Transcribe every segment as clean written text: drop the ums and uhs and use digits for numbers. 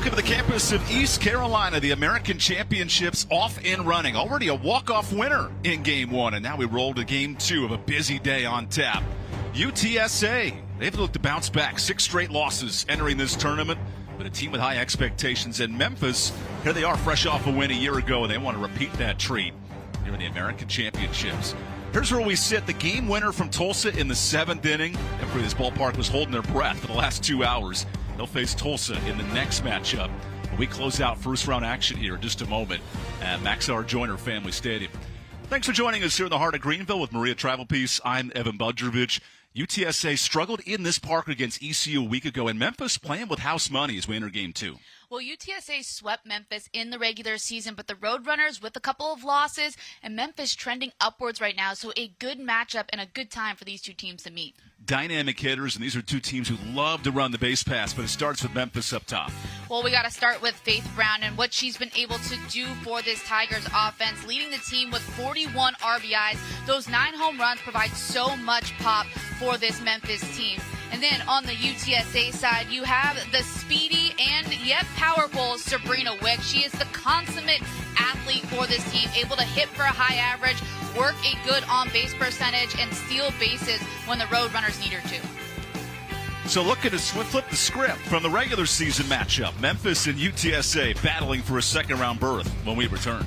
Welcome to the campus of East Carolina. The American Championships off and running. Already a walk-off winner in Game 1, and now we roll to Game 2 of a busy day on tap. UTSA, they've looked to bounce back. 6 straight losses entering this tournament, but a team with high expectations. In Memphis, here they are fresh off a win a year ago, and they want to repeat that treat here in the American Championships. Here's where we sit. The game winner from Tulsa in the 7th inning. Everybody, this ballpark was holding their breath for the last 2 hours. They'll face Tulsa in the next matchup. We close out first-round action here in just a moment at Maxar Joyner Family Stadium. Thanks for joining us here in the heart of Greenville with Maria Travelpiece. I'm Evan Budrovich. UTSA struggled in this park against ECU a week ago, and Memphis playing with house money as we enter Game 2. Well, UTSA swept Memphis in the regular season, but the Roadrunners with a couple of losses, and Memphis trending upwards right now, so a good matchup and a good time for these two teams to meet. Dynamic hitters, and these are two teams who love to run the base pass, but it starts with Memphis up top. Well, we got to start with Faith Brown and what she's been able to do for this Tigers offense, leading the team with 41 RBIs. Those 9 home runs provide so much pop for this Memphis team. And then on the UTSA side, you have the speedy and yet powerful Sabrina Wick. She is the consummate athlete for this team, able to hit for a high average, work a good on-base percentage, and steal bases when the Roadrunners need her to. So looking to flip the script from the regular season matchup, Memphis and UTSA battling for a second-round berth when we return.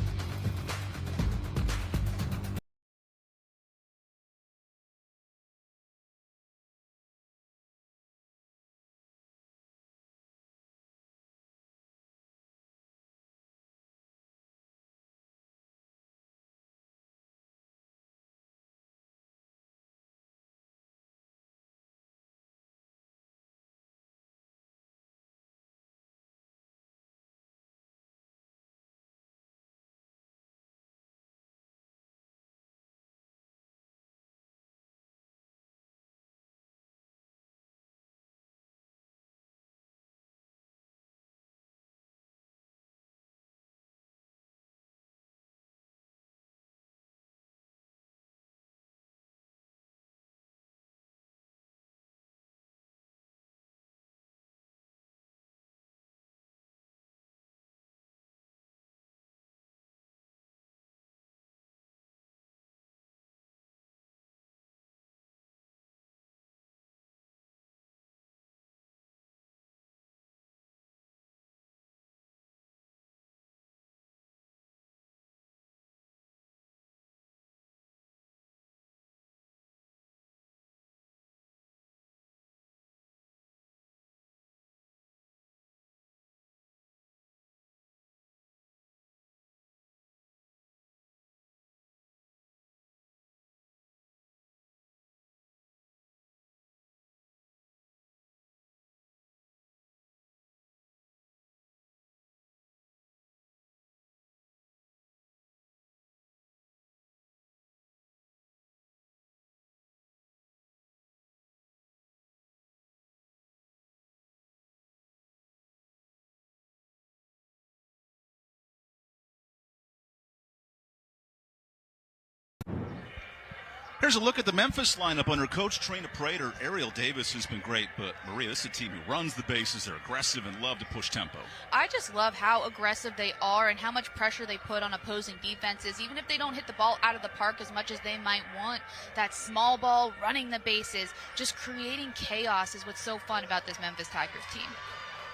Here's a look at the Memphis lineup under Coach Trina Prater. Ariel Davis has been great, but Maria, this is a team who runs the bases. They're aggressive and love to push tempo. I just love how aggressive they are and how much pressure they put on opposing defenses, even if they don't hit the ball out of the park as much as they might want. That small ball, running the bases, just creating chaos is what's so fun about this Memphis Tigers team.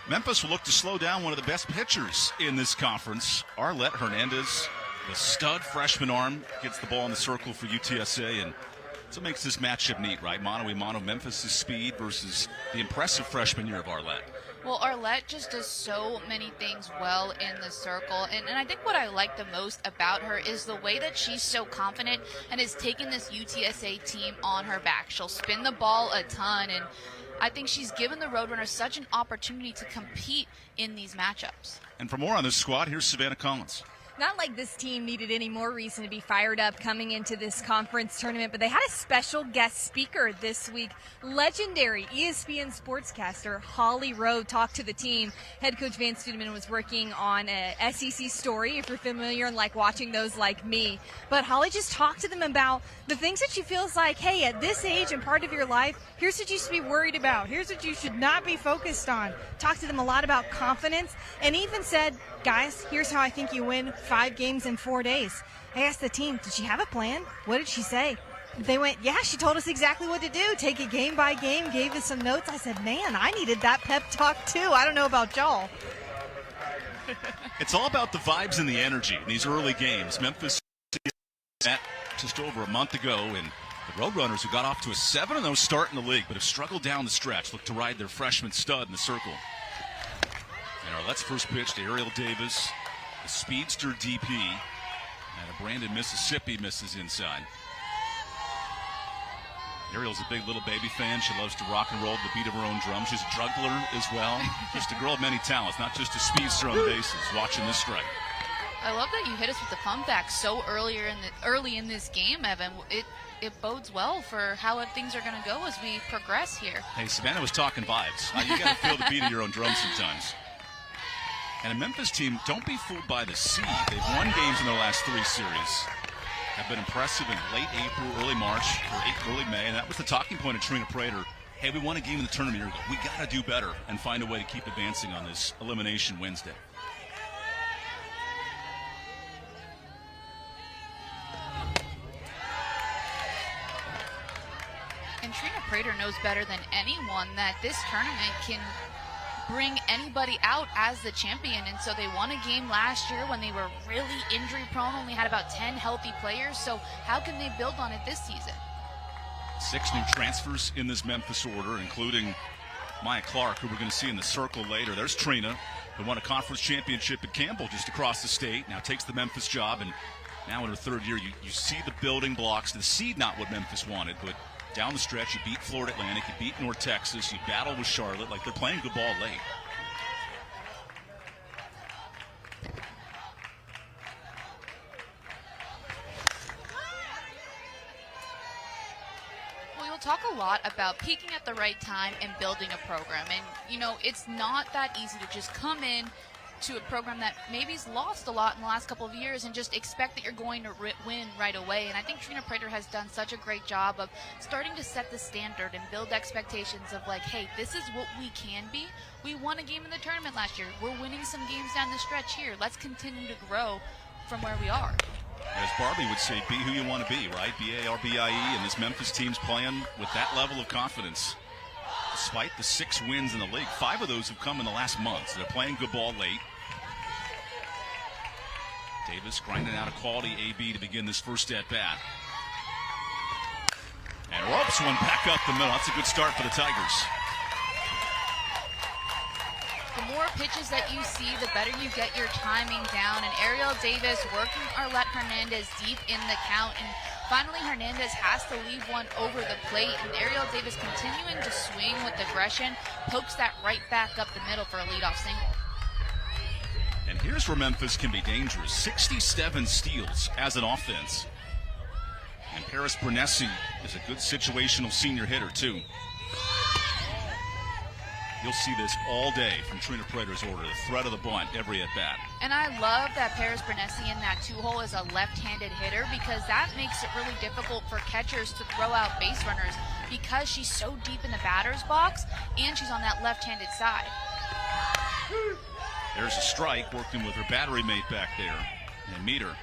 Memphis will look to slow down one of the best pitchers in this conference, Arlette Hernandez. The stud freshman arm gets the ball in the circle for UTSA, and that's what makes this matchup neat, right? Mano-a-mano, Memphis' speed versus the impressive freshman year of Arlette. Well, Arlette just does so many things well in the circle, and I think what I like the most about her is the way that she's so confident and is taking this UTSA team on her back. She'll spin the ball a ton, and I think she's given the Roadrunners such an opportunity to compete in these matchups. And for more on this squad, here's Savannah Collins. Not like this team needed any more reason to be fired up coming into this conference tournament, but they had a special guest speaker this week. Legendary ESPN sportscaster Holly Rowe talked to the team. Head coach Van Studeman was working on a SEC story, if you're familiar and like watching those like me. But Holly just talked to them about the things that she feels like, hey, at this age and part of your life, here's what you should be worried about. Here's what you should not be focused on. Talked to them a lot about confidence and even said, guys, here's how I think you win 5 games in 4 days. I asked the team, did she have a plan? What did she say? They went, yeah, she told us exactly what to do. Take it game by game, gave us some notes. I said, man, I needed that pep talk too. I don't know about y'all. It's all about the vibes and the energy in these early games. Memphis met just over a month ago, and the Roadrunners, who got off to a 7-0 start in the league, but have struggled down the stretch, look to ride their freshman stud in the circle. And Arlette's first pitch to Ariel Davis, the speedster DP, and a Brandon, Mississippi misses inside. Ariel's a big little baby fan. She loves to rock and roll to the beat of her own drum. She's a juggler as well. Just a girl of many talents, not just a speedster on the bases. Watching this strike. I love that you hit us with the comeback so early in this game, Evan. It bodes well for how things are going to go as we progress here. Hey, Savannah was talking vibes. You got to feel the beat of your own drum sometimes. And a Memphis team, don't be fooled by the seed. They've won games in their last 3 series. Have been impressive in late April, early March, or early May, and that was the talking point of Trina Prater. Hey, we won a game in the tournament a year ago. We got to do better and find a way to keep advancing on this elimination Wednesday. And Trina Prater knows better than anyone that this tournament can bring anybody out as the champion, and so they won a game last year when they were really injury prone, only had about 10 healthy players. So how can they build on it this season? 6 new transfers in this Memphis order, including Maya Clark, who we're going to see in the circle later. There's Trina, who won a conference championship at Campbell just across the state, now takes the Memphis job, and now in her 3rd year, you see the building blocks. The seed, not what Memphis wanted, but down the stretch, you beat Florida Atlantic, you beat North Texas, you battle with Charlotte. Like, they're playing good ball late. Well, you'll talk a lot about peaking at the right time and building a program. And, you know, it's not that easy to just come in to a program that maybe's lost a lot in the last couple of years and just expect that you're going to win right away. And I think Trina Prater has done such a great job of starting to set the standard and build expectations of like, hey, this is what we can be. We won a game in the tournament last year. We're winning some games down the stretch here. Let's continue to grow from where we are. As Barbie would say, be who you want to be, right? B-A-R-B-I-E, and this Memphis team's playing with that level of confidence. Despite the 6 wins in the league, 5 of those have come in the last month. So they're playing good ball late. Davis grinding out a quality AB to begin this first at-bat. And ropes one back up the middle. That's a good start for the Tigers. The more pitches that you see, the better you get your timing down. And Ariel Davis working Arlette Hernandez deep in the count. And finally, Hernandez has to leave one over the plate. And Ariel Davis continuing to swing with aggression, pokes that right back up the middle for a leadoff single. And here's where Memphis can be dangerous. 67 steals as an offense. And Paris Bernesi is a good situational senior hitter, too. You'll see this all day from Trina Prater's order, the threat of the bunt every at-bat. And I love that Paris Bernesi in that 2-hole is a left-handed hitter, because that makes it really difficult for catchers to throw out base runners because she's so deep in the batter's box and she's on that left-handed side. There's a strike, working with her battery mate back there, and Meter.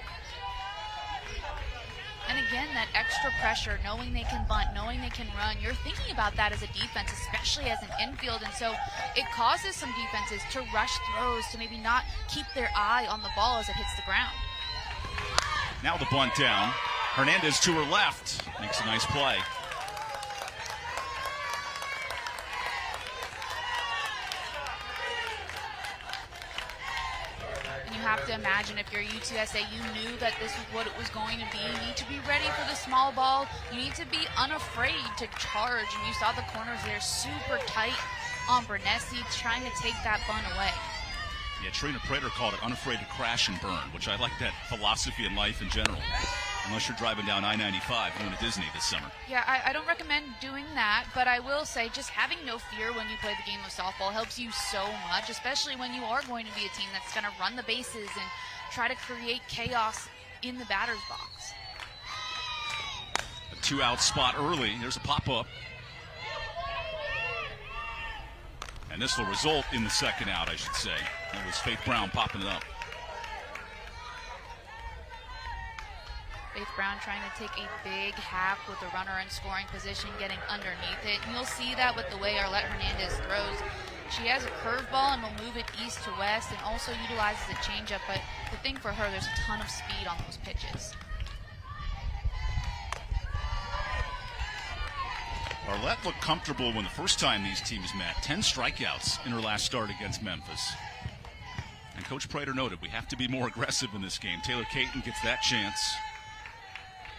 And again, that extra pressure, knowing they can bunt, knowing they can run, you're thinking about that as a defense, especially as an infield. And so it causes some defenses to rush throws, to maybe not keep their eye on the ball as it hits the ground. Now the bunt down. Hernandez to her left. Makes a nice play. You have to imagine, if you're UTSA, you knew that this was what it was going to be. You need to be ready for the small ball. You need to be unafraid to charge. And you saw the corners there super tight on Bernesi, trying to take that bunt away. Yeah, Trina Prater called it unafraid to crash and burn, which I like that philosophy in life in general. Unless you're driving down I-95 going to Disney this summer. Yeah, I don't recommend doing that, but I will say just having no fear when you play the game of softball helps you so much, especially when you are going to be a team that's going to run the bases and try to create chaos in the batter's box. A 2-out spot early. There's a pop-up. And this will result in the second out, I should say. It was Faith Brown popping it up. Faith Brown trying to take a big hack with the runner in scoring position, getting underneath it. And you'll see that with the way Arlette Hernandez throws. She has a curveball and will move it east to west and also utilizes a changeup. But the thing for her, there's a ton of speed on those pitches. Arlette looked comfortable when the first time these teams met. 10 strikeouts in her last start against Memphis. And Coach Prater noted we have to be more aggressive in this game. Taylor Caton gets that chance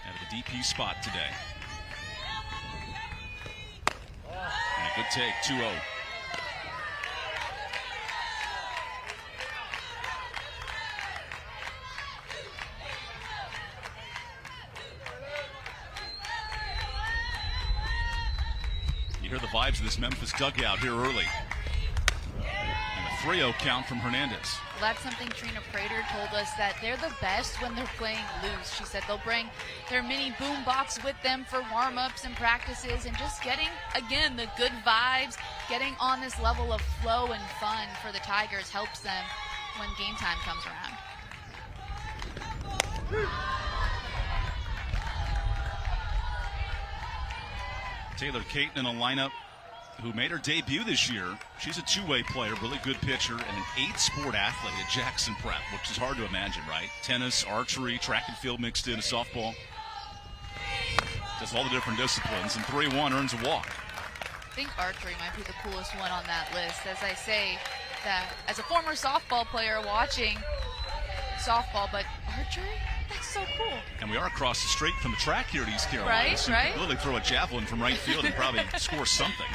out of the DP spot today. And a good take, 2-0. You hear the vibes of this Memphis dugout here early. And a 3-0 count from Hernandez. Well, that's something Trina Prater told us, that they're the best when they're playing loose. She said they'll bring their mini boom box with them for warm-ups and practices and just getting, again, the good vibes, getting on this level of flow and fun for the Tigers helps them when game time comes around. Taylor Caton in a lineup who made her debut this year. She's a two-way player, really good pitcher, and an 8-sport athlete at Jackson Prep, which is hard to imagine, right? Tennis, archery, track and field mixed in, a softball. Just all the different disciplines, and 3-1 earns a walk. I think archery might be the coolest one on that list. As I say, that as a former softball player watching softball, but archery? That's so cool. And we are across the street from the track here at East Carolina. Right, so right. You could literally throw a javelin from right field and probably score something.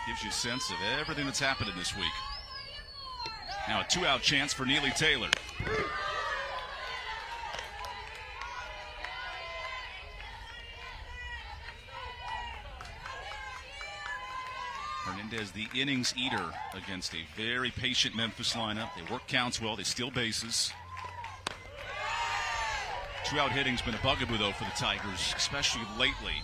Gives you a sense of everything that's happening this week. Now a 2-out chance for Neely Taylor. Hernandez, the innings eater against a very patient Memphis lineup. They work counts well. They steal bases. 2-out hitting's been a bugaboo, though, for the Tigers, especially lately.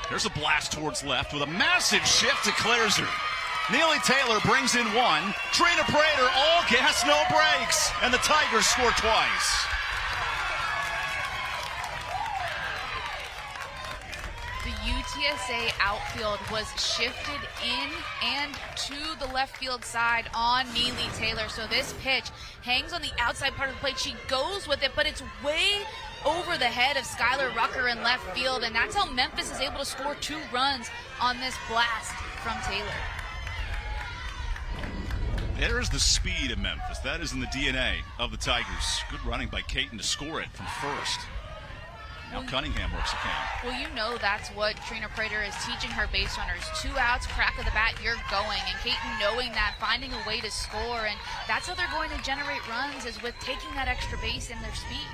There's a blast towards left with a massive shift to clears her. Neely Taylor brings in one. Trina Prater, all gas, no brakes. And the Tigers score twice. The UTSA outfield was shifted in and to the left field side on Neely Taylor. So this pitch hangs on the outside part of the plate. She goes with it, but it's way over the head of Skylar Rucker in left field. And that's how Memphis is able to score 2 runs on this blast from Taylor. There's the speed of Memphis. That is in the DNA of the Tigers. Good running by Caton to score it from first. Now Cunningham works the count. Well, you know that's what Trina Prater is teaching her base runners. 2 outs, crack of the bat, you're going. And Caton knowing that, finding a way to score. And that's how they're going to generate runs, is with taking that extra base and their speed.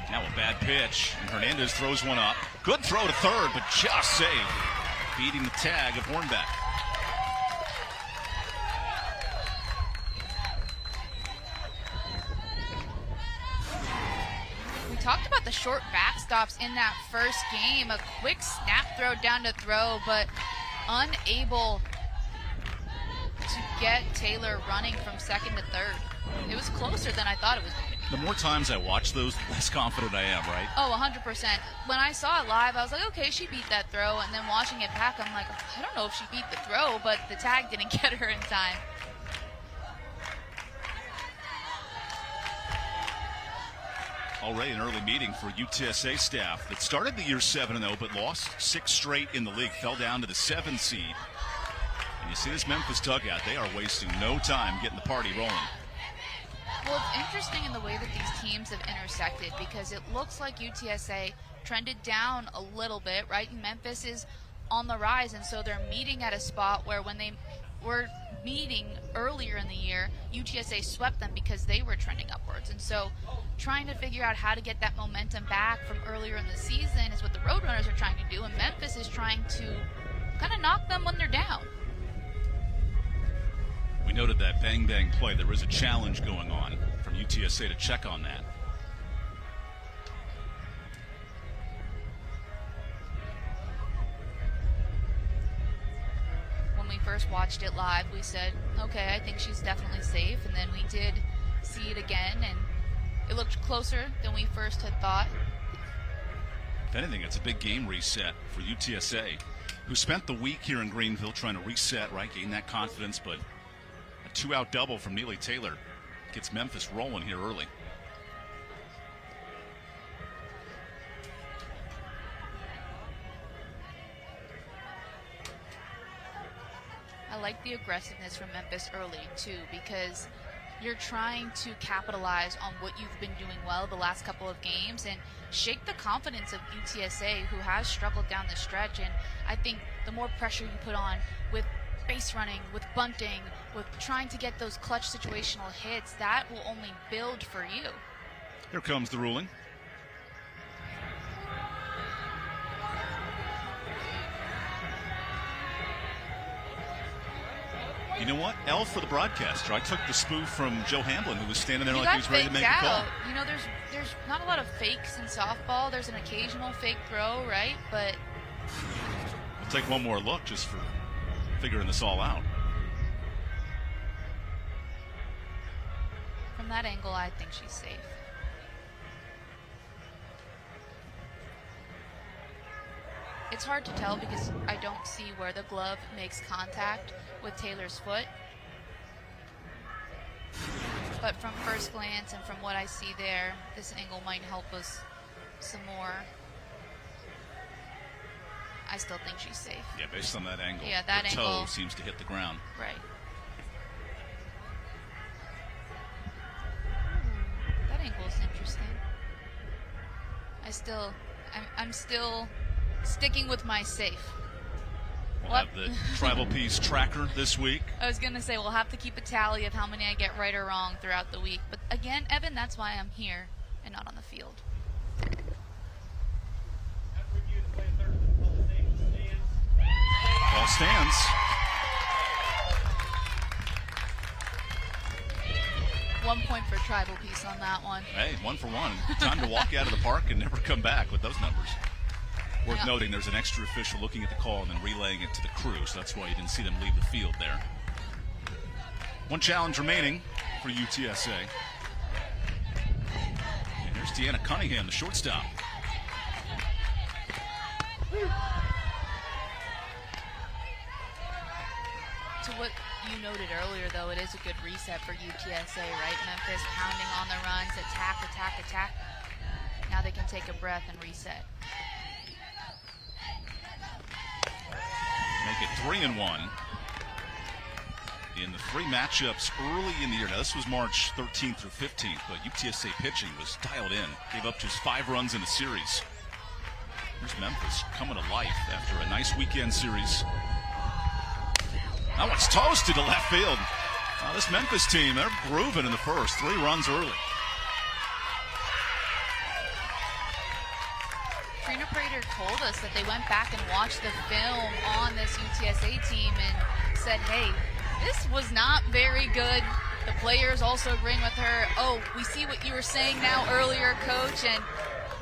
Now a bad pitch, and Hernandez throws one up. Good throw to third, but just saved. Beating the tag of Hornbeck. We talked about the short backstops in that first game. A quick snap throw down to throw, but unable to get Taylor running from second to third. It was closer than I thought it was going to be. The more times I watch those, the less confident I am, right? Oh, 100%. When I saw it live, I was like, okay, she beat that throw. And then watching it back, I'm like, I don't know if she beat the throw, but the tag didn't get her in time. Already an early meeting for UTSA staff that started the year 7-0, but lost 6 straight in the league. Fell down to the 7 seed. And you see this Memphis dugout, they are wasting no time getting the party rolling. Well, it's interesting in the way that these teams have intersected, because it looks like UTSA trended down a little bit, right? And Memphis is on the rise, and so they're meeting at a spot where when they were meeting earlier in the year, UTSA swept them because they were trending upwards. And so trying to figure out how to get that momentum back from earlier in the season is what the Roadrunners are trying to do, and Memphis is trying to kind of knock them when they're down. We noted that bang-bang play. There was a challenge going on from UTSA to check on that. When we first watched it live, we said, okay, I think she's definitely safe. And then we did see it again, and it looked closer than we first had thought. If anything, it's a big game reset for UTSA, who spent the week here in Greenville trying to reset, right, gain that confidence, but a two-out double from Neely Taylor gets Memphis rolling here early. I like the aggressiveness from Memphis early, too, because you're trying to capitalize on what you've been doing well the last couple of games and shake the confidence of UTSA, who has struggled down the stretch. And I think the more pressure you put on with base running, with bunting, with trying to get those clutch situational hits, that will only build for you. Here comes the ruling. You know what? L for the broadcaster. I took the spoof from Joe Hamblin, who was standing there like he was ready to make a call. You know, there's not a lot of fakes in softball. There's an occasional fake throw, right? But we'll take one more look just for figuring this all out. From that angle, I think she's safe. It's hard to tell because I don't see where the glove makes contact with Taylor's foot. But from first glance and from what I see there, this angle might help us some more. I still think she's safe. Yeah, based on that angle. Yeah, that her angle toe seems to hit the ground. Right. That angle is interesting. I'm still sticking with my safe. We'll have the Tribal Peace tracker this week. I was going to say, we'll have to keep a tally of how many I get right or wrong throughout the week. But again, Evan, that's why I'm here and not on the field. Ball stands. One point for Tribal Peace on that one. Hey, 1 for 1. Time to walk out of the park and never come back with those numbers. Worth noting, there's an extra official looking at the call and then relaying it to the crew, so that's why you didn't see them leave the field there. One challenge remaining for UTSA. And here's Deanna Cunningham, the shortstop. To what you noted earlier, though, it is a good reset for UTSA, right? Memphis pounding on the runs, attack, attack, attack. Now they can take a breath and reset. Make it 3-1 in the 3 matchups early in the year. Now, this was March 13th through 15th, but UTSA pitching was dialed in. Gave up just 5 runs in a series. Here's Memphis coming to life after a nice weekend series. That one's toasted to left field. This Memphis team, they're grooving in the first. 3 runs early. Trina Prater told us that they went back and watched the film on this UTSA team and said, hey, this was not very good. The players also agreeing with her. Oh, we see what you were saying now earlier, Coach. And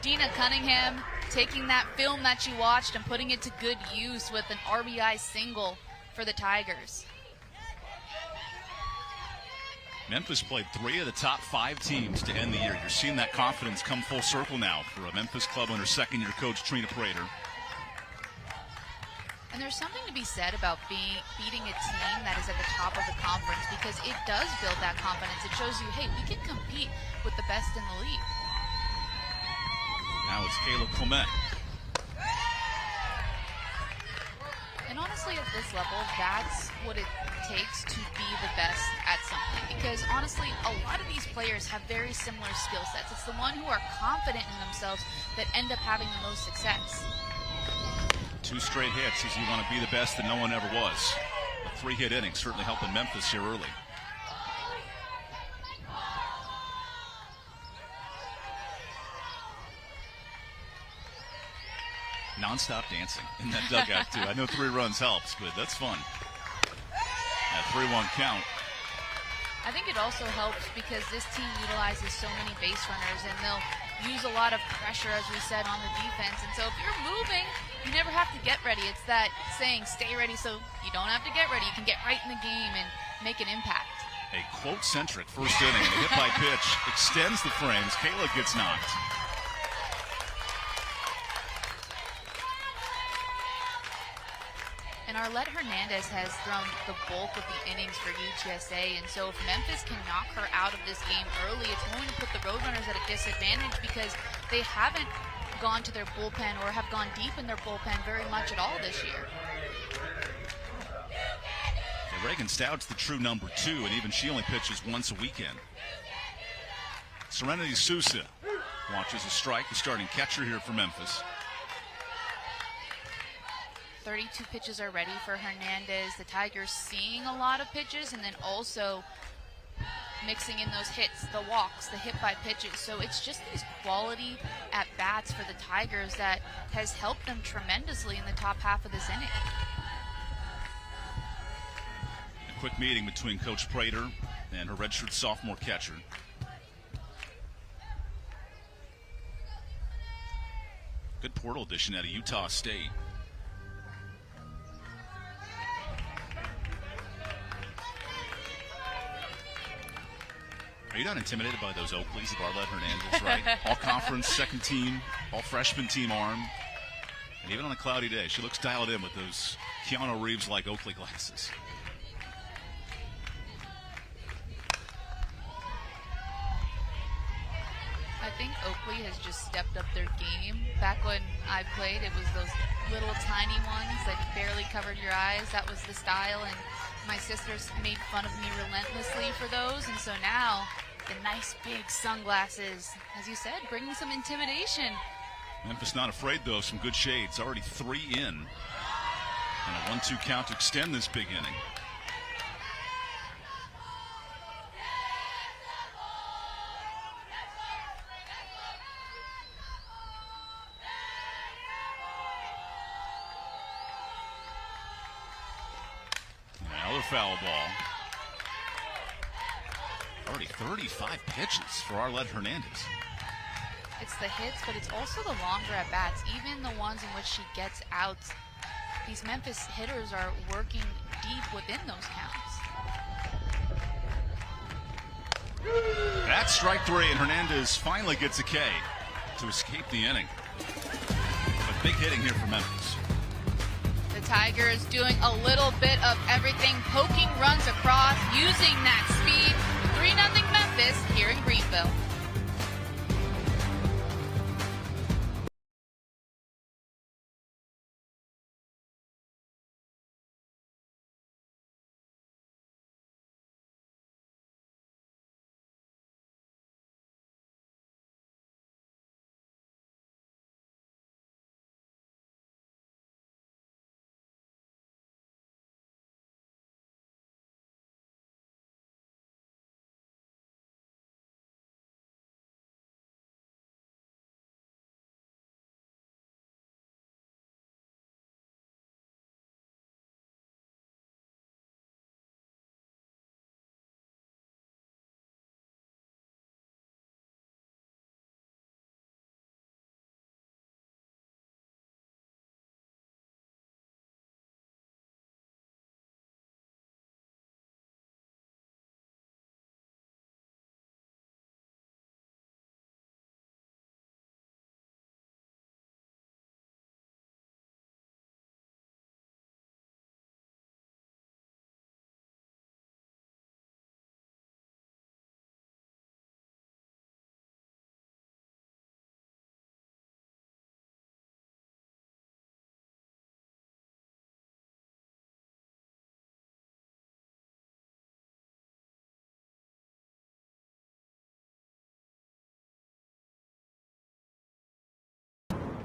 Deanna Cunningham taking that film that she watched and putting it to good use with an RBI single for the Tigers. Memphis played 3 of the top 5 teams to end the year. You're seeing that confidence come full circle now for a Memphis club under second-year coach Trina Prater. And there's something to be said about beating a team that is at the top of the conference, because it does build that confidence. It shows you, hey, we can compete with the best in the league. Now it's Kayla Clement. And honestly, especially at this level, that's what it takes to be the best at something. Because honestly, a lot of these players have very similar skill sets. It's the one who are confident in themselves that end up having the most success. 2 straight hits as you want to be the best that no one ever was. A 3-hit inning certainly helping Memphis here early. Non-stop dancing in that dugout, too. I know 3 runs helps, but that's fun. That 3-1 count. I think it also helps because this team utilizes so many base runners, and they'll use a lot of pressure, as we said, on the defense. And so if you're moving, you never have to get ready. It's that saying, stay ready, so you don't have to get ready. You can get right in the game and make an impact. A quote-centric first inning. The hit by pitch extends the frames. Kayla gets knocked. And Arlette Hernandez has thrown the bulk of the innings for UTSA, and so if Memphis can knock her out of this game early, it's going to put the Roadrunners at a disadvantage because they haven't gone to their bullpen or have gone deep in their bullpen very much at all this year. So Reagan Stout's the true number 2, and even she only pitches once a weekend. Serenity Sousa watches a strike, the starting catcher here for Memphis. 32 pitches are ready for Hernandez. The Tigers seeing a lot of pitches and then also mixing in those hits, the walks, the hit by pitches. So it's just these quality at-bats for the Tigers that has helped them tremendously in the top half of this inning. A quick meeting between Coach Prater and her redshirt sophomore catcher. Good portal addition out of Utah State. Are you not intimidated by those Oakleys of Arlette Hernandez, right? All conference, second team, all freshman team arm. And even on a cloudy day, she looks dialed in with those Keanu Reeves-like Oakley glasses. I think Oakley has just stepped up their game. Back when I played, it was those little tiny ones that barely covered your eyes. That was the style, and my sisters made fun of me relentlessly for those. And so now, the nice big sunglasses, as you said, bringing some intimidation. Memphis not afraid, though, of some good shades. Already 3 in. And a 1-2 count to extend this big inning. Another foul ball. Already 35 pitches for Arlette Hernandez. It's the hits, but it's also the longer at-bats, even the ones in which she gets out. These Memphis hitters are working deep within those counts. That's strike 3, and Hernandez finally gets a K to escape the inning. But big hitting here for Memphis. The Tigers doing a little bit of everything, poking runs across, using that speed. 3-0 Memphis here in Greenville.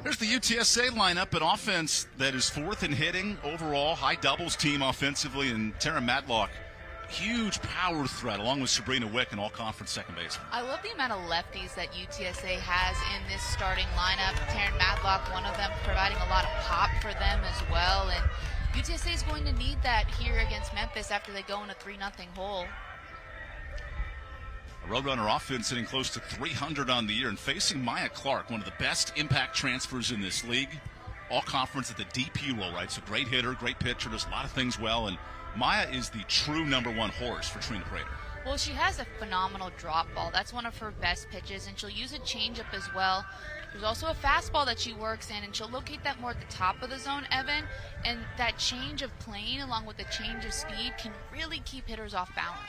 There's the UTSA lineup, an offense that is fourth in hitting overall, high doubles team offensively, and Tara Matlock, huge power threat, along with Sabrina Wick, an all-conference second baseman. I love the amount of lefties that UTSA has in this starting lineup. Taryn Matlock, one of them, providing a lot of pop for them as well. And UTSA is going to need that here against Memphis after they go in a 3-0 hole. A Roadrunner offense sitting close to 300 on the year and facing Maya Clark, one of the best impact transfers in this league. All-conference at the DP role, right? So great hitter, great pitcher, does a lot of things well, and Maya is the true #1 horse for Trina Prater. Well, she has a phenomenal drop ball. That's one of her best pitches, and she'll use a changeup as well. There's also a fastball that she works in, and she'll locate that more at the top of the zone, Evan. And that change of plane, along with the change of speed, can really keep hitters off balance.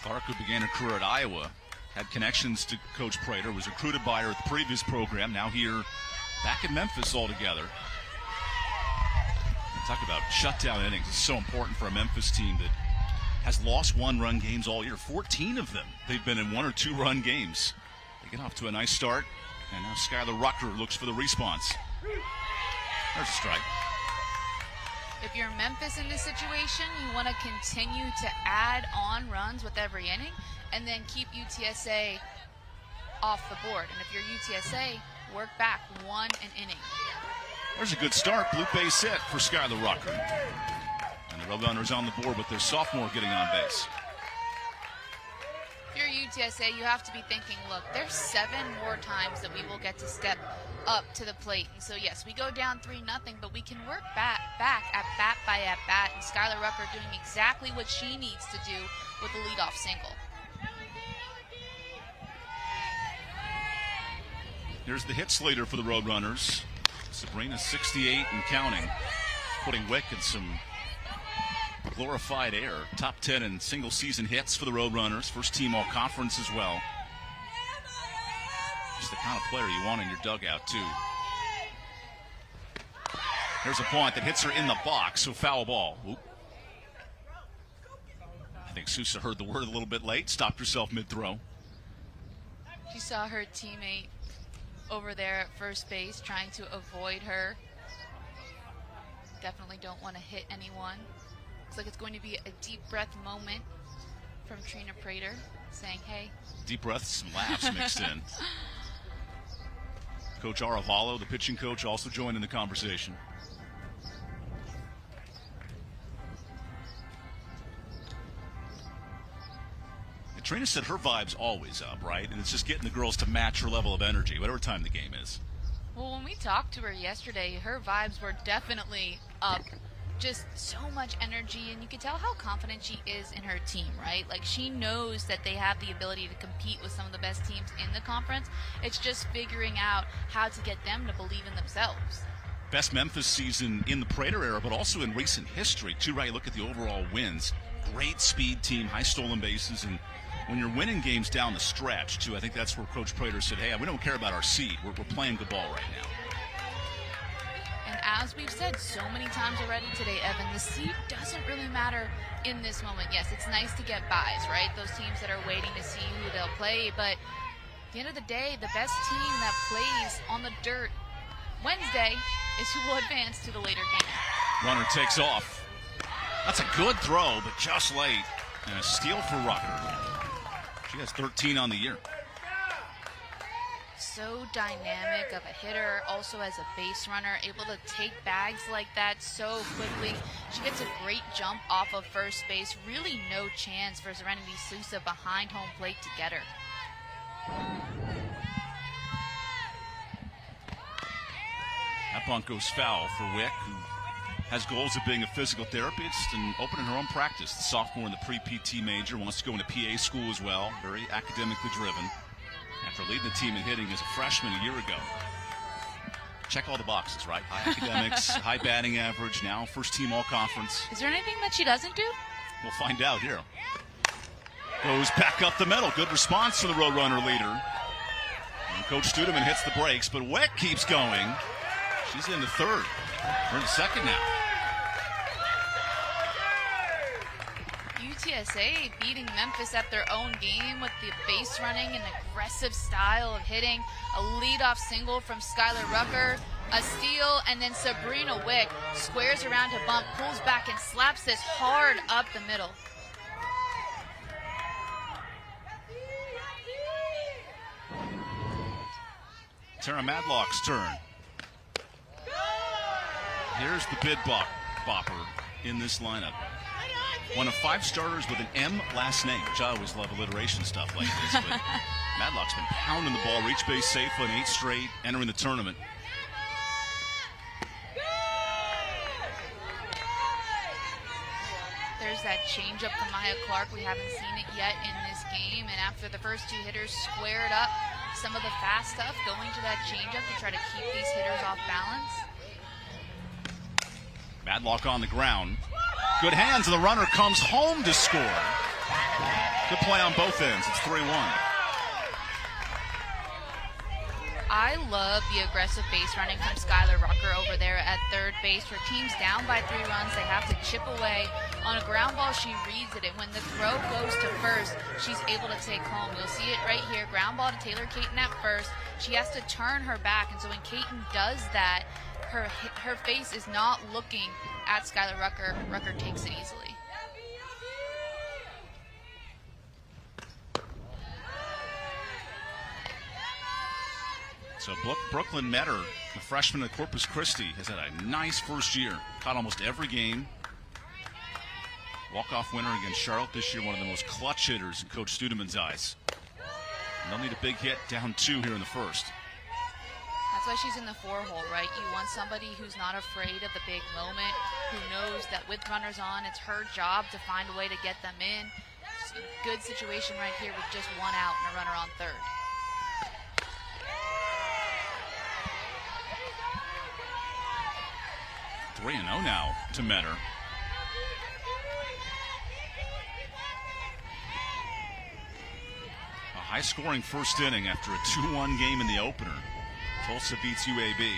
Clark, who began her career at Iowa, had connections to Coach Prater, was recruited by her at the previous program, now here back in Memphis altogether. Talk about shutdown innings. It's so important for a Memphis team that has lost 1-run games all year. 14 of them, they've been in 1- or 2-run games. They get off to a nice start, and now Skylar Rucker looks for the response. There's a strike. If you're Memphis in this situation, you want to continue to add on runs with every inning and then keep UTSA off the board. And if you're UTSA, work back an inning. There's a good start. Blue base hit for Skylar Rucker. And the Roadrunners on the board with their sophomore getting on base. If you're UTSA, you have to be thinking, look, there's 7 more times that we will get to step up to the plate. And so, yes, we go down 3-0, but we can work back at bat by at bat. And Skylar Rucker doing exactly what she needs to do with the leadoff single. Here's the hits leader for the Roadrunners. Sabrina, 68 and counting, putting Wick in some glorified air. Top 10 in single season hits for the Roadrunners. First team all conference as well. Just the kind of player you want in your dugout, too. There's a point that hits her in the box, so foul ball. Oop. I think Sousa heard the word a little bit late, stopped herself mid-throw. She saw her teammate over there at first base trying to avoid her. Definitely don't want to hit anyone. Looks like it's going to be a deep breath moment from Trina Prater saying, hey. Deep breaths, some laughs mixed in. Coach Aravalo, the pitching coach, also joined in the conversation. Trina said her vibe's always up, right? And it's just getting the girls to match her level of energy, whatever time the game is. Well, when we talked to her yesterday, her vibes were definitely up. Just so much energy, and you can tell how confident she is in her team, right? Like, she knows that they have the ability to compete with some of the best teams in the conference. It's just figuring out how to get them to believe in themselves. Best Memphis season in the Prater era, but also in recent history, too, right? Look at the overall wins. Great speed team, high stolen bases, and when you're winning games down the stretch, too, I think that's where Coach Prater said, hey, we don't care about our seed. We're playing good ball right now. And as we've said so many times already today, Evan, the seed doesn't really matter in this moment. Yes, it's nice to get buys, right? Those teams that are waiting to see who they'll play. But at the end of the day, the best team that plays on the dirt Wednesday is who will advance to the later game. Runner takes off. That's a good throw, but just late. And a steal for Rucker. She has 13 on the year. So dynamic of a hitter, also as a base runner, able to take bags like that so quickly. She gets a great jump off of first base. Really no chance for Serenity Sousa behind home plate to get her. That bunt goes foul for Wick, who has goals of being a physical therapist and opening her own practice. The sophomore in the pre-PT major, wants to go into PA school as well. Very academically driven. After leading the team in hitting as a freshman a year ago. Check all the boxes, right? High academics, high batting average, now first team all conference. Is there anything that she doesn't do? We'll find out here. Goes back up the middle. Good response from the Roadrunner leader. And Coach Studeman hits the brakes, but Wick keeps going. She's in the third. We're in the second now. UTSA beating Memphis at their own game with the base running and aggressive style of hitting. A leadoff single from Skylar Rucker, a steal, and then Sabrina Wick squares around to bump, pulls back, and slaps this hard up the middle. Tara Madlock's turn. Here's the bid bopper in this lineup. One of 5 starters with an M last name, which I always love alliteration stuff like this. But Madlock's been pounding the ball, reach base safe on 8 straight, entering the tournament. There's that changeup from Maya Clark. We haven't seen it yet in this game. And after the first 2 hitters squared up some of the fast stuff, going to that changeup to try to keep these hitters off balance. Madlock on the ground. Good hands, and the runner comes home to score. Good play on both ends. It's 3-1. I love the aggressive base running from Skylar Rucker over there at third base. Her team's down by 3 runs. They have to chip away. On a ground ball, she reads it, and when the throw goes to first, she's able to take home. You'll see it right here. Ground ball to Taylor Caton at first. She has to turn her back, and so when Caton does that, her face is not looking at Skylar Rucker. Rucker takes it easily. So Brooklyn Metter, the freshman at Corpus Christi, has had a nice first year. Caught almost every game. Walk-off winner against Charlotte this year, one of the most clutch hitters in Coach Studemann's eyes. And they'll need a big hit, down 2 here in the first. That's why she's in the 4-hole, right? You want somebody who's not afraid of the big moment, who knows that with runners on, it's her job to find a way to get them in. It's a good situation right here with just 1 out and a runner on third. Three 3-0 now to Metter. A high-scoring first inning after a 2-1 game in the opener. Tulsa beats UAB.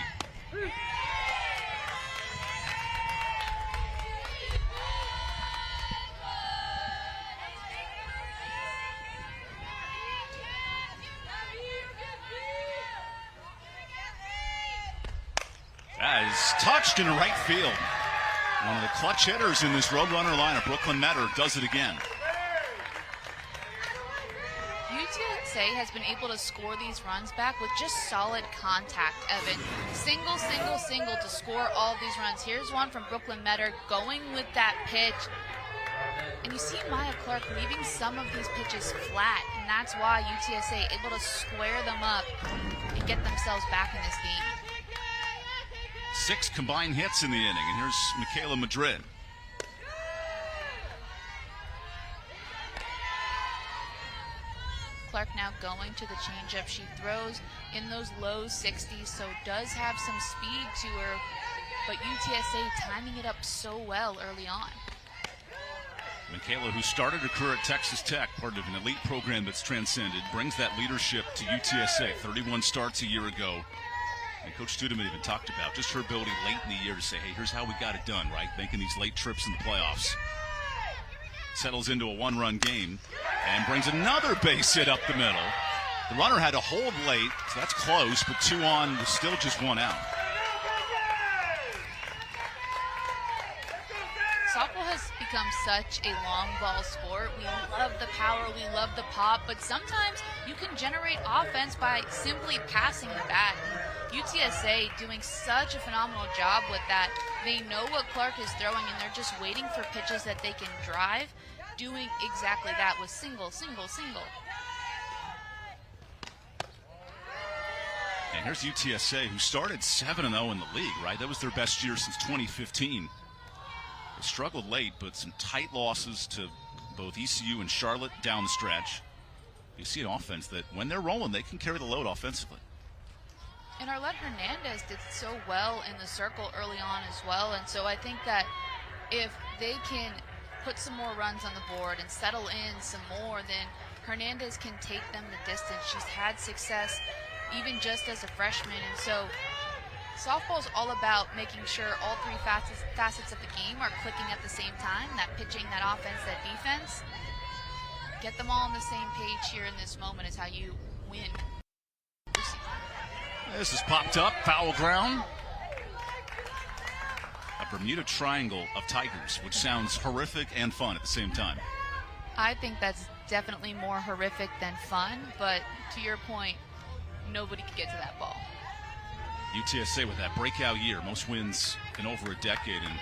That is touched into right field. One of the clutch hitters in this Roadrunner lineup, Brooklyn Metter, does it again. UTSA has been able to score these runs back with just solid contact, Evan. Single, single, single to score all of these runs. Here's one from Brooklyn Metter going with that pitch. And you see Maya Clark leaving some of these pitches flat, and that's why UTSA able to square them up and get themselves back in this game. 6 combined hits in the inning, and here's Michaela Madrid. Clark now going to the changeup. She throws in those low 60s, so does have some speed to her, but UTSA timing it up so well early on. Michaela, who started her career at Texas Tech, part of an elite program that's transcended, brings that leadership to UTSA. 31 starts a year ago. And Coach Studeman even talked about just her ability late in the year to say, hey, here's how we got it done, right? Making these late trips in the playoffs. Settles into a 1-run game and brings another base hit up the middle. The runner had to hold late, so that's close, but 2 on was still just 1 out. Softball has become such a long ball sport. We love the power, we love the pop, but sometimes you can generate offense by simply passing the bat. And UTSA doing such a phenomenal job with that. They know what Clark is throwing, and they're just waiting for pitches that they can drive, doing exactly that with single, single, single. And here's UTSA, who started 7-0 in the league, right? That was their best year since 2015. They struggled late, but some tight losses to both ECU and Charlotte down the stretch. You see an offense that, when they're rolling, they can carry the load offensively. And Arlette Hernandez did so well in the circle early on as well, and so I think that if they can put some more runs on the board and settle in some more, then Hernandez can take them the distance. She's had success even just as a freshman, and so Softball is all about making sure all three facets of the game are clicking at the same time. That pitching, that offense, that defense. Get them all on the same page here in this moment is how you win. This is popped up, foul ground. A Bermuda Triangle of Tigers, which sounds horrific and fun at the same time. I think that's definitely more horrific than fun, but to your point, nobody could get to that ball. UTSA with that breakout year, most wins in over a decade, and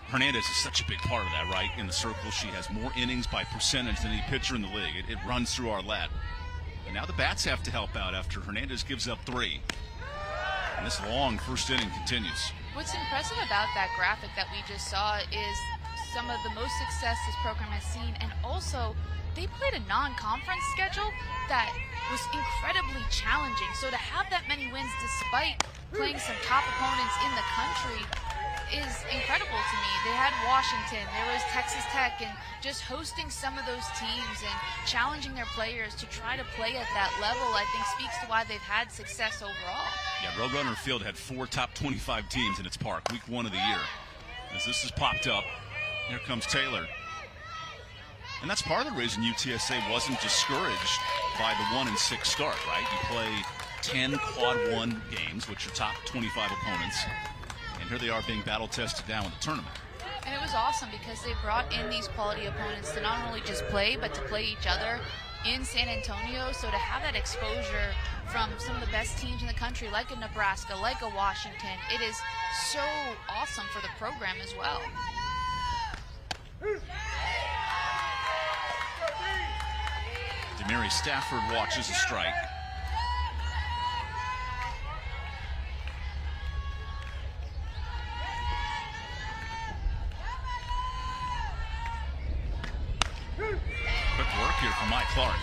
Hernandez is such a big part of that, right? In the circle, she has more innings by percentage than any pitcher in the league. It runs through our lap. And now the bats have to help out after Hernandez gives up 3. And this long first inning continues. What's impressive about that graphic that we just saw is some of the most success this program has seen, and also they played a non-conference schedule that was incredibly challenging. So to have that many wins despite playing some top opponents in the country is incredible to me. They had Washington, there was Texas Tech, and just hosting some of those teams and challenging their players to try to play at that level, I think speaks to why they've had success overall. Yeah, Roadrunner Field had 4 top 25 teams in its park, week 1 of the year. As this is popped up, here comes Taylor. And that's part of the reason UTSA wasn't discouraged by the 1-6 start, right? You play 10 quad 1 games, which are top 25 opponents. And here they are being battle tested now in the tournament. And it was awesome because they brought in these quality opponents to not only just play, but to play each other in San Antonio. So to have that exposure from some of the best teams in the country, like a Nebraska, like a Washington, it is so awesome for the program as well. Demary Stafford watches a strike. Quick work here from Maya Clark.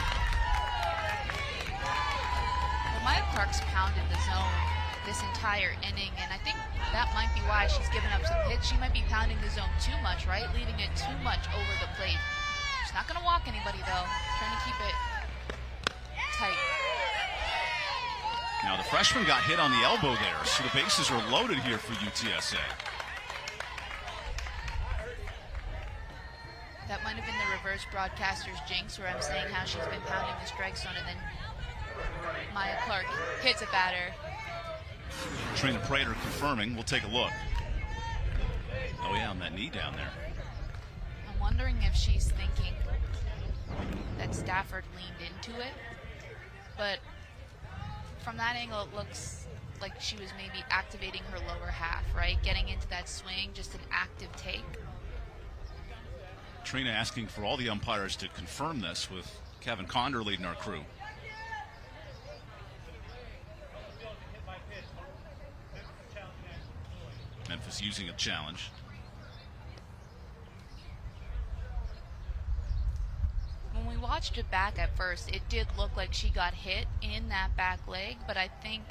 Well, Maya Clark's pounded the zone this entire inning, and I think that might be why she's given up some hits. She might be pounding the zone too much, right? Leaving it too much over the plate. She's not going to walk anybody, though. Trying to keep it tight. Now the freshman got hit on the elbow there, so the bases are loaded here for UTSA. That might have been the reverse broadcaster's jinx, where I'm saying how she's been pounding the strike zone, and then Maya Clark hits a batter. Trina Prater confirming. We'll take a look. Oh yeah, on that knee down there. I'm wondering if she's thinking that Stafford leaned into it, but from that angle it looks like she was maybe activating her lower half, right? Getting into that swing, just an active take. Trina asking for all the umpires to confirm this, with Kevin Condor leading our crew. Memphis using a challenge. When we watched it back at first, it did look like she got hit in that back leg, but I think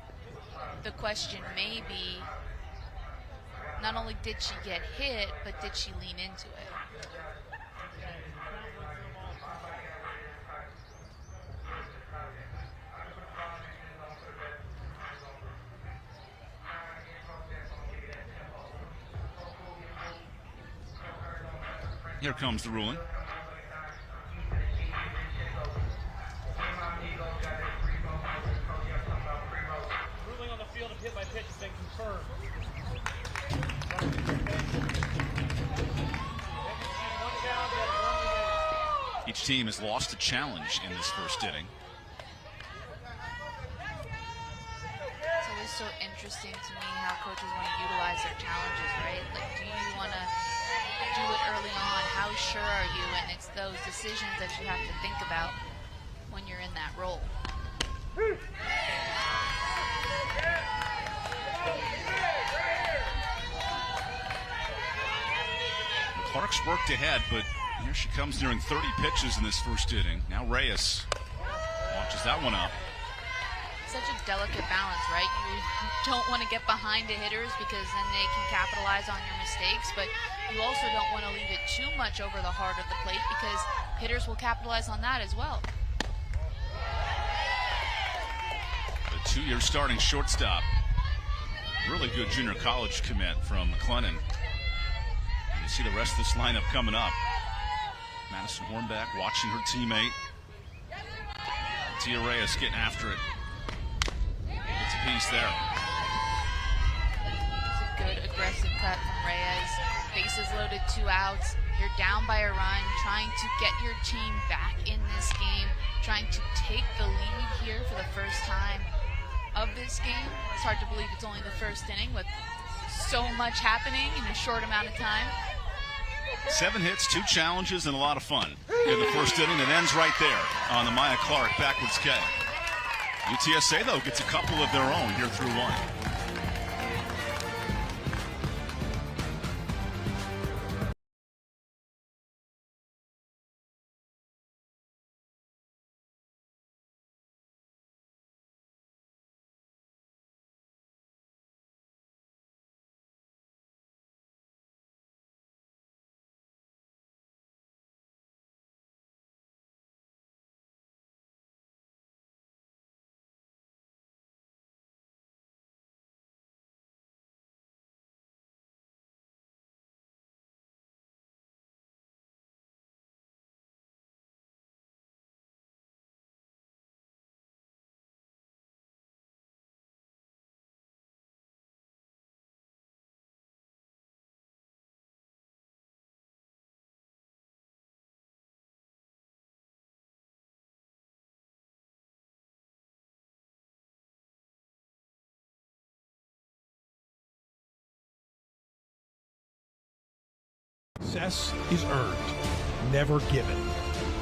the question may be, not only did she get hit, but did she lean into it? Here comes the ruling. Ruling on the field of hit by pitch has been confirmed. Each team has lost a challenge in this first inning. It's always so interesting to me how coaches want to utilize their challenges, right? Like, do you want to do it early on? How sure are you? And it's those decisions that you have to think about when you're in that role. Clark's worked ahead, but here she comes nearing 30 pitches in this first inning. Now Reyes watches that one up. Such a delicate balance, right? You don't want to get behind the hitters because then they can capitalize on your mistakes, but you also don't want to leave it too much over the heart of the plate because hitters will capitalize on that as well. The 2-year starting shortstop. Really good junior college commit from McLennan. And you see the rest of this lineup coming up. Madison Hornback watching her teammate. Tia Reyes getting after it. Gets a piece there. It's a good aggressive cut from Reyes. Bases loaded, 2 outs. You're down by a run, trying to get your team back in this game, trying to take the lead here for the first time of this game. It's hard to believe it's only the first inning with so much happening in a short amount of time. 7 hits, 2 challenges, and a lot of fun in the first inning. It ends right there on the Maya Clark backwards K. UTSA, though, gets a couple of their own here through 1. Success is earned, never given.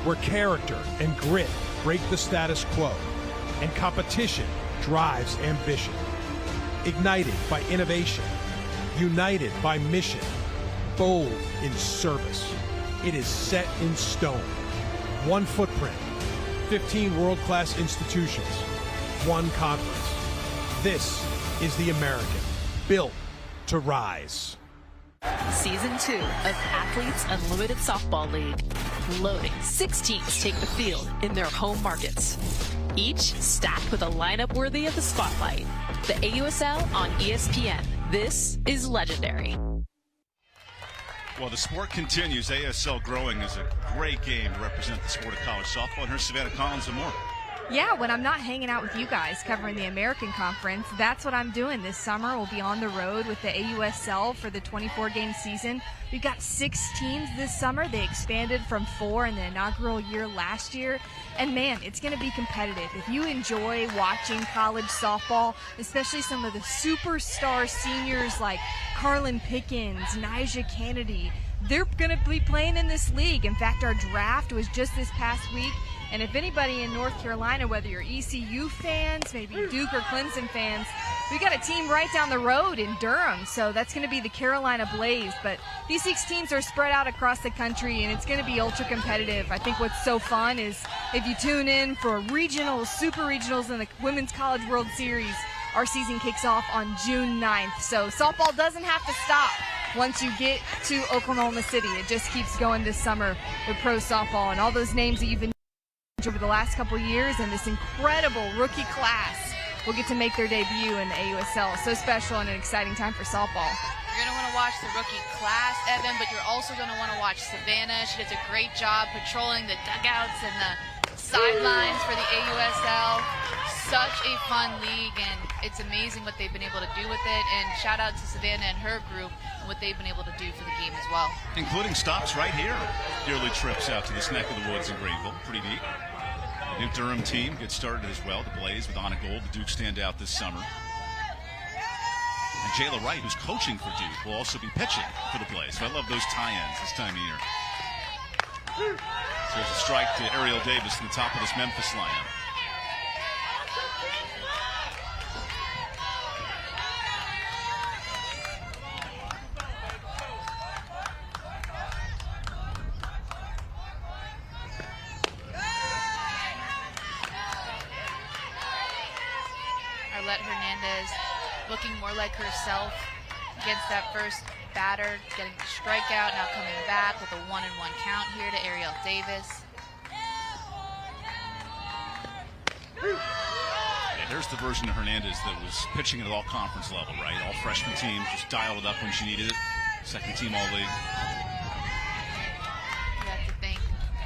Where character and grit break the status quo, and competition drives ambition. Ignited by innovation, united by mission, bold in service. It is set in stone. One footprint, 15 world-class institutions, one conference. This is the American, built to rise. Season 2 of Athletes Unlimited Softball League. Loading 6 teams take the field in their home markets. Each stacked with a lineup worthy of the spotlight. The AUSL on ESPN. This is legendary. Well, the sport continues. ASL growing is a great game to represent the sport of college softball. And here's Savannah Collins and more. Yeah, when I'm not hanging out with you guys covering the American Conference, that's what I'm doing this summer. We'll be on the road with the AUSL for the 24-game season. We've got 6 teams this summer. They expanded from 4 in the inaugural year last year. And, man, it's going to be competitive. If you enjoy watching college softball, especially some of the superstar seniors like Carlin Pickens, Nyjah Kennedy, they're going to be playing in this league. In fact, our draft was just this past week. And if anybody in North Carolina, whether you're ECU fans, maybe Duke or Clemson fans, we got a team right down the road in Durham. So that's going to be the Carolina Blaze. But these 6 teams are spread out across the country, and it's going to be ultra competitive. I think what's so fun is if you tune in for regionals, super regionals, and the Women's College World Series, our season kicks off on June 9th. So softball doesn't have to stop once you get to Oklahoma City. It just keeps going this summer with pro softball and all those names that you've been over the last couple years, and this incredible rookie class will get to make their debut in the AUSL. So special and an exciting time for softball. You're going to want to watch the rookie class, Evan, but you're also going to want to watch Savannah. She does a great job patrolling the dugouts and the sidelines for the AUSL. Such a fun league, and it's amazing what they've been able to do with it. And shout out to Savannah and her group and what they've been able to do for the game as well. Including stops right here. Yearly trips out to this neck of the woods in Greenville. Pretty neat. The new Durham team gets started as well. The Blaze with Anna Gold, the Duke standout this summer. And Jayla Wright, who's coaching for Duke, will also be pitching for the Blaze. So I love those tie-ins this time of year. So there's a strike to Ariel Davis in the top of this Memphis lineup. Arlette Hernandez looking more like herself against that first batter, getting the strikeout, now coming back with a 1-1 count here to Ariel Davis. There's the version of Hernandez that was pitching at all conference level, right? All freshman team, just dialed it up when she needed it. Second team all league. You have to think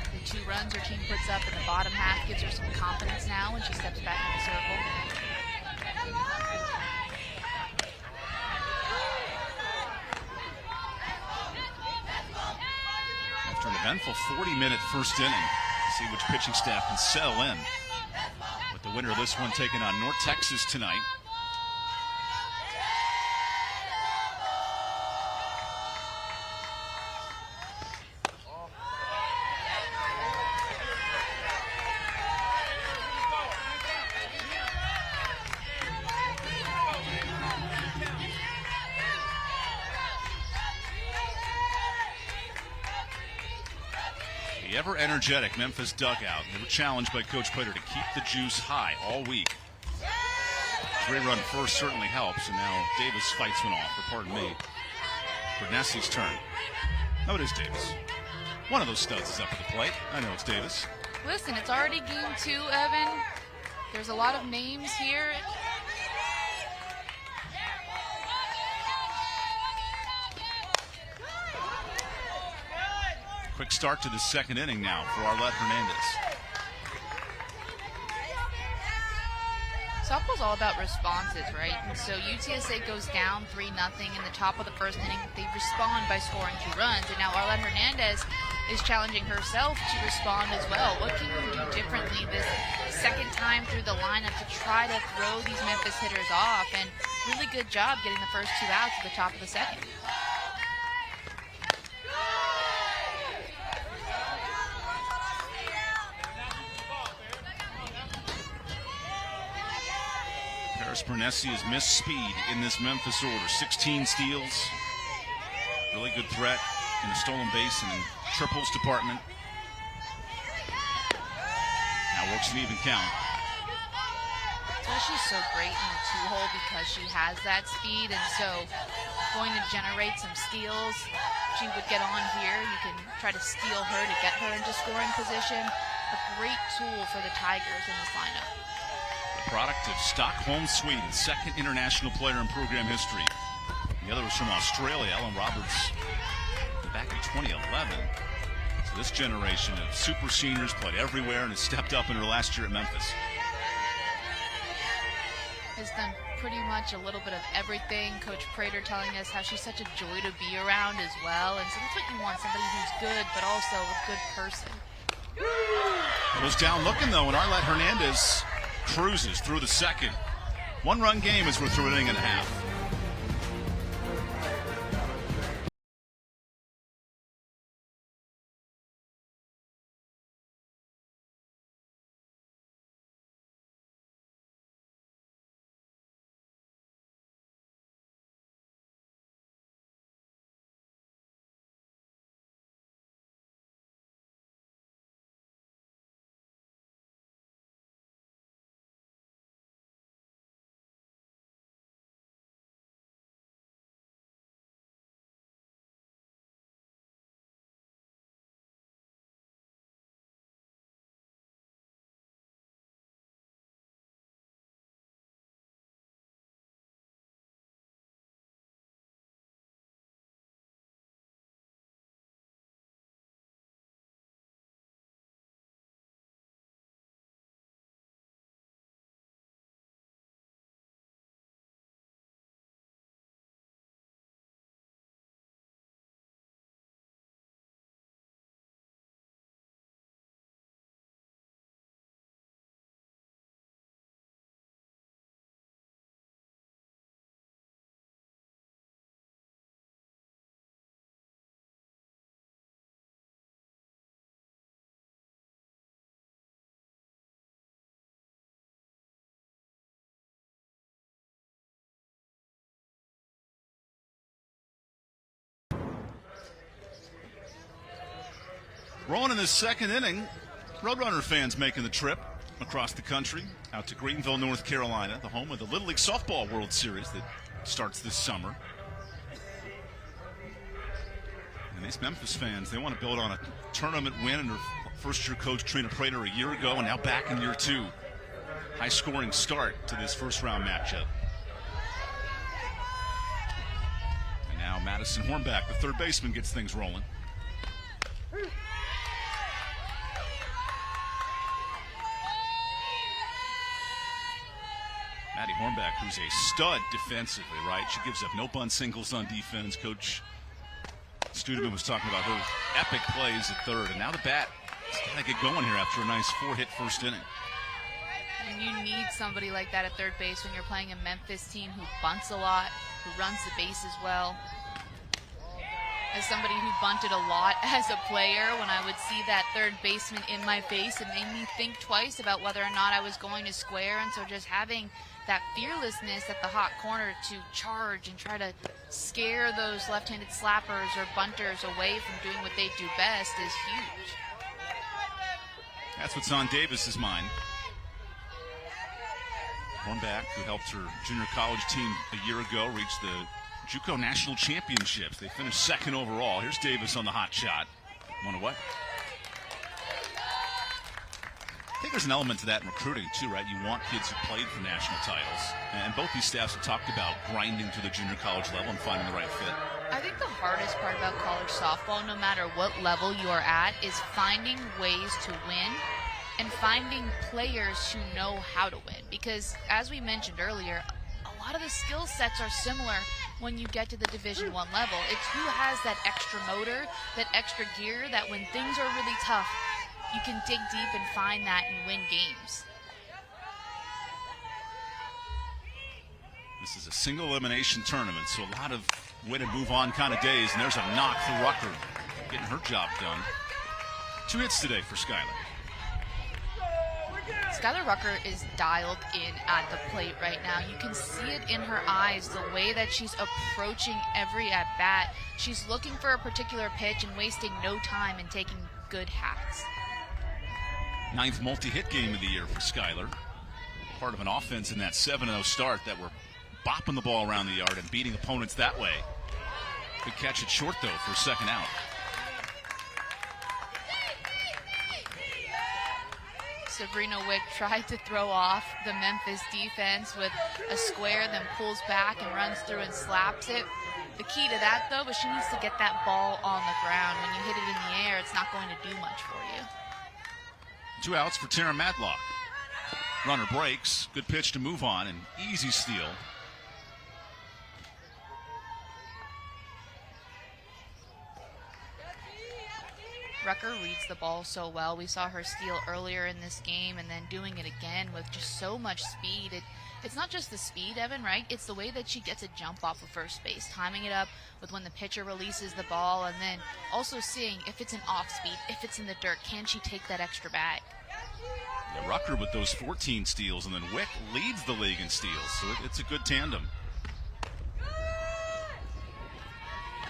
the 2 runs her team puts up in the bottom half gives her some confidence now when she steps back in the circle. After an eventful 40-minute first inning, see which pitching staff can settle in. With the winner of this one taking on North Texas tonight. The ever-energetic Memphis dugout. They were challenged by Coach Prater to keep the juice high all week. 3-run first certainly helps, and now Davis fights one off, or pardon me, Bernessi's turn. No, it is Davis. One of those studs is up at the plate. I know it's Davis. Listen, it's already game 2, Evan. There's a lot of names here. Quick start to the second inning now for Arlette Hernandez. Softball's all about responses, right? And so UTSA goes down 3-0 in the top of the first inning. They respond by scoring 2 runs, and now Arlette Hernandez is challenging herself to respond as well. What can you do differently this second time through the lineup to try to throw these Memphis hitters off? And really good job getting the first 2 outs at the top of the second. Bernessi has missed speed in this Memphis order. 16 steals. Really good threat in the stolen base and in triples department. Now works an even count. So she's so great in the 2-hole because she has that speed, and so going to generate some steals. She would get on here. You can try to steal her to get her into scoring position. A great tool for the Tigers in this lineup. Product of Stockholm, Sweden, second international player in program history. The other was from Australia, Ellen Roberts, back in 2011. So this generation of super seniors played everywhere and has stepped up in her last year at Memphis. Has done pretty much a little bit of everything. Coach Prater telling us how she's such a joy to be around as well. And so that's what you want, somebody who's good, but also a good person. It was down looking, though, and Arlette Hernandez cruises through the second. 1-run game as we're through an inning and a half. Rolling in this second inning, Roadrunner fans making the trip across the country out to Greenville, North Carolina, the home of the Little League Softball World Series that starts this summer. And these Memphis fans, they want to build on a tournament win under first-year coach Trina Prater a year ago, and now back in year 2. high-scoring start to this first-round matchup. And now Madison Hornback, the third baseman, gets things rolling. Maddie Hornback, who's a stud defensively, right? She gives up no bunt singles on defense. Coach Studeman was talking about her epic plays at third, and now the bat is got to get going here after a nice 4-hit first inning. And you need somebody like that at third base when you're playing a Memphis team who bunts a lot, who runs the bases well. As somebody who bunted a lot as a player, when I would see that third baseman in my face, it made me think twice about whether or not I was going to square. And so just having that fearlessness at the hot corner to charge and try to scare those left-handed slappers or bunters away from doing what they do best is huge. That's what's on Davis's mind. Hornback, who helped her junior college team a year ago reach the JUCO National Championships. They finished second overall. Here's Davis on the hot shot. Wonder what? I think there's an element to that in recruiting too, right? You want kids who played for national titles. And both these staffs have talked about grinding to the junior college level and finding the right fit. I think the hardest part about college softball, no matter what level you are at, is finding ways to win and finding players who know how to win. Because as we mentioned earlier, a lot of the skill sets are similar when you get to the Division I level. It's who has that extra motor, that extra gear, that when things are really tough, you can dig deep and find that and win games. This is a single elimination tournament, so a lot of win and move on kind of days, and there's a knock for Rucker, getting her job done. 2 hits today for Skylar. Skylar Rucker is dialed in at the plate right now. You can see it in her eyes, the way that she's approaching every at-bat. She's looking for a particular pitch and wasting no time in taking good hats. 9th multi-hit game of the year for Skylar. Part of an offense in that 7-0 start that were bopping the ball around the yard and beating opponents that way. Good catch it short, though, for a second out. Sabrina Wick tried to throw off the Memphis defense with a square, then pulls back and runs through and slaps it. The key to that, though, is she needs to get that ball on the ground. When you hit it in the air, it's not going to do much for you. 2 outs for Tara Matlock. Runner breaks. Good pitch to move on, and easy steal. Rucker reads the ball so well. We saw her steal earlier in this game and then doing it again with just so much speed. It's not just the speed, Evan, right? It's the way that she gets a jump off of first base, timing it up with when the pitcher releases the ball, and then also seeing if it's an off speed, if it's in the dirt, can she take that extra bag? Yeah, Rucker with those 14 steals, and then Wick leads the league in steals, so it's a good tandem.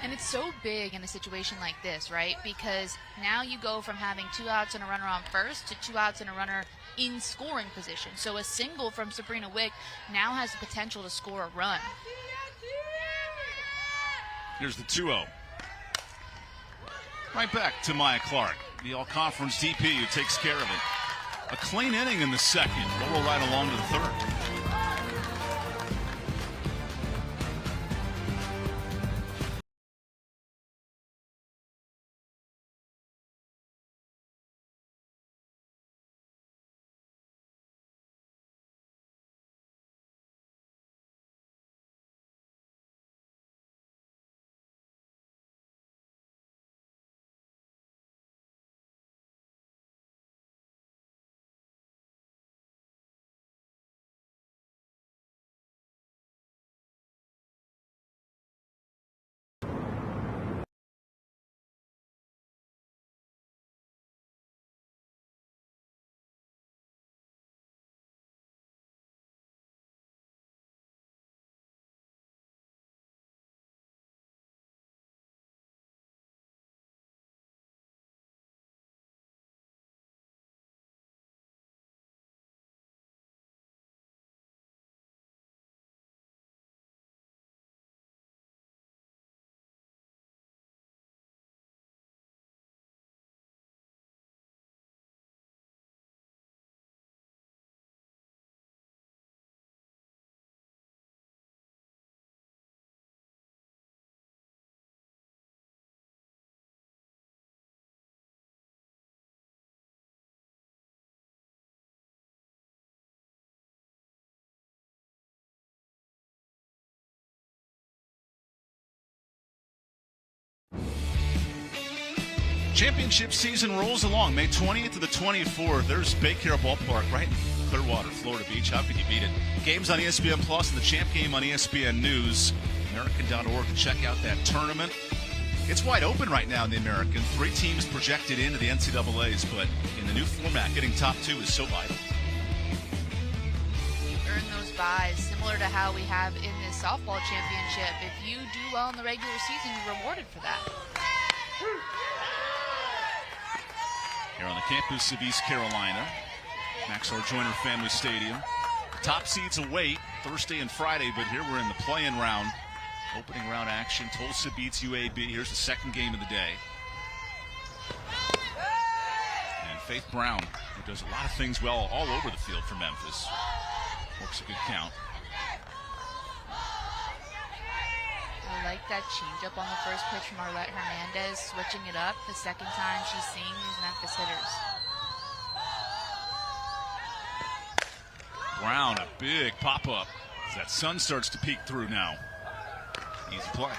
And it's so big in a situation like this, right? Because now you go from having 2 outs and a runner on first to 2 outs and a runner in scoring position. So a single from Sabrina Wick now has the potential to score a run. Here's the 2-0. Right back to Maya Clark, the all-conference DP who takes care of it. A clean inning in the second. We'll roll right along to the third. Championship season rolls along. May 20th to the 24th. There's Baycare Ballpark right in Clearwater, Florida Beach. How can you beat it? Games on ESPN Plus and the Champ Game on ESPN News. American.org to check out that tournament. It's wide open right now in the American. 3 teams projected into the NCAAs, but in the new format, getting top 2 is so vital. Earn those buys, similar to how we have in this softball championship. If you do well in the regular season, you're rewarded for that. Here on the campus of East Carolina, Max R. Joyner Family Stadium. Top seeds await Thursday and Friday, but here we're in the play-in round. Opening round action. Tulsa beats UAB. Here's the second game of the day. And Faith Brown, who does a lot of things well all over the field for Memphis. Works a good count. I like that changeup on the first pitch from Arlette Hernandez, switching it up the second time she's seeing these Memphis hitters. Brown, a big pop-up as that sun starts to peek through now. Easy play.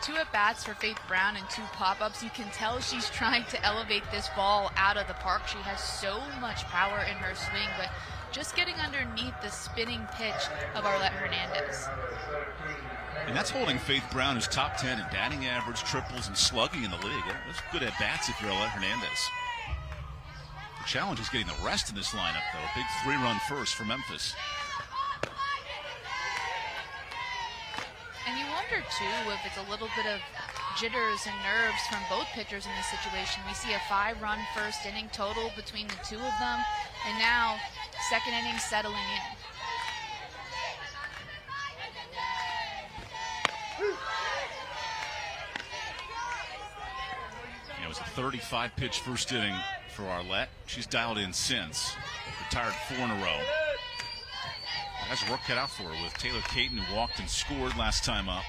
2 at-bats for Faith Brown and 2 pop-ups. You can tell she's trying to elevate this ball out of the park. She has so much power in her swing, but just getting underneath the spinning pitch of Arlette Hernandez. And that's holding Faith Brown, who's top 10 in batting average, triples, and slugging in the league. That's good at-bats if you're Arlette Hernandez. The challenge is getting the rest in this lineup, though. A big 3-run first for Memphis. And you wonder, too, if it's a little bit of jitters and nerves from both pitchers in this situation. We see a 5-run first inning total between the 2 of them, and now second inning settling in. It was a 35-pitch first inning for Arlette. She's dialed in since. Retired 4 in a row. Has work cut out for her with Taylor Caton, who walked and scored last time up.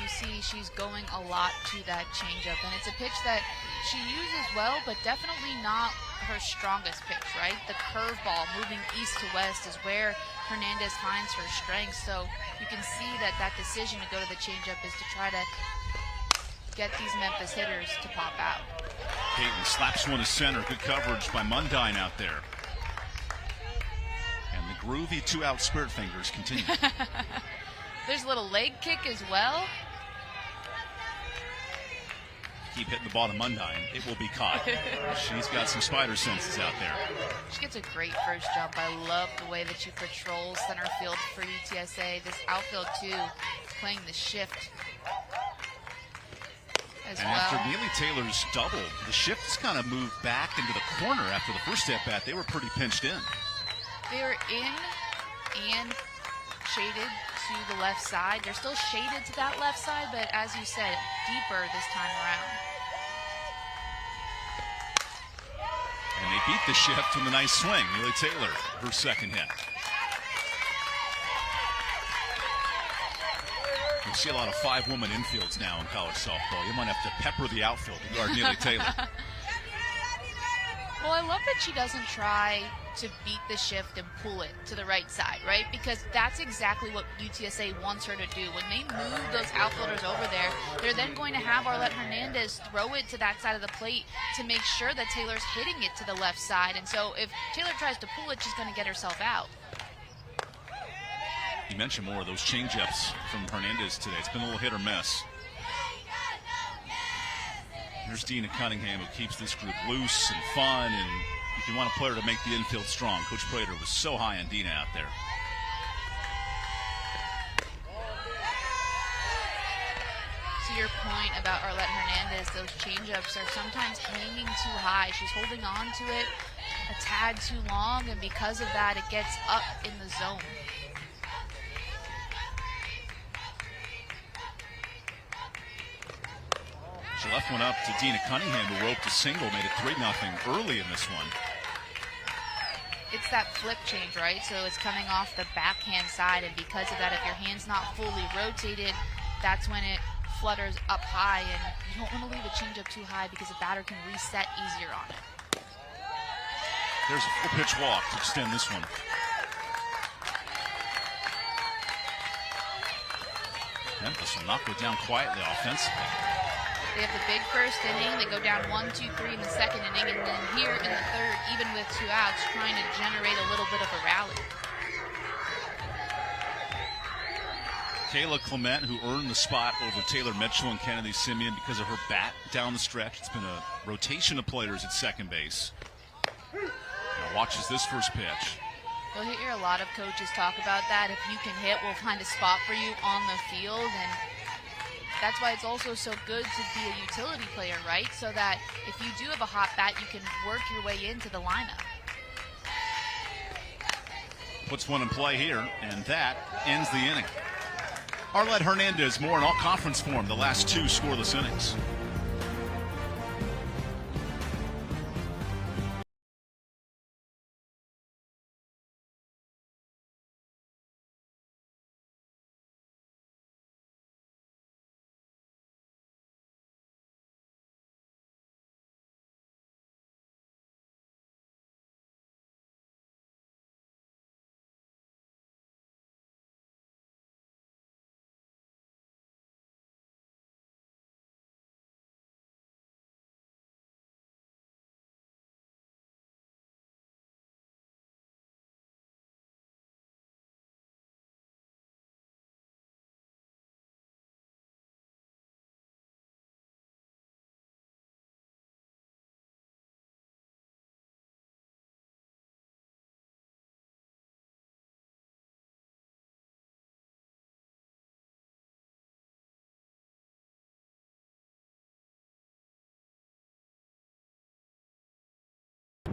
You see she's going a lot to that changeup, and it's a pitch that she uses well, but definitely not her strongest pitch, right? The curveball moving east to west is where Hernandez finds her strength, so you can see that that decision to go to the changeup is to try to get these Memphis hitters to pop out. Caton slaps one to center. Good coverage by Mundine out there. And the groovy 2-out spirit fingers continue. There's a little leg kick as well. Keep hitting the ball to Mundine. It will be caught. She's got some spider senses out there. She gets a great first jump. I love the way that she patrols center field for UTSA. This outfield, too, playing the shift. And after Neely Taylor's double, the shift has kind of moved back into the corner after the first at-bat. They were pretty pinched in. They were in and shaded to the left side. They're still shaded to that left side, but as you said, deeper this time around. And they beat the shift with a nice swing. Neely Taylor, her second hit. You see a lot of 5-woman infields now in college softball. You might have to pepper the outfield to guard Neely Taylor. Well, I love that she doesn't try to beat the shift and pull it to the right side, right? Because that's exactly what UTSA wants her to do. When they move those outfielders over there, they're then going to have Arlette Hernandez throw it to that side of the plate to make sure that Taylor's hitting it to the left side. And so if Taylor tries to pull it, she's going to get herself out. You mentioned more of those changeups from Hernandez today. It's been a little hit or miss. Here's Dina Cunningham, who keeps this group loose and fun. And if you want a player to make the infield strong, Coach Prater was so high on Dina out there. To your point about Arlette Hernandez, those changeups are sometimes hanging too high. She's holding on to it a tad too long, and because of that, it gets up in the zone. She left one up to Dina Cunningham, who roped a single, made it 3-0 early in this one. It's that flip change, right? So it's coming off the backhand side, and because of that, if your hand's not fully rotated, that's when it flutters up high, and you don't want to leave a changeup too high because the batter can reset easier on it. There's a full pitch walk to extend this one. Memphis will not go down quietly offensively. They have the big first inning. They go down 1, 2, 3 in the second inning, and then here in the third, even with 2 outs, trying to generate a little bit of a rally. Kayla Clement, who earned the spot over Taylor Mitchell and Kennedy Simeon because of her bat down the stretch. It's been a rotation of players at second base. Now watches this first pitch. You'll hear a lot of coaches talk about that. If you can hit, we'll find a spot for you on the field. And that's why it's also so good to be a utility player, right? So that if you do have a hot bat, you can work your way into the lineup. Puts one in play here, and that ends the inning. Arlette Hernandez more in all-conference form, the last 2 scoreless innings.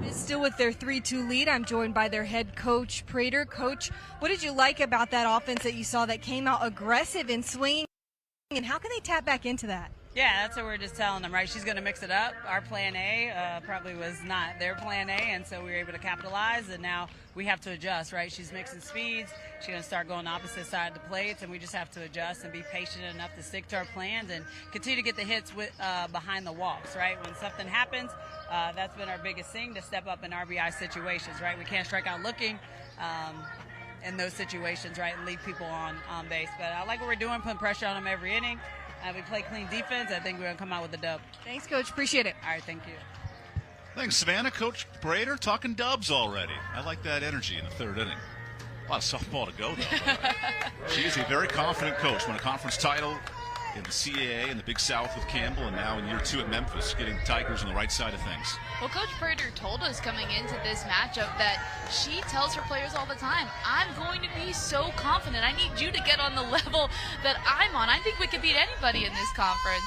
Still with their 3-2 lead, I'm joined by their head coach, Prater. Coach, what did you like about that offense that you saw that came out aggressive and swinging, and how can they tap back into that? Yeah, that's what we're just telling them, right? She's going to mix it up. Our plan A probably was not their plan A, and so we were able to capitalize, and now we have to adjust, right? She's mixing speeds. She's going to start going opposite side of the plates, and we just have to adjust and be patient enough to stick to our plans and continue to get the hits with behind the walks, right? When something happens, that's been our biggest thing, to step up in RBI situations, right? We can't strike out looking in those situations, right, and leave people on base. But I like what we're doing, putting pressure on them every inning. We play clean defense. I think we're going to come out with a dub. Thanks, Coach. Appreciate it. All right, thank you. Thanks, Savannah. Coach Prater talking dubs already. I like that energy in the third inning. A lot of softball to go, though. She is a very confident coach. Won a conference title in the CAA in the Big South with Campbell, and now in year 2 at Memphis, getting the Tigers on the right side of things. Well, Coach Prater told us coming into this matchup that she tells her players all the time, I'm going to be so confident. I need you to get on the level that I'm on. I think we could beat anybody in this conference.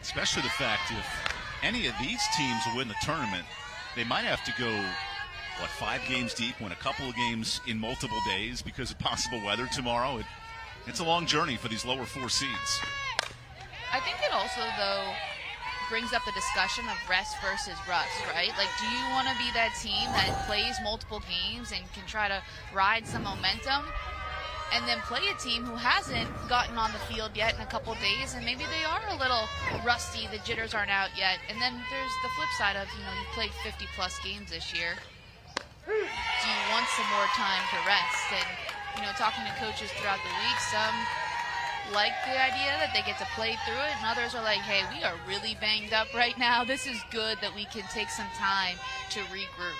Especially the fact if any of these teams win the tournament, they might have to go, 5 games deep, win a couple of games in multiple days because of possible weather tomorrow. It's a long journey for these lower 4 seeds. I think it also, though, brings up the discussion of rest versus rust, right? Like, do you want to be that team that plays multiple games and can try to ride some momentum, and then play a team who hasn't gotten on the field yet in a couple days, and maybe they are a little rusty, the jitters aren't out yet, and then there's the flip side of, you've played 50-plus games this year. Do you want some more time to rest? And talking to coaches throughout the week, some like the idea that they get to play through it, and others are like, hey, we are really banged up right now. This is good that we can take some time to regroup.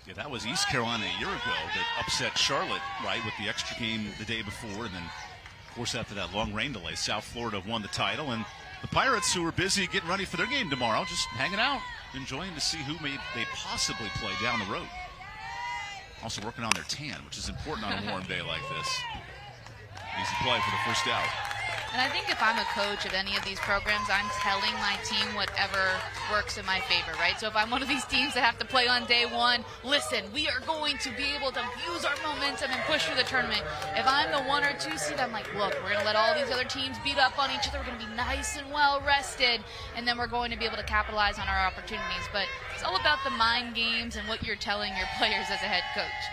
Yeah, that was East Carolina a year ago that upset Charlotte, right, with the extra game the day before. And then, of course, after that long rain delay, South Florida won the title. And the Pirates, who are busy getting ready for their game tomorrow, just hanging out, enjoying to see who they possibly play down the road. Also working on their tan, which is important on a warm day like this. Easy play for the first out. And I think if I'm a coach of any of these programs, I'm telling my team whatever works in my favor, right? So if I'm one of these teams that have to play on day 1, listen, we are going to be able to use our momentum and push through the tournament. If I'm the 1 or 2 seed, I'm like, look, we're going to let all these other teams beat up on each other. We're going to be nice and well rested, and then we're going to be able to capitalize on our opportunities. But it's all about the mind games and what you're telling your players as a head coach.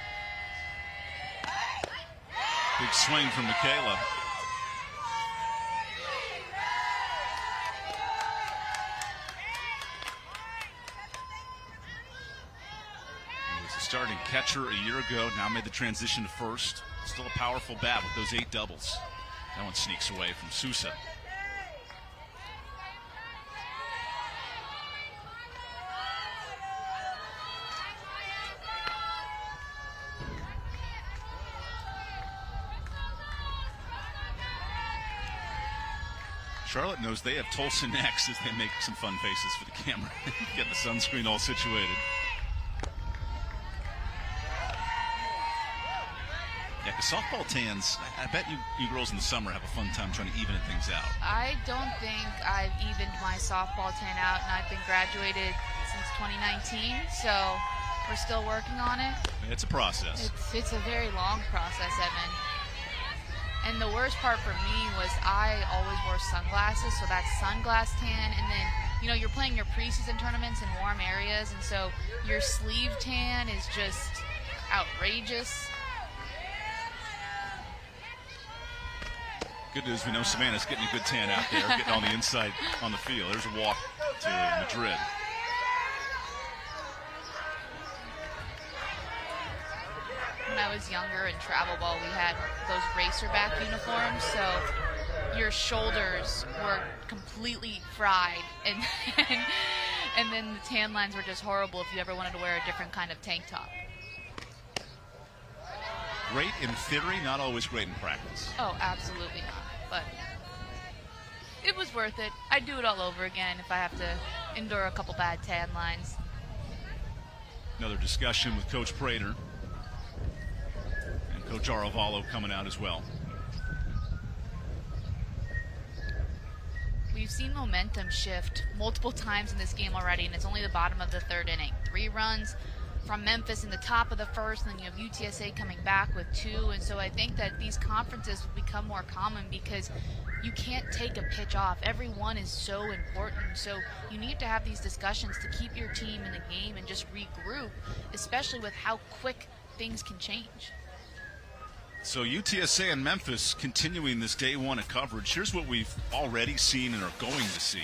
Big swing from Michaela. starting catcher a year ago, now made the transition to first. Still a powerful bat with those 8 doubles. That one sneaks away from Sousa. Charlotte knows they have Tulsa next as they make some fun faces for the camera. Get the sunscreen all situated. Yeah, because softball tans, I bet you girls in the summer have a fun time trying to even things out. I don't think I've evened my softball tan out, and I've been graduated since 2019, so we're still working on it. It's a process. It's a very long process, Evan. And the worst part for me was I always wore sunglasses, so that's sunglass tan. And then, you're playing your preseason tournaments in warm areas, and so your sleeve tan is just outrageous. Good news, we know Savannah's getting a good tan out there, getting on the inside on the field. There's a walk to Madrid. When I was younger in travel ball, we had those racerback uniforms, so your shoulders were completely fried, and then the tan lines were just horrible if you ever wanted to wear a different kind of tank top. Great in theory, not always great in practice. Oh, absolutely not, but it was worth it. I'd do it all over again if I have to endure a couple bad tan lines. Another discussion with Coach Prater. Coach Aravalo coming out as well. We've seen momentum shift multiple times in this game already, and it's only the bottom of the 3rd inning. 3 runs from Memphis in the top of the 1st, and then you have UTSA coming back with 2. And so I think that these conferences will become more common because you can't take a pitch off. Every one is so important. So you need to have these discussions to keep your team in the game and just regroup, especially with how quick things can change. So UTSA and Memphis continuing this day one of coverage. Here's what we've already seen and are going to see.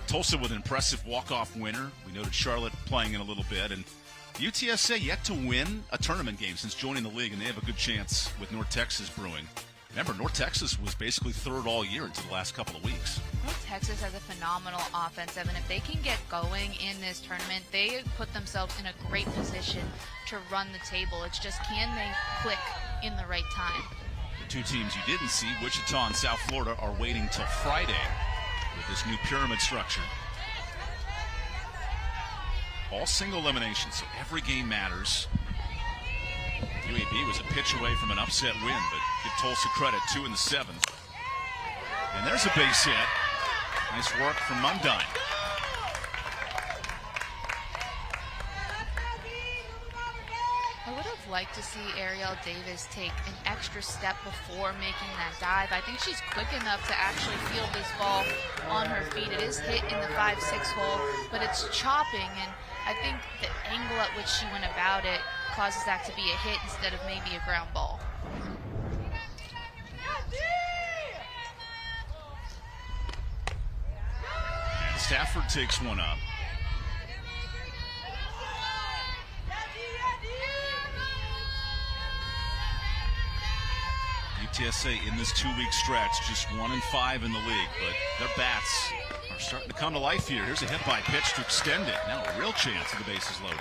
Tulsa with an impressive walk-off winner. We noted Charlotte playing in a little bit. And UTSA yet to win a tournament game since joining the league, and they have a good chance with North Texas brewing. Remember, North Texas was basically 3rd all year until the last couple of weeks. North Texas has a phenomenal offensive, and if they can get going in this tournament, they put themselves in a great position to run the table. It's just, can they click in the right time? The 2 teams you didn't see, Wichita and South Florida, are waiting till Friday with this new pyramid structure. All single elimination, so every game matters. UAB was a pitch away from an upset win, but give Tulsa credit, 2 in the 7th. And there's a base hit. Nice work from Mundine. I would have liked to see Ariel Davis take an extra step before making that dive. I think she's quick enough to actually field this ball on her feet. It is hit in the 5-6 hole, but it's chopping, and I think the angle at which she went about it causes that to be a hit instead of maybe a ground ball. And Stafford takes one up. UTSA in this 2-week stretch, just 1-5 in the league, but their bats are starting to come to life here. Here's a hit by pitch to extend it. Now a real chance of the bases loaded.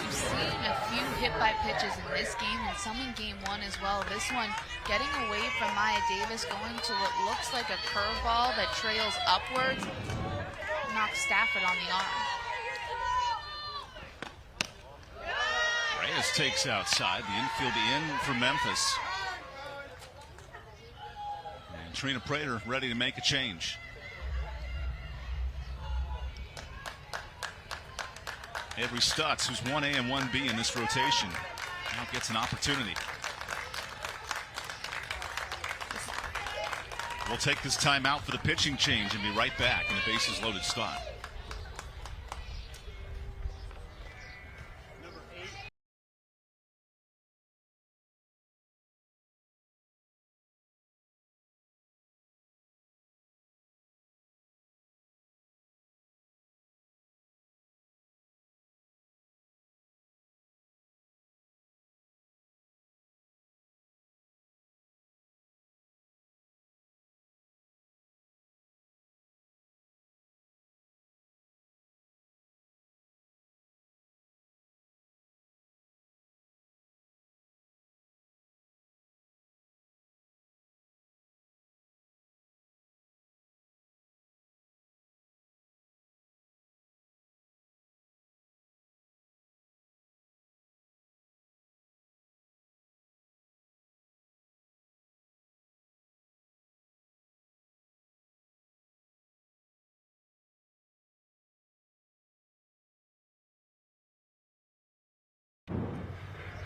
We've seen a few hit by pitches in this game and some in game 1 as well. This one getting away from Maya Davis, going to what looks like a curveball that trails upwards. Knocks Stafford on the arm. Reyes takes outside. The infield in for Memphis. And Trina Prater ready to make a change. Avery Stutz, who's 1A and 1B in this rotation, now gets an opportunity. We'll take this time out for the pitching change and be right back in the bases loaded spot.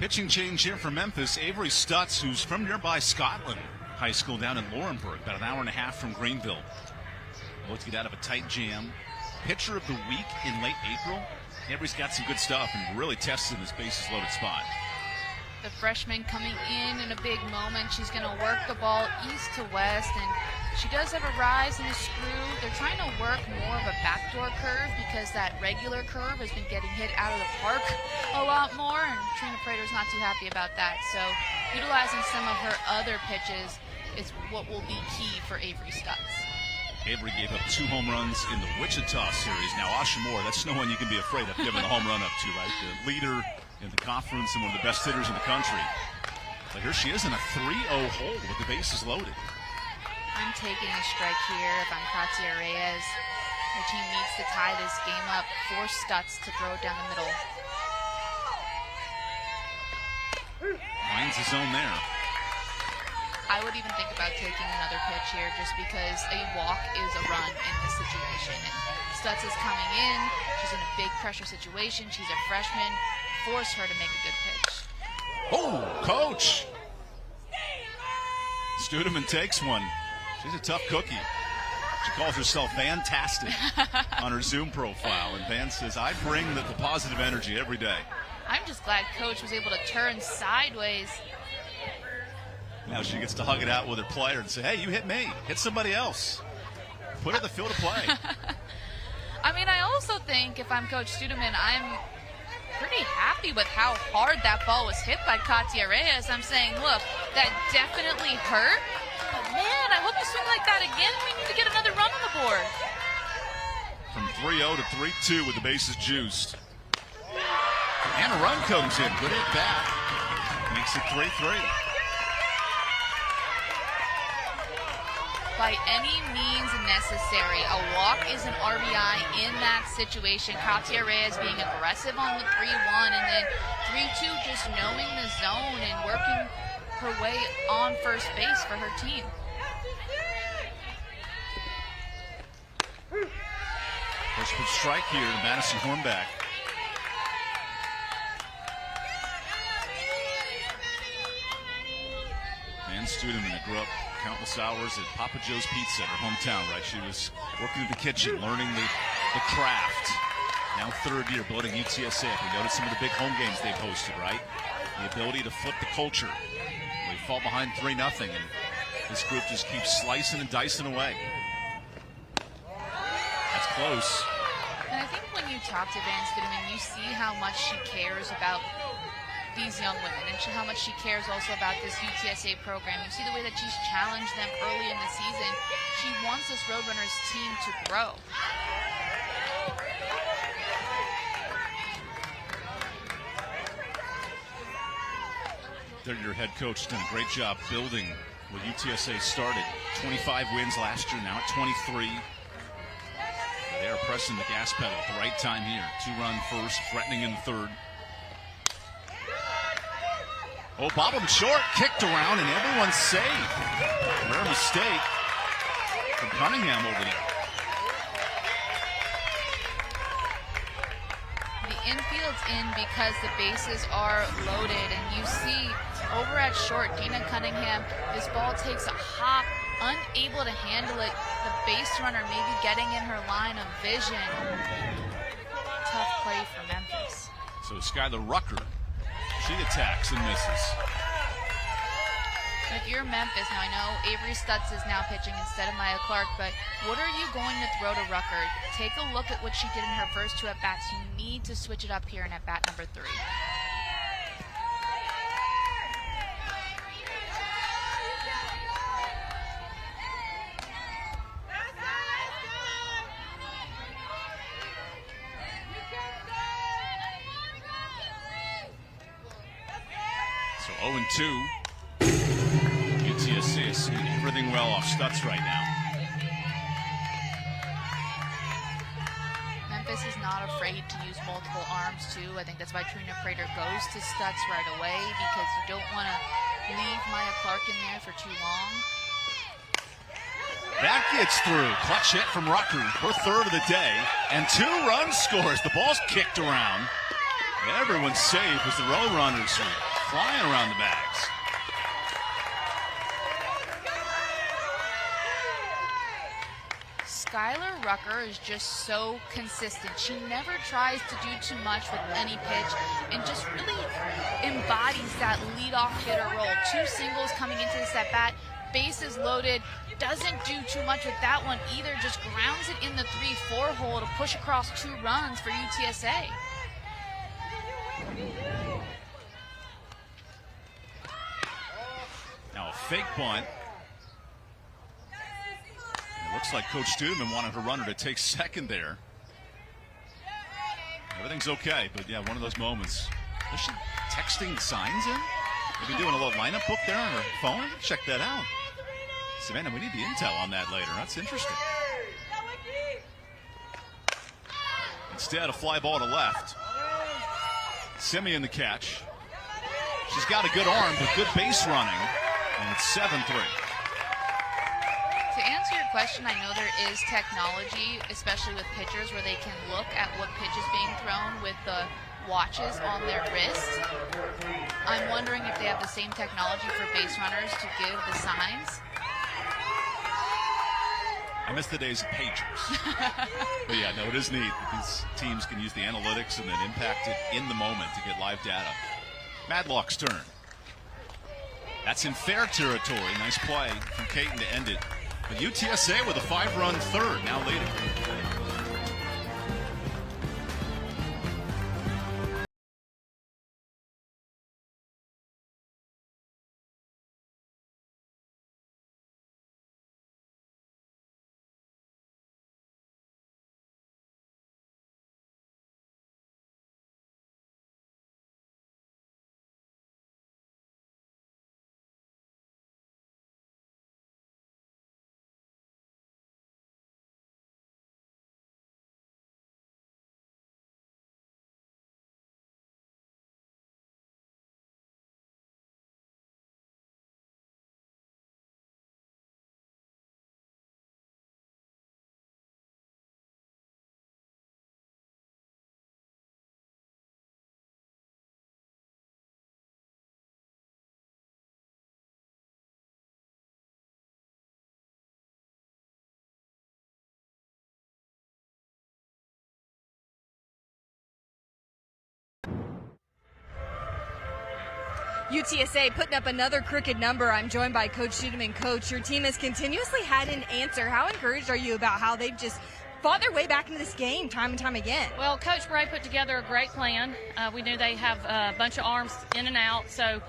Pitching change here for Memphis. Avery Stutz, who's from nearby Scotland High School down in Laurinburg, about an hour and a half from Greenville. Looked to get out of a tight jam. Pitcher of the week in late April. Avery's got some good stuff and really tested this bases loaded spot. The freshman coming in a big moment. She's going to work the ball east to west, and she does have a rise and a screw. They're trying to work more of a backdoor curve because that regular curve has been getting hit out of the park a lot more, and Trina Prater's not too happy about that. So utilizing some of her other pitches is what will be key for Avery Stutz. Avery gave up 2 home runs in the Wichita series. Now, Ashimura, that's no one you can be afraid of giving the home run up to, right? The leader in the conference and one of the best hitters in the country. But here she is in a 3-0 hole with the bases loaded. I'm taking a strike here if I'm Katia Reyes. Her team needs to tie this game up. Force Stutz to throw it down the middle. Finds his zone there. I would even think about taking another pitch here just because a walk is a run in this situation. And Stutz is coming in. She's in a big pressure situation. She's a freshman. Force her to make a good pitch. Oh, coach! Studeman takes one. She's a tough cookie. She calls herself Fantastic on her Zoom profile. And Van says, I bring the positive energy every day. I'm just glad Coach was able to turn sideways. Now she gets to hug it out with her player and say, hey, you hit me. Hit somebody else. Put her in the field of play. I mean, I also think if I'm Coach Studeman, I'm pretty happy with how hard that ball was hit by Katia Reyes. I'm saying, look, that definitely hurt. But, man, I hope you swing like that again. We need to get another run on the board. From 3-0 to 3-2 with the bases juiced. And a run comes in. Good at bat. Makes it 3-3. By any means necessary, a walk is an RBI in that situation. Katia Reyes being aggressive on the 3-1 and then 3-2 just knowing the zone and working her way on first base for her team. First pitch strike here to Madison Hornback. Van Studeman that grew up countless hours at Papa Joe's Pizza, her hometown, right? She was working in the kitchen, learning the craft. Now third year, building UTSA. We noticed some of the big home games they've hosted, right? The ability to flip the culture. They fall behind 3-0, and this group just keeps slicing and dicing away. That's close. And I think when you talk to Van Studeman, you see how much she cares about these young women and how much she cares also about this UTSA program. You see the way that she's challenged them early in the season. She wants this Roadrunners team to grow. Your head coach has done a great job building what UTSA started. 25 wins last year, now at 23. They are pressing the gas pedal at the right time here. 2-run first, threatening in third. Oh, bob him short, kicked around, and everyone's safe. Rare mistake from Cunningham over there. The infield's in because the bases are loaded, and you see over at short, Dina Cunningham, this ball takes a hop, unable to handle it. The base runner maybe getting in her line of vision. Tough play for Memphis. So Skylar Rucker, she attacks and misses. If you're Memphis, now I know Avery Stutz is now pitching instead of Maya Clark, but what are you going to throw to Rucker? Take a look at what she did in her first 2 at-bats. You need to switch it up here in at-bat number 3. So 0-2. UTSA is seeing everything well off Stutz right now. Memphis is not afraid to use multiple arms, too. I think that's why Trina Prater goes to Stutz right away, because you don't want to leave Maya Clark in there for too long. That gets through. Clutch hit from Rucker, her third of the day, and 2 runs scores. The ball's kicked around. Everyone's safe as the Roadrunners flying around the bags. Skylar Rucker is just so consistent. She never tries to do too much with any pitch and just really embodies that leadoff hitter role. 2 singles coming into this at bat, bases loaded, doesn't do too much with that one either, just grounds it in the 3-4 hole to push across 2 runs for UTSA. Now a fake bunt. It looks like Coach Studeman wanted her runner to take second there. Everything's okay, but yeah, one of those moments. Is she texting signs in? Maybe doing a little lineup book there on her phone? Check that out. Savannah, we need the intel on that later. That's interesting. Instead, a fly ball to left. Simeon the catch. She's got a good arm, but good base running. And it's 7-3. To answer your question, I know there is technology, especially with pitchers, where they can look at what pitch is being thrown with the watches on their wrist. I'm wondering if they have the same technology for base runners to give the signs. I miss the days of pagers. But yeah, no, it is neat that these teams can use the analytics and then impact it in the moment to get live data. Madlock's turn. That's in fair territory. Nice play from Caton to end it. But UTSA with a 5-run third, now leading. UTSA putting up another crooked number. I'm joined by Coach Studeman. Coach, your team has continuously had an answer. How encouraged are you about how they've just fought their way back into this game time and time again? Well, Coach Bray put together a great plan. We knew they have a bunch of arms in and out, so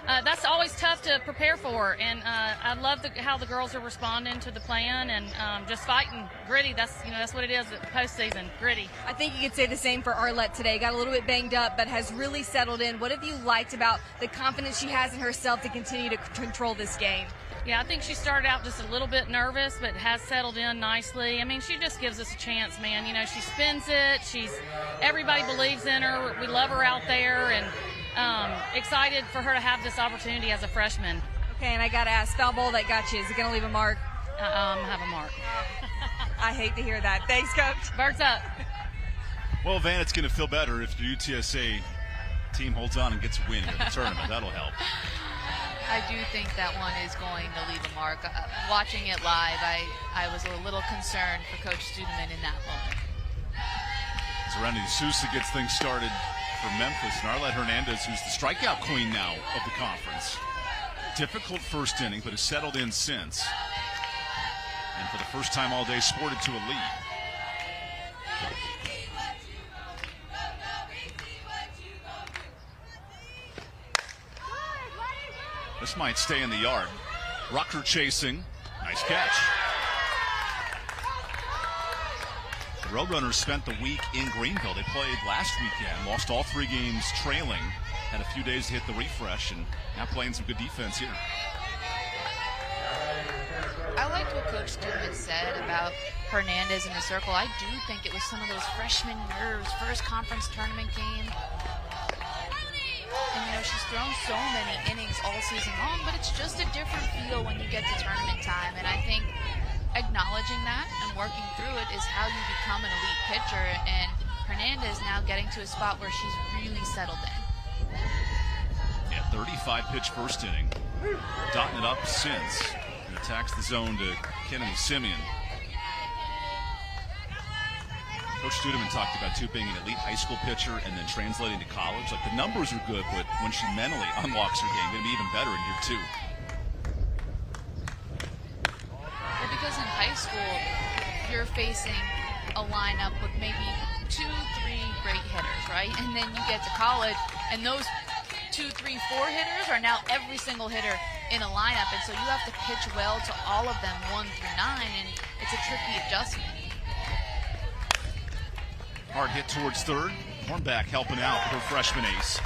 that's always tough to prepare for. And I love how the girls are responding to the plan and just fighting gritty. That's what it is at the postseason, gritty. I think you could say the same for Arlette today. Got a little bit banged up, but has really settled in. What have you liked about the confidence she has in herself to continue to control this game? Yeah, I think she started out just a little bit nervous, but has settled in nicely. I mean, she just gives us a chance, man. You know, she spins it. Everybody believes in her. We love her out there, and excited for her to have this opportunity as a freshman. Okay, and I got to ask, foul ball that got you, is it going to leave a mark? Have a mark. I hate to hear that. Thanks, Coach. Birds up. Well, Van, it's going to feel better if the UTSA team holds on and gets a win in the tournament. That'll help. I do think that one is going to leave a mark. Watching it live, I was a little concerned for Coach Studeman in that moment. Randy Sousa gets things started for Memphis, and Arlette Hernandez, who's the strikeout queen now of the conference. Difficult first inning, but has settled in since. And for the first time all day, sported to a lead. This might stay in the yard. Rucker chasing. Nice catch. The Roadrunners spent the week in Greenville. They played last weekend, lost all 3 games trailing, had a few days to hit the refresh, and now playing some good defense here. I liked what Coach Studeman said about Hernandez in the circle. I do think it was some of those freshman nerves, first conference tournament game. And, you know, she's thrown so many innings all season long, but it's just a different feel when you get to tournament time. And I think acknowledging that and working through it is how you become an elite pitcher. And Hernandez now getting to a spot where she's really settled in. Yeah, 35-pitch first inning. Dotting it up since. And attacks the zone to Kennedy Simeon. Coach Studeman talked about, too, being an elite high school pitcher and then translating to college. Like, the numbers are good, but when she mentally unlocks her game, going to be even better in year 2. Well, because in high school, you're facing a lineup with maybe 2, 3 great hitters, right? And then you get to college, and those 2, 3, 4 hitters are now every single hitter in a lineup, and so you have to pitch well to all of them, 1 through 9, and it's a tricky adjustment. Hard hit towards third. Hornback helping out her freshman ace.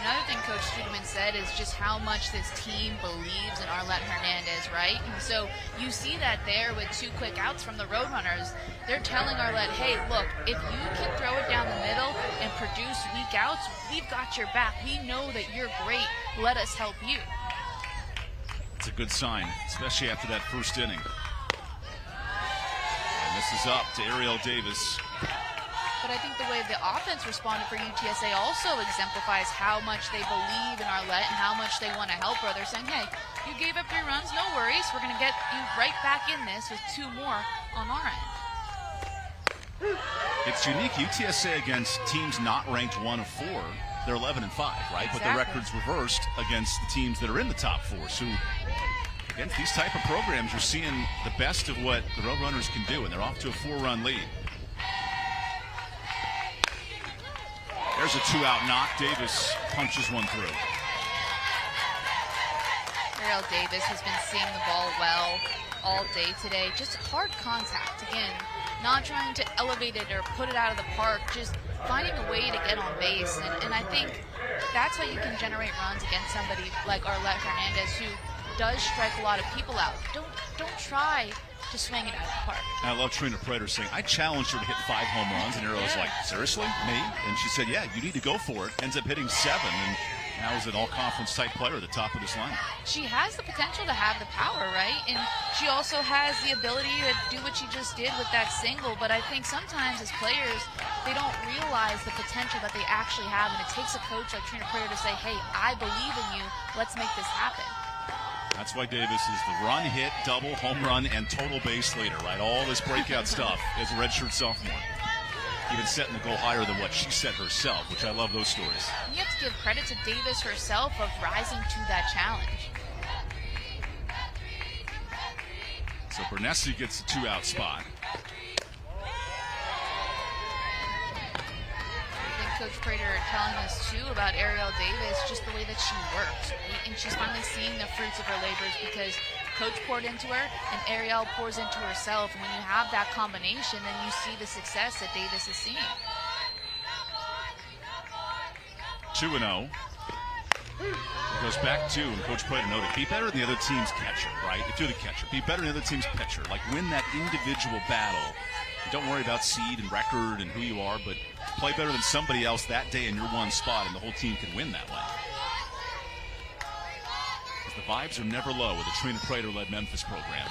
Another thing Coach Studeman said is just how much this team believes in Arlette Hernandez, right? And so you see that there with 2 quick outs from the Roadrunners. They're telling Arlette, hey, look, if you can throw it down the middle and produce weak outs, we've got your back. We know that you're great. Let us help you. It's a good sign, especially after that first inning. And this is up to Ariel Davis. But I think the way the offense responded for UTSA also exemplifies how much they believe in Arlette and how much they want to help her. They're saying, hey, you gave up 3 runs, no worries. We're going to get you right back in this with 2 more on our end. It's unique. UTSA against teams not ranked 1 of 4. They're 11-5, right? Exactly. But the record's reversed against the teams that are in the top 4. So against these type of programs, you're seeing the best of what the Roadrunners can do, and they're off to a 4-run lead. There's a 2-out knock. Davis punches one through. Ariel Davis has been seeing the ball well all day today. Just hard contact. Again, not trying to elevate it or put it out of the park, just finding a way to get on base. And I think that's how you can generate runs against somebody like Arlette Hernandez, who does strike a lot of people out. Don't try to swing it out of the park. And I love Trina Prater saying, I challenged her to hit 5 home runs, and Ariel was like, seriously? Me? And she said, yeah, you need to go for it. Ends up hitting 7, and now is an all-conference type player at the top of this lineup. She has the potential to have the power, right? And she also has the ability to do what she just did with that single. But I think sometimes as players, they don't realize the potential that they actually have. And it takes a coach like Trina Prater to say, hey, I believe in you. Let's make this happen. That's why Davis is the run, hit, double, home run, and total base leader, right? All this breakout stuff as a redshirt sophomore. Even setting the goal higher than what she set herself, which I love those stories. You have to give credit to Davis herself of rising to that challenge. So Bernesi gets a 2-out spot. Coach Prater telling us too about Ariel Davis, just the way that she works, right? And she's finally seeing the fruits of her labors because Coach poured into her and Ariel pours into herself. And when you have that combination, then you see the success that Davis is seeing. 2-0. It goes back to, and Coach Prater noted, be better than the other team's catcher, right? If you're the catcher, be better than the other team's pitcher. Like, win that individual battle. Don't worry about seed and record and who you are, but play better than somebody else that day in your one spot, and the whole team can win that way. Because the vibes are never low with the Trina Prater-led Memphis program.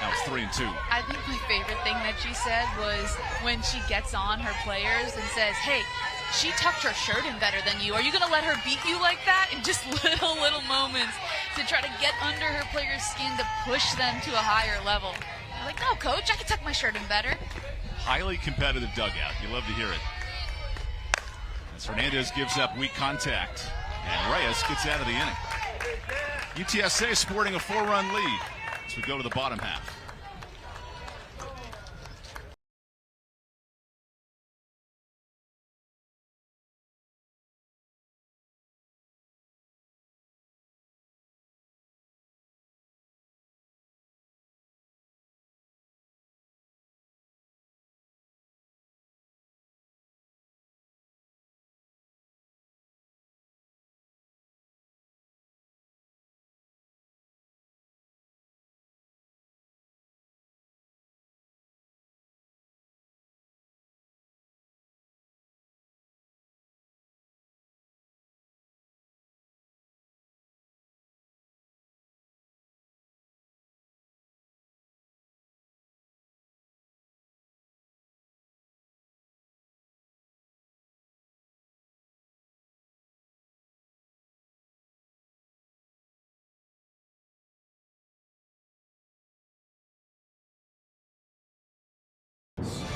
Now it's 3-2. I think my favorite thing that she said was when she gets on her players and says, hey, she tucked her shirt in better than you. Are you going to let her beat you like that? In just little moments to try to get under her players' skin to push them to a higher level. I'm like, no, Coach, I can tuck my shirt in better. Highly competitive dugout. You love to hear it. As Hernandez gives up weak contact, and Reyes gets out of the inning. UTSA sporting a 4-run lead as we go to the bottom half.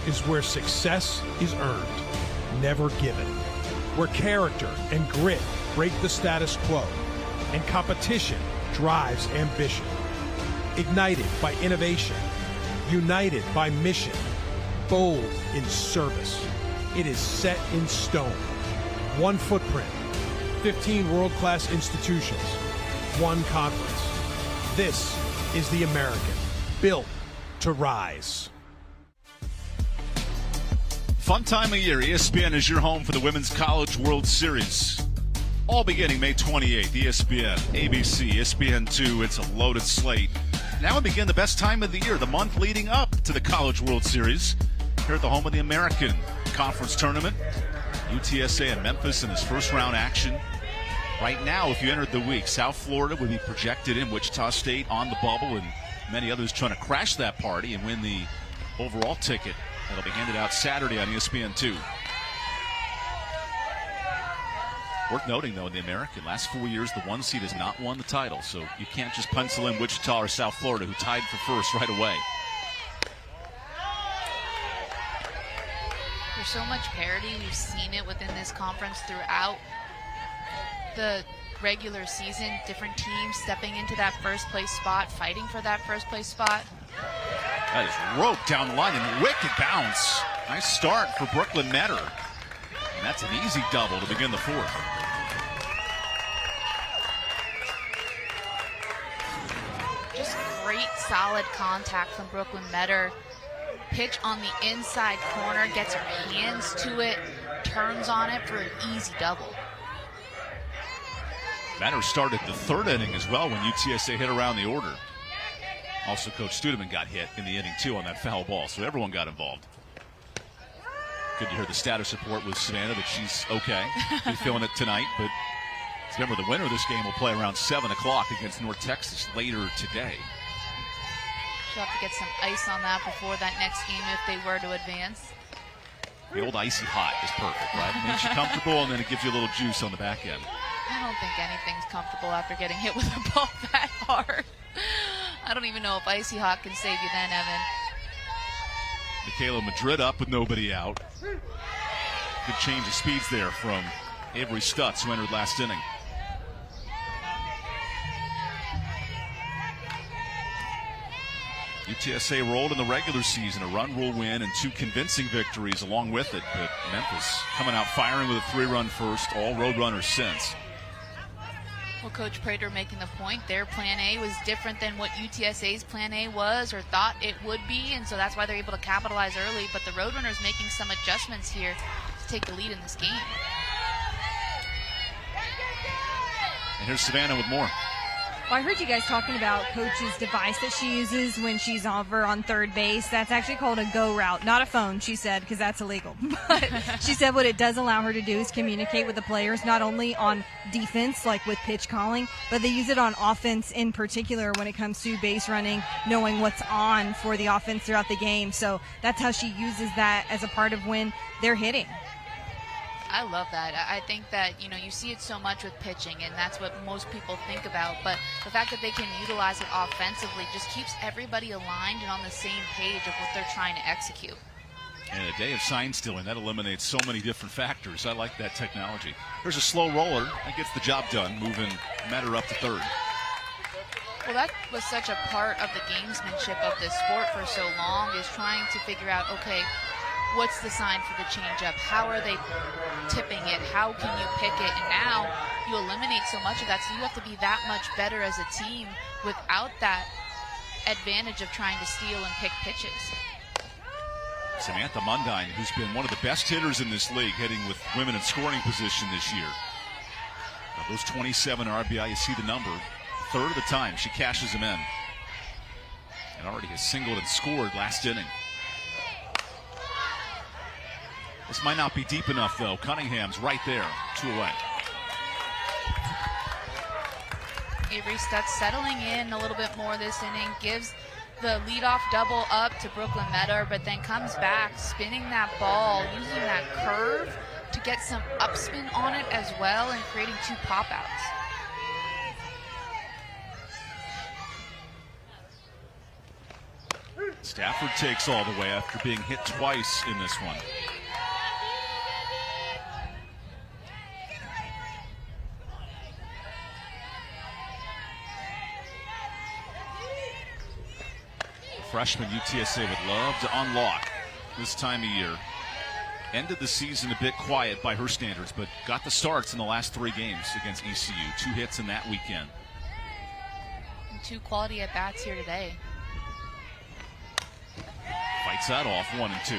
is where success is earned, never given. Where character and grit break the status quo, and competition drives ambition. Ignited by innovation, united by mission, bold in service. It is set in stone. One footprint, 15 world-class institutions, one conference. This is the American, built to rise. Fun time of year. ESPN is your home for the Women's College World Series. All beginning May 28th. ESPN, ABC, ESPN2. It's a loaded slate. Now we begin the best time of the year, the month leading up to the College World Series. Here at the home of the American Conference Tournament. UTSA and Memphis in this first round action. Right now, if you entered the week, South Florida would be projected in, Wichita State on the bubble, and many others trying to crash that party and win the overall ticket. That'll be handed out Saturday on ESPN2. Worth noting, though, in the American, last 4 years, the one seed has not won the title, so you can't just pencil in Wichita or South Florida, who tied for first right away. There's so much parity. We've seen it within this conference throughout the regular season. Different teams stepping into that first place spot, fighting for that first place spot. That is roped down the line and wicked bounce. Nice start for Brooklyn Metter. And that's an easy double to begin the fourth. Just great solid contact from Brooklyn Metter. Pitch on the inside corner, gets her hands to it, turns on it for an easy double. Metter started the third inning as well when UTSA hit around the order. Also, Coach Studeman got hit in the inning, too, on that foul ball, so everyone got involved. Good to hear the status report with Savannah that she's okay. She's feeling it tonight, but remember, the winner of this game will play around 7 o'clock against North Texas later today. She'll have to get some ice on that before that next game if they were to advance. The old icy hot is perfect, right? It makes you comfortable, and then it gives you a little juice on the back end. I don't think anything's comfortable after getting hit with a ball that hard. I don't even know if icy hot can save you then, Evan. Michaela Madrid up with nobody out. Good change of speeds there from Avery Stutz, who entered last inning. UTSA rolled in the regular season, a run rule win and 2 convincing victories along with it. But Memphis coming out firing with a 3-run first, all road runners since. Well, Coach Prater making the point, their plan A was different than what UTSA's plan A was or thought it would be, and so that's why they're able to capitalize early. But the Roadrunners making some adjustments here to take the lead in this game. And here's Savannah with more. Well, I heard you guys talking about Coach's device that she uses when she's over on third base. That's actually called a go route, not a phone, she said, because that's illegal. But she said what it does allow her to do is communicate with the players, not only on defense, like with pitch calling, but they use it on offense in particular when it comes to base running, knowing what's on for the offense throughout the game. So that's how she uses that as a part of when they're hitting. I love that. I think that, you see it so much with pitching, and that's what most people think about. But the fact that they can utilize it offensively just keeps everybody aligned and on the same page of what they're trying to execute. And a day of sign stealing, that eliminates so many different factors. I like that technology. There's a slow roller that gets the job done, moving Metter up to third. Well, that was such a part of the gamesmanship of this sport for so long, is trying to figure out, okay, what's the sign for the changeup? How are they tipping it? How can you pick it? And now you eliminate so much of that, so you have to be that much better as a team without that advantage of trying to steal and pick pitches. Samantha Mundine, who's been one of the best hitters in this league, heading with women in scoring position this year. Now, those 27 RBI, you see the number. Third of the time, she cashes them in. And already has singled and scored last inning. This might not be deep enough, though. Cunningham's right there, 2 away. Avery Stutz settling in a little bit more this inning, gives the leadoff double up to Brooklyn Metter, but then comes back, spinning that ball, using that curve to get some upspin on it as well, and creating 2 pop-outs. Stafford takes all the way after being hit twice in this one. Freshman UTSA would love to unlock this time of year. Ended the season a bit quiet by her standards, but got the starts in the last 3 games against ECU. 2 hits in that weekend. And 2 quality at-bats here today. Fights that off, 1 and 2.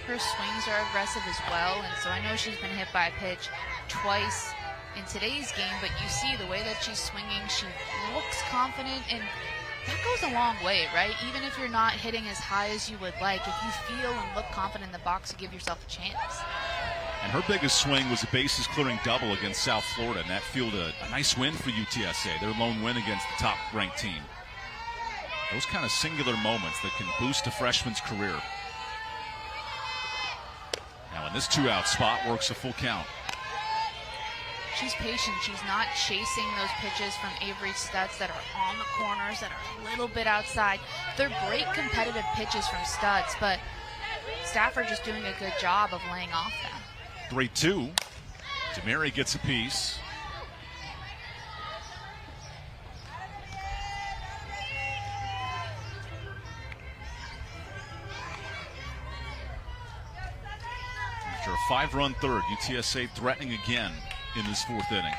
Her swings are aggressive as well, and so I know she's been hit by a pitch twice in today's game, but you see the way that she's swinging, she looks confident, and that goes a long way, right? Even if you're not hitting as high as you would like, if you feel and look confident in the box, you give yourself a chance. And her biggest swing was a bases-clearing double against South Florida, and that fueled a nice win for UTSA, their lone win against the top-ranked team. Those kind of singular moments that can boost a freshman's career. Now in this 2-out spot, works a full count. She's patient. She's not chasing those pitches from Avery Stutz that are on the corners, that are a little bit outside. They're great competitive pitches from Stutz, but Stafford just doing a good job of laying off them. 3-2. Demary gets a piece. After a 5-run third, UTSA threatening again in this 4th inning.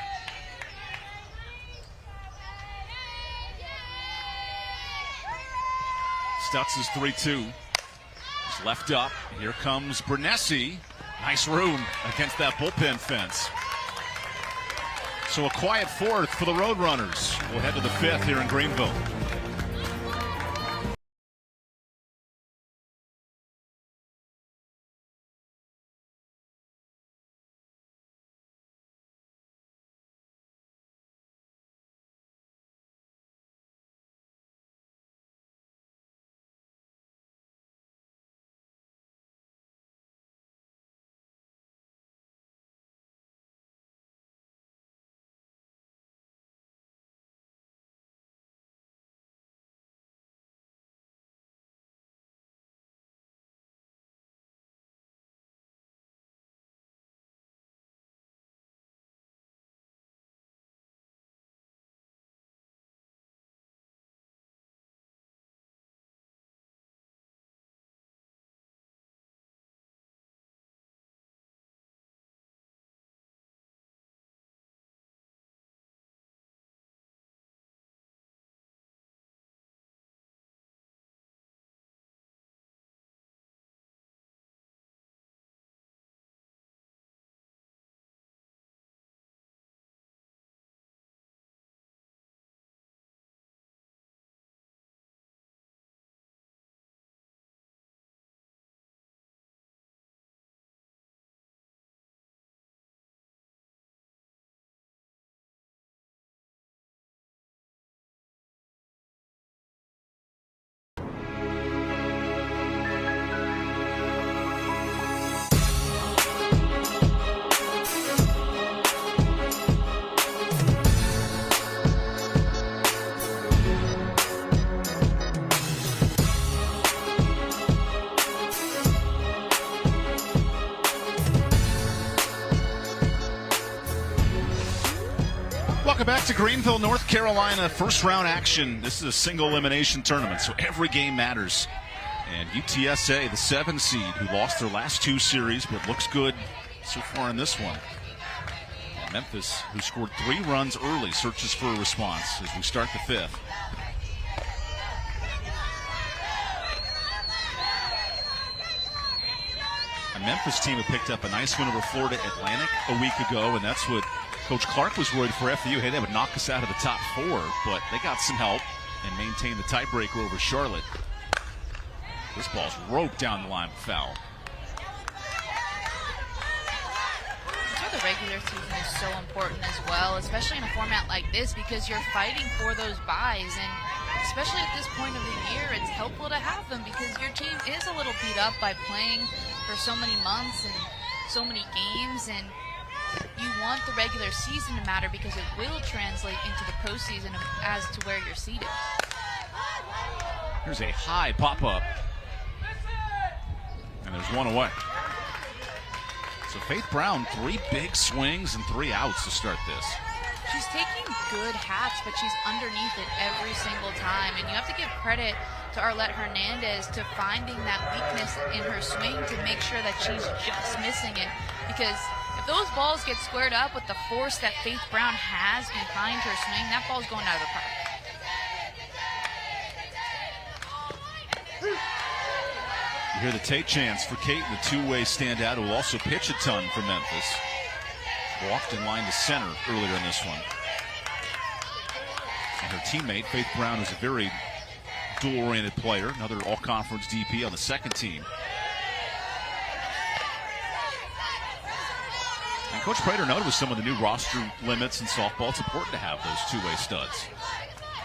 Stutz is 3-2. He's left up. Here comes Bernesi. Nice room against that bullpen fence. So a quiet 4th for the Roadrunners. We'll head to the 5th here in Greenville. Welcome back to Greenville, North Carolina. First round action. This is a single elimination tournament, so every game matters. And UTSA, the 7 seed, who lost their last 2 series, but looks good so far in this one. And Memphis, who scored 3 runs early, searches for a response as we start the 5th. A Memphis team had picked up a nice win over Florida Atlantic a week ago, and that's what Coach Clark was worried for FAU. Hey, they would knock us out of the top 4, but they got some help and maintained the tiebreaker over Charlotte. This ball's roped down the line with foul. That's why the regular season is so important as well, especially in a format like this, because you're fighting for those buys, and especially at this point of the year, it's helpful to have them because your team is a little beat up by playing for so many months and so many games, and You want the regular season to matter because it will translate into the postseason as to where you're seated. Here's a high pop-up. And there's one away. So Faith Brown, 3 big swings and 3 outs to start this. She's taking good hats, but she's underneath it every single time. And you have to give credit to Arlette Hernandez to finding that weakness in her swing to make sure that she's just missing it. Because if those balls get squared up with the force that Faith Brown has behind her swing, that ball's going out of the park. You hear the take chants for Kate, the two-way standout who will also pitch a ton for Memphis. Walked in line to center earlier in this one. And her teammate, Faith Brown, is a very dual-oriented player, another all-conference DP on the second team. And Coach Prater noted with some of the new roster limits in softball, it's important to have those two-way studs.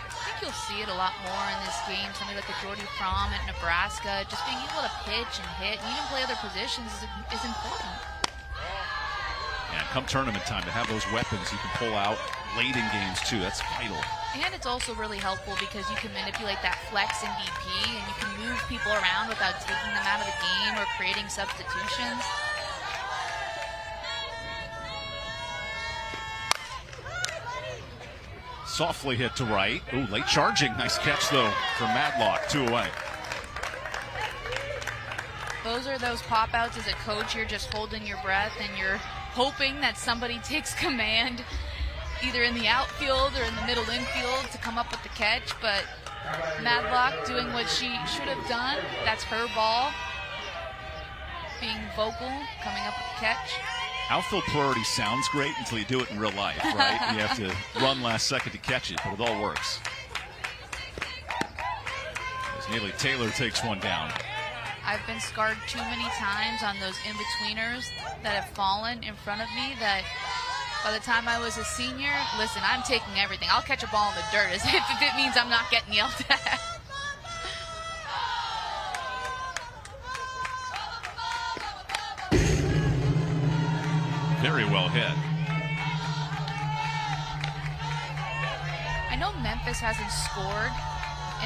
I think you'll see it a lot more in this game. Somebody like a Jordy Fromm at Nebraska, just being able to pitch and hit and even play other positions is important. Yeah, come tournament time, to have those weapons you can pull out late in games too, that's vital. And it's also really helpful because you can manipulate that flex in DP and you can move people around without taking them out of the game or creating substitutions. Softly hit to right. Ooh, late charging. Nice catch though for Madlock, 2 away. Those are those pop outs as a coach. You're just holding your breath and you're hoping that somebody takes command either in the outfield or in the middle infield to come up with the catch, but Madlock doing what she should have done. That's her ball. Being vocal, coming up with the catch. Outfield priority sounds great until you do it in real life, right? You have to run last second to catch it, but it all works. As Neely Taylor takes one down. I've been scarred too many times on those in-betweeners that have fallen in front of me that by the time I was a senior, listen, I'm taking everything. I'll catch a ball in the dirt as if it means I'm not getting yelled at. Very well hit. I know Memphis hasn't scored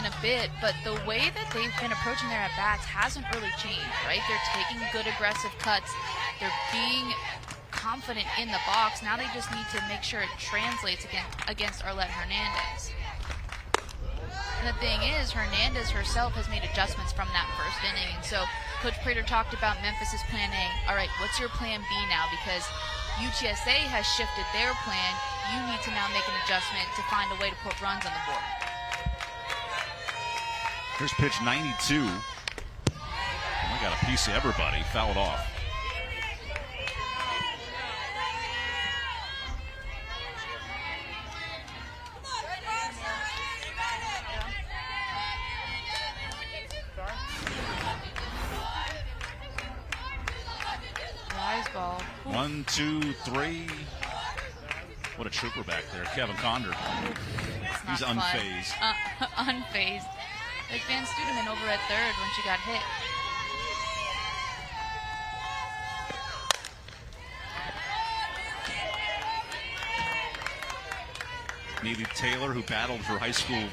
in a bit, but the way that they've been approaching their at-bats hasn't really changed, right? They're taking good aggressive cuts. They're being confident in the box. Now they just need to make sure it translates against Arlette Hernandez. And the thing is, Hernandez herself has made adjustments from that first inning. And so Coach Prater talked about Memphis's plan A. All right, what's your plan B now? Because UTSA has shifted their plan. You need to now make an adjustment to find a way to put runs on the board. Here's pitch 92. I got a piece of everybody. Fouled off. Rise ball. 1, 2, 3. What a trooper back there. Kevin Condor. He's unfazed. Unfazed. Like Van Studeman over at third when she got hit. Neely Taylor, who battled her high school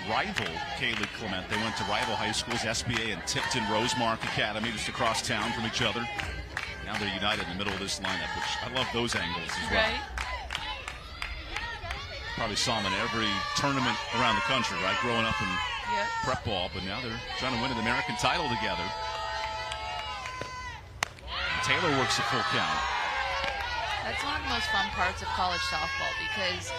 rival, Kaylee Clement. They went to rival high schools, SBA and Tipton Rosemark Academy, just across town from each other. Now they're united in the middle of this lineup, which I love those angles as well. Right. Probably saw them in every tournament around the country, right? Growing up in prep ball, but now they're trying to win an American title together. And Taylor works a full count. That's one of the most fun parts of college softball because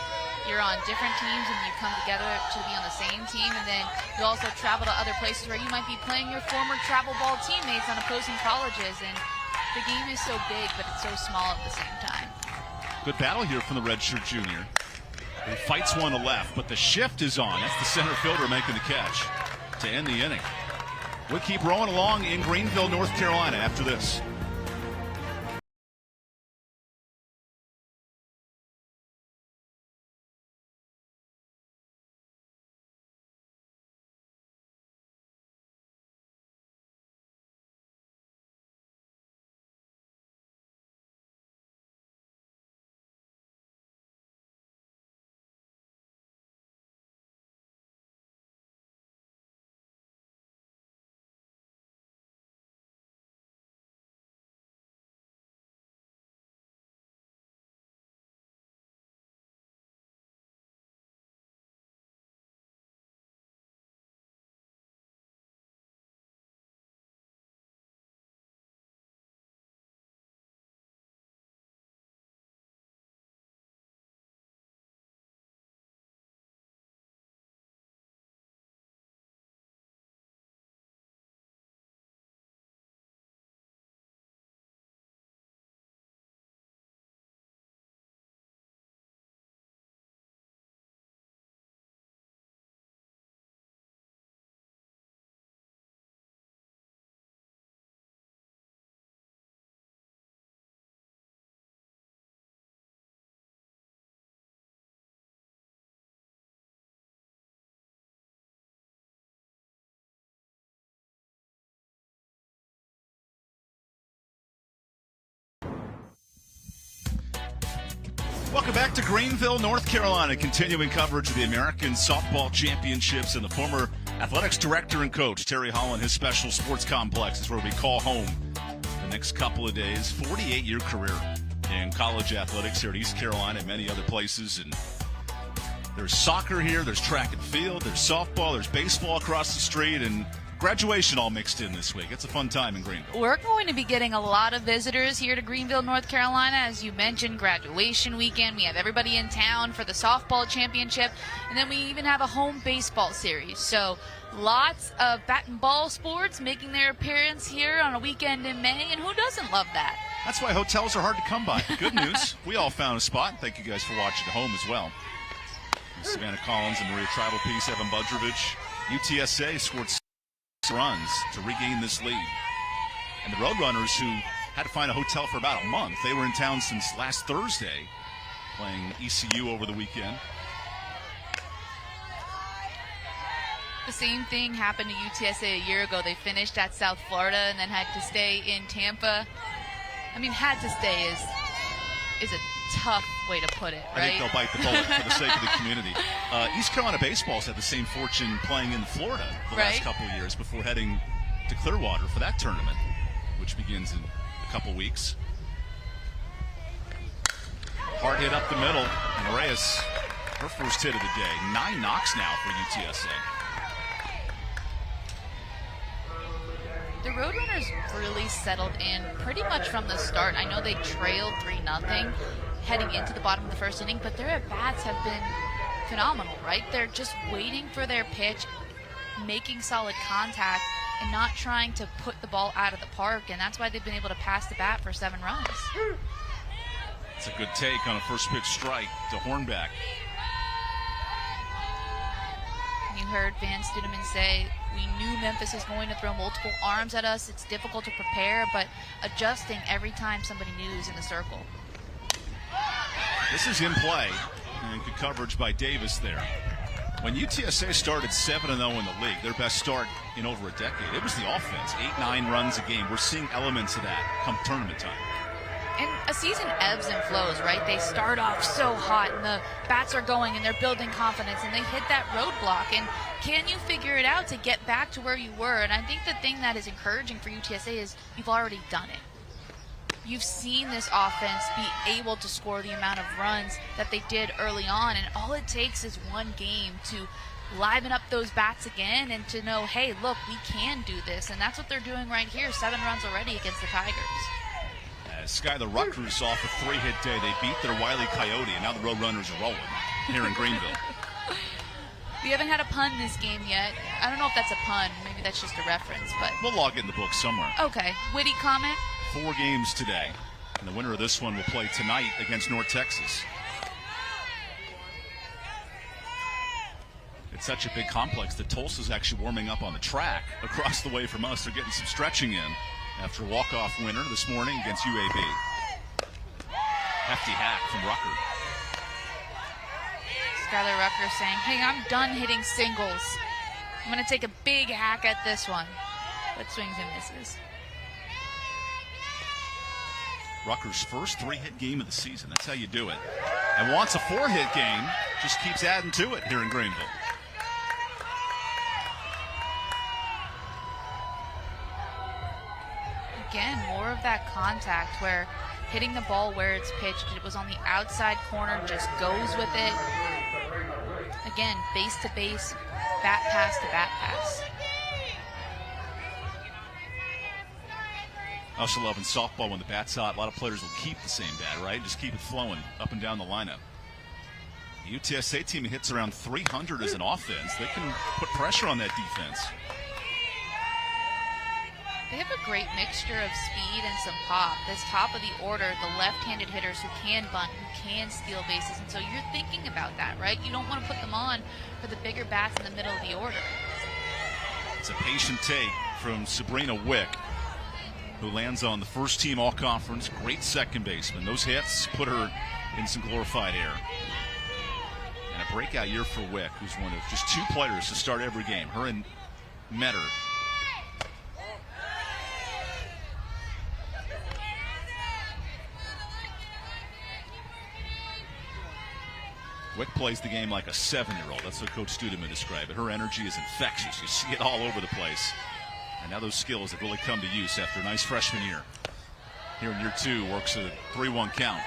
you're on different teams and you come together to be on the same team, and then you also travel to other places where you might be playing your former travel ball teammates on opposing colleges, and the game is so big, but it's so small at the same time. Good battle here from the redshirt junior. He fights one to left, but the shift is on. That's the center fielder making the catch to end the inning. We keep rolling along in Greenville, North Carolina after this. Welcome back to Greenville, North Carolina. Continuing coverage of the American Softball Championships, and the former athletics director and coach, Terry Holland, his special sports complex is where we call home the next couple of days. 48-year career in college athletics here at East Carolina and many other places. And there's soccer here, there's track and field, there's softball, there's baseball across the street, and graduation all mixed in this week. It's a fun time in Greenville. We're going to be getting a lot of visitors here to Greenville, North Carolina. As you mentioned, graduation weekend. We have everybody in town for the softball championship, and then we even have a home baseball series. So lots of bat and ball sports making their appearance here on a weekend in May, and who doesn't love that? That's why hotels are hard to come by. Good news. We all found a spot. Thank you guys for watching at home as well. Savannah Collins and Maria Tribal-Peace, Evan Budrovich. UTSA scored runs to regain this lead. And the Roadrunners, who had to find a hotel for about a month, they were in town since last Thursday, playing ECU over the weekend. The same thing happened to UTSA a year ago. They finished at South Florida and then had to stay in Tampa. I mean, had to stay is a tough way to put it, right? I think they'll bite the bullet for the sake of the community. East Carolina baseball's had the same fortune playing in Florida the last couple of years before heading to Clearwater for that tournament, which begins in a couple weeks. Hard hit up the middle, and Reyes, her first hit of the day. 9 knocks now for UTSA. The Roadrunners really settled in pretty much from the start. I know they trailed 3-0 heading into the bottom of the first inning, but their at-bats have been phenomenal, right? They're just waiting for their pitch, making solid contact, and not trying to put the ball out of the park, and that's why they've been able to pass the bat for 7 runs. It's a good take on a first pitch strike to Hornback. You heard Van Studeman say, we knew Memphis is going to throw multiple arms at us. It's difficult to prepare, but adjusting every time somebody new is in the circle. This is in play, and good coverage by Davis there. When UTSA started 7-0 in the league, their best start in over a decade, it was the offense, 8-9 runs a game. We're seeing elements of that come tournament time. And a season ebbs and flows, right? They start off so hot, and the bats are going, and they're building confidence, and they hit that roadblock. And can you figure it out to get back to where you were? And I think the thing that is encouraging for UTSA is you've already done it. You've seen this offense be able to score the amount of runs that they did early on, and all it takes is one game to liven up those bats again and to know, hey, look, we can do this. And that's what they're doing right here, 7 runs already against the Tigers. Skylar Rutgers off a 3-hit day. They beat their Wile E. Coyote, and now the Roadrunners are rolling here in Greenville. We haven't had a pun this game yet. I don't know if that's a pun. Maybe that's just a reference, but we'll log it in the book somewhere. Okay. Witty comment? 4 games today, and the winner of this one will play tonight against North Texas. It's such a big complex that Tulsa's actually warming up on the track across the way from us. They're getting some stretching in after a walk-off winner this morning against UAB. Hefty hack from Rucker. Skylar Rucker saying, hey, I'm done hitting singles. I'm going to take a big hack at this one. But swings and misses. Rucker's first 3-hit game of the season. That's how you do it. And wants a 4-hit game. Just keeps adding to it here in Greenville. Again, more of that contact where hitting the ball where it's pitched. It was on the outside corner, just goes with it. Again, base to base, bat pass to bat pass. I also love in softball when the bat's hot, a lot of players will keep the same bat, right? Just keep it flowing up and down the lineup. The UTSA team hits around 300 as an offense. They can put pressure on that defense. They have a great mixture of speed and some pop. This top of the order, the left-handed hitters who can bunt, who can steal bases. And so you're thinking about that, right? You don't want to put them on for the bigger bats in the middle of the order. It's a patient take from Sabrina Wick, who lands on the first team all-conference. Great second baseman. Those hits put her in some glorified air. And a breakout year for Wick, who's one of just 2 players to start every game. Her and Metter. Wick plays the game like a 7-year-old. That's what Coach Studeman described it. Her energy is infectious. You see it all over the place. And now those skills have really come to use after a nice freshman year. Here in year 2, works a 3-1 count.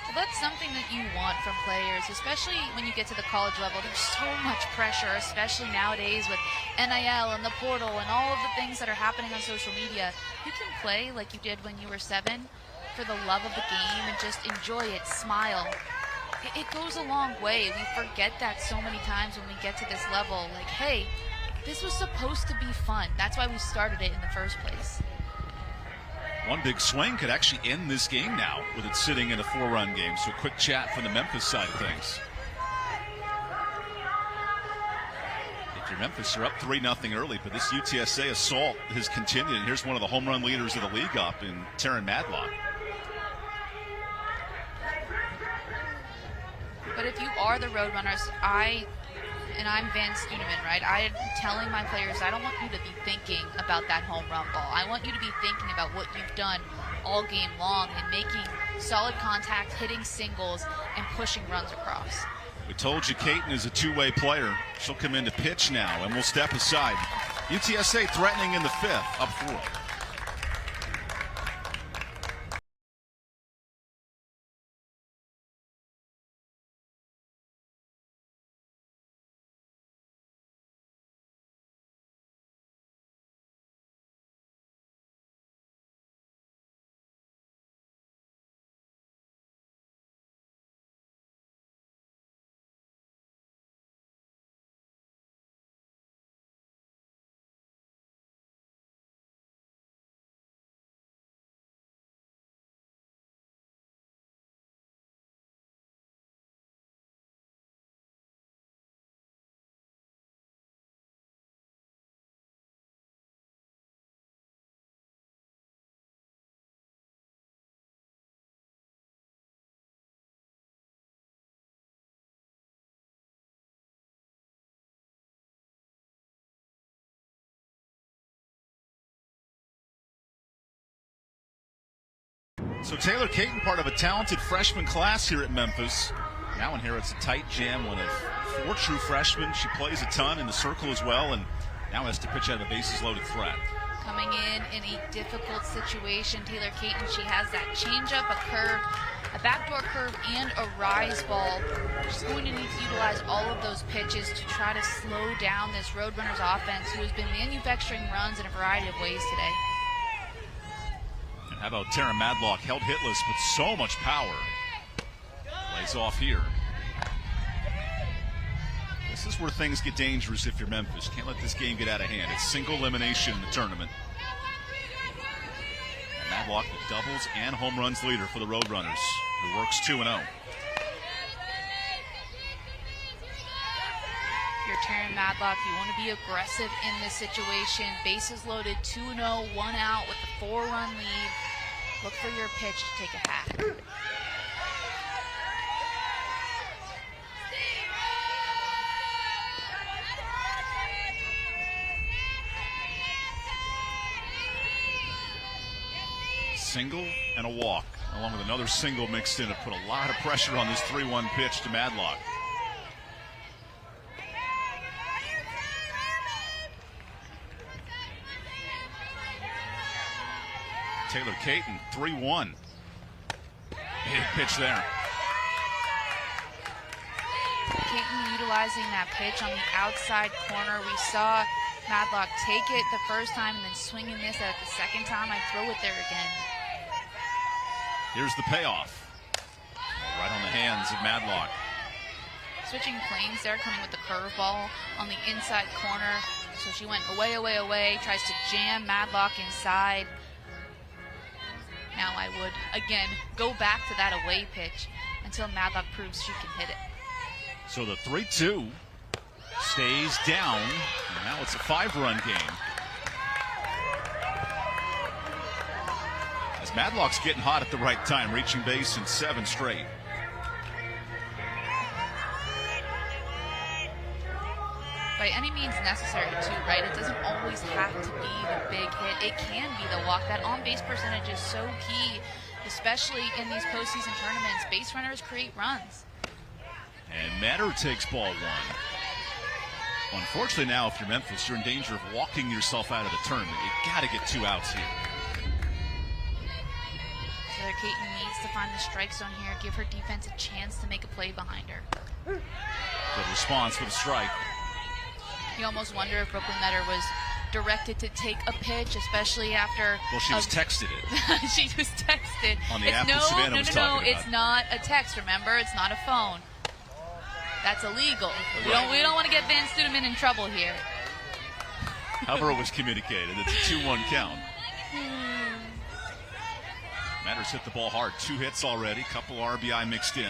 Well, that's something that you want from players, especially when you get to the college level. There's so much pressure, especially nowadays with NIL and the portal and all of the things that are happening on social media. You can play like you did when you were 7 for the love of the game and just enjoy it, smile. It goes a long way. We forget that so many times when we get to this level. Like, hey, this was supposed to be fun. That's why we started it in the first place. One big swing could actually end this game now with it sitting in a 4-run game. So a quick chat from the Memphis side of things. If you're Memphis, you're up 3-0 early, but this UTSA assault has continued. And here's one of the home run leaders of the league up in Taryn Madlock. But if you are the Roadrunners, I'm Van Studeman, right? I'm telling my players, I don't want you to be thinking about that home run ball. I want you to be thinking about what you've done all game long and making solid contact, hitting singles, and pushing runs across. We told you Caton is a two-way player. She'll come in to pitch now, and we'll step aside. UTSA threatening in the 5th, up 4. So Taylor Caton, part of a talented freshman class here at Memphis, now inherits a tight jam, one of 4 true freshmen. She plays a ton in the circle as well, and now has to pitch out of a bases-loaded threat. Coming in a difficult situation, Taylor Caton, she has that changeup, a curve, a backdoor curve, and a rise ball. She's going to need to utilize all of those pitches to try to slow down this Roadrunners offense, who has been manufacturing runs in a variety of ways today. How about Tara Madlock, held hitless, but so much power. Plays off here. This is where things get dangerous if you're Memphis. Can't let this game get out of hand. It's single elimination in the tournament. And Madlock, the doubles and home runs leader for the Roadrunners, who works 2-0. If you're Taryn Madlock, you want to be aggressive in this situation. Bases loaded, 2-0, 1 out with a 4-run lead. Look for your pitch to take a hack. Single and a walk, along with another single mixed in, to put a lot of pressure on this 3-1 pitch to Madlock. Taylor Caton, 3-1. Big pitch there. Caton utilizing that pitch on the outside corner. We saw Madlock take it the first time and then swing and miss it the second time. I throw it there again. Here's the payoff. Right on the hands of Madlock. Switching planes there, coming with the curveball on the inside corner. So she went away, away, away, tries to jam Madlock inside. Now I would, again, go back to that away pitch until Madlock proves she can hit it. So the 3-2 stays down, and now it's a 5-run game. As Madlock's getting hot at the right time, reaching base in 7 straight. By any means necessary, too, right? It doesn't always have to be the big hit. It can be the walk. That on-base percentage is so key, especially in these postseason tournaments. Base runners create runs. And Matter takes ball 1. Unfortunately now, if you're Memphis, you're in danger of walking yourself out of the tournament. You got to get 2 outs here. Taylor Caton needs to find the strike zone here, give her defense a chance to make a play behind her. Good response for the strike. You almost wonder if Brooklyn Metter was directed to take a pitch, especially after... Well, she was texted it. She was texted. On the app that Savannah was talking about. It's not a text, remember? It's not a phone. That's illegal. Right. We don't want to get Van Studeman in trouble here. However it was communicated, it's a 2-1 count. Matters hit the ball hard. 2 hits already, couple RBI mixed in.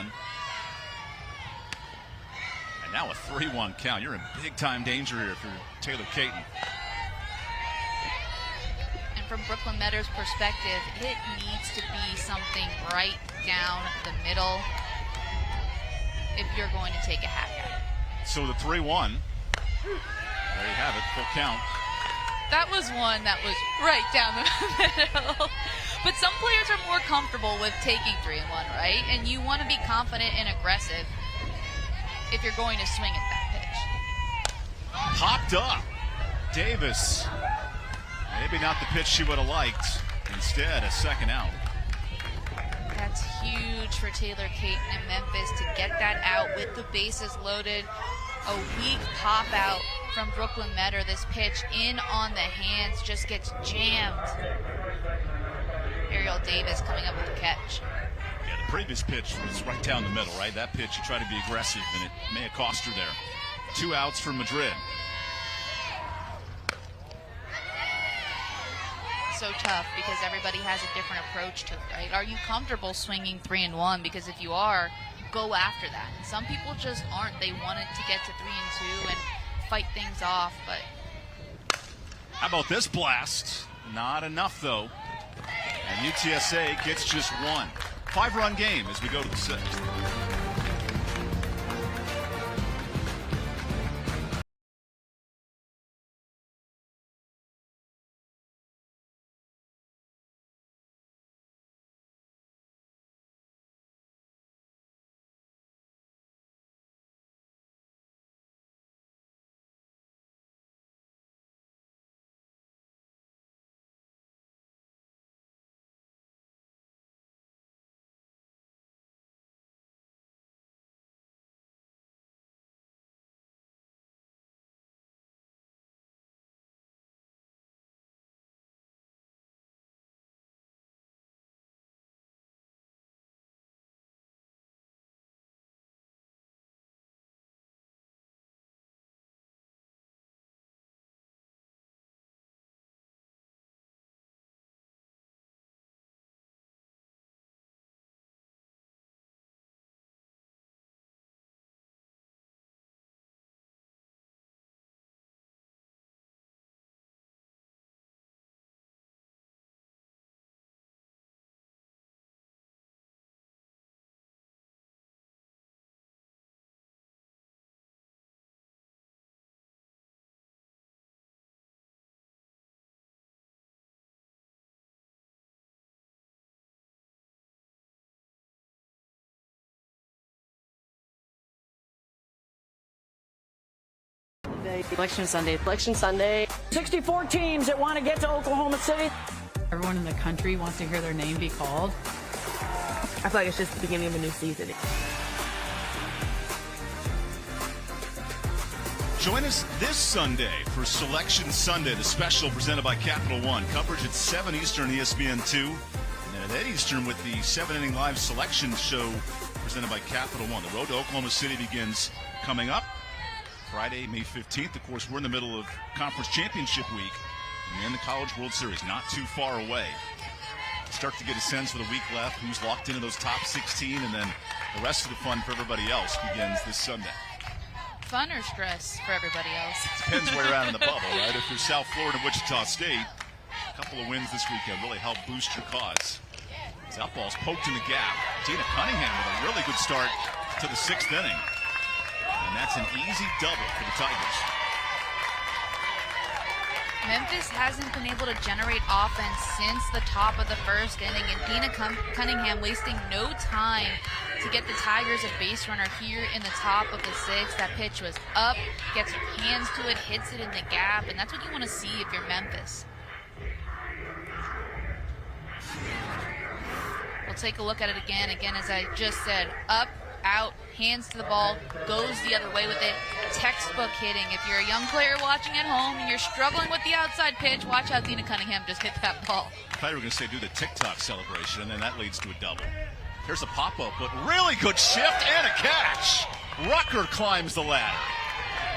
And now a 3-1 count. You're in big-time danger here for Taylor Caton. And from Brooklyn Metter's perspective, it needs to be something right down the middle if you're going to take a hack at it. So the 3-1. There you have it, full count. That was one that was right down the middle. But some players are more comfortable with taking 3-1, right? And you want to be confident and aggressive if you're going to swing at that pitch. Popped up. Davis. Maybe not the pitch she would have liked. Instead, a second out. That's huge for Taylor Caton in Memphis to get that out with the bases loaded. A weak pop out from Brooklyn Metter. This pitch in on the hands just gets jammed. Ariel Davis coming up with the catch. Yeah, the previous pitch was right down the middle, right? That pitch, you try to be aggressive, and it may have cost her there. 2 outs for Madrid. So tough because everybody has a different approach to it, right? Are you comfortable swinging 3-1? Because if you are, go after that. And some people just aren't. They wanted to get to 3-2 and fight things off, but how about this blast? Not enough, though. And UTSA gets just 1. 5-run game as we go to the 6th. Election Sunday. Election Sunday. 64 teams that want to get to Oklahoma City. Everyone in the country wants to hear their name be called. I feel like it's just the beginning of a new season. Join us this Sunday for Selection Sunday, the special presented by Capital One. Coverage at 7 Eastern, ESPN2. And then at 8 Eastern with the 7-inning live selection show presented by Capital One. The road to Oklahoma City begins coming up Friday, May 15th. Of course, we're in the middle of Conference Championship Week. And then the College World Series, not too far away. Start to get a sense for the week left, who's locked into those top 16, and then the rest of the fun for everybody else begins this Sunday. Fun or stress for everybody else? Depends where you're at in the bubble, right? If you're South Florida and Wichita State, a couple of wins this weekend really help boost your cause. That ball's poked in the gap. Tina Cunningham with a really good start to the 6th inning. And that's an easy double for the Tigers. Memphis hasn't been able to generate offense since the top of the first inning, and Dina Cunningham wasting no time to get the Tigers a base runner here in the top of the sixth. That pitch was up, gets her hands to it, hits it in the gap, and that's what you want to see if you're Memphis. We'll take a look at it again. Again, as I just said, up, out, hands to the ball, goes the other way with it. Textbook hitting. If you're a young player watching at home and you're struggling with the outside pitch, watch how Dina Cunningham just hit that ball. I thought you were going to say do the TikTok celebration, and then that leads to a double. Here's a pop-up, but really good shift and a catch. Rucker climbs the ladder.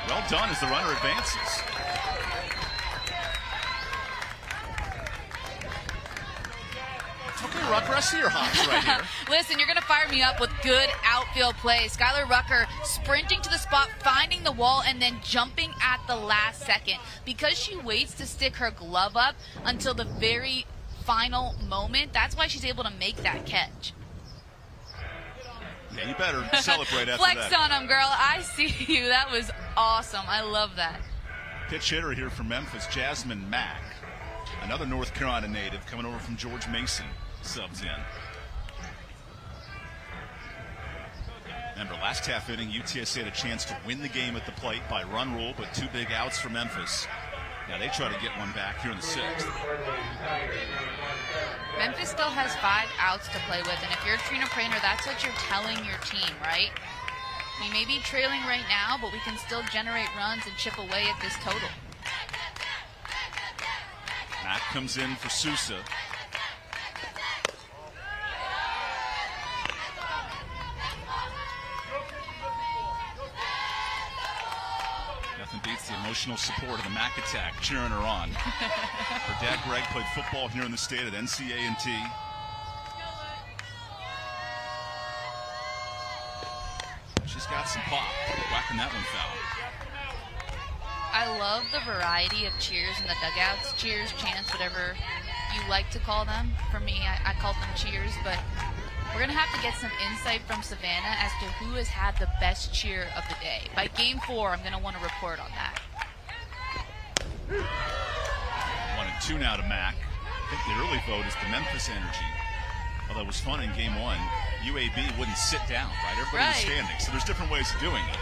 Well done as the runner advances. Okay, Rucker, I see your hops right here. Listen, you're going to fire me up with good outfield play. Skylar Rucker sprinting to the spot, finding the wall, and then jumping at the last second. Because she waits to stick her glove up until the very final moment, that's why she's able to make that catch. Yeah, you better celebrate after Flex that. on them, girl. I see you. That was awesome. I love that. Pitch hitter here for Memphis, Jasmine Mack. Another North Carolina native coming over from George Mason. Subs in. Remember, last half inning, UTSA had a chance to win the game at the plate by run rule, but 2 big outs for Memphis. Now they try to get one back here in the sixth. Memphis still has 5 outs to play with, and if you're Trina Prainer, that's what you're telling your team, right? We may be trailing right now, but we can still generate runs and chip away at this total. Mack comes in for Sousa. Nothing beats the emotional support of the Mack attack, cheering her on. Her dad, Greg, played football here in the state at NCAA. She's got some pop, whacking that one foul. I love the variety of cheers in the dugouts. Cheers, chants, whatever you like to call them. For me, I call them cheers, but we're going to have to get some insight from Savannah as to who has had the best cheer of the day. By game 4, I'm going to want to report on that. 1-2 now to Mack. I think the early vote is the Memphis energy. Although it was fun in game 1, UAB wouldn't sit down, right? Everybody was standing, so there's different ways of doing it.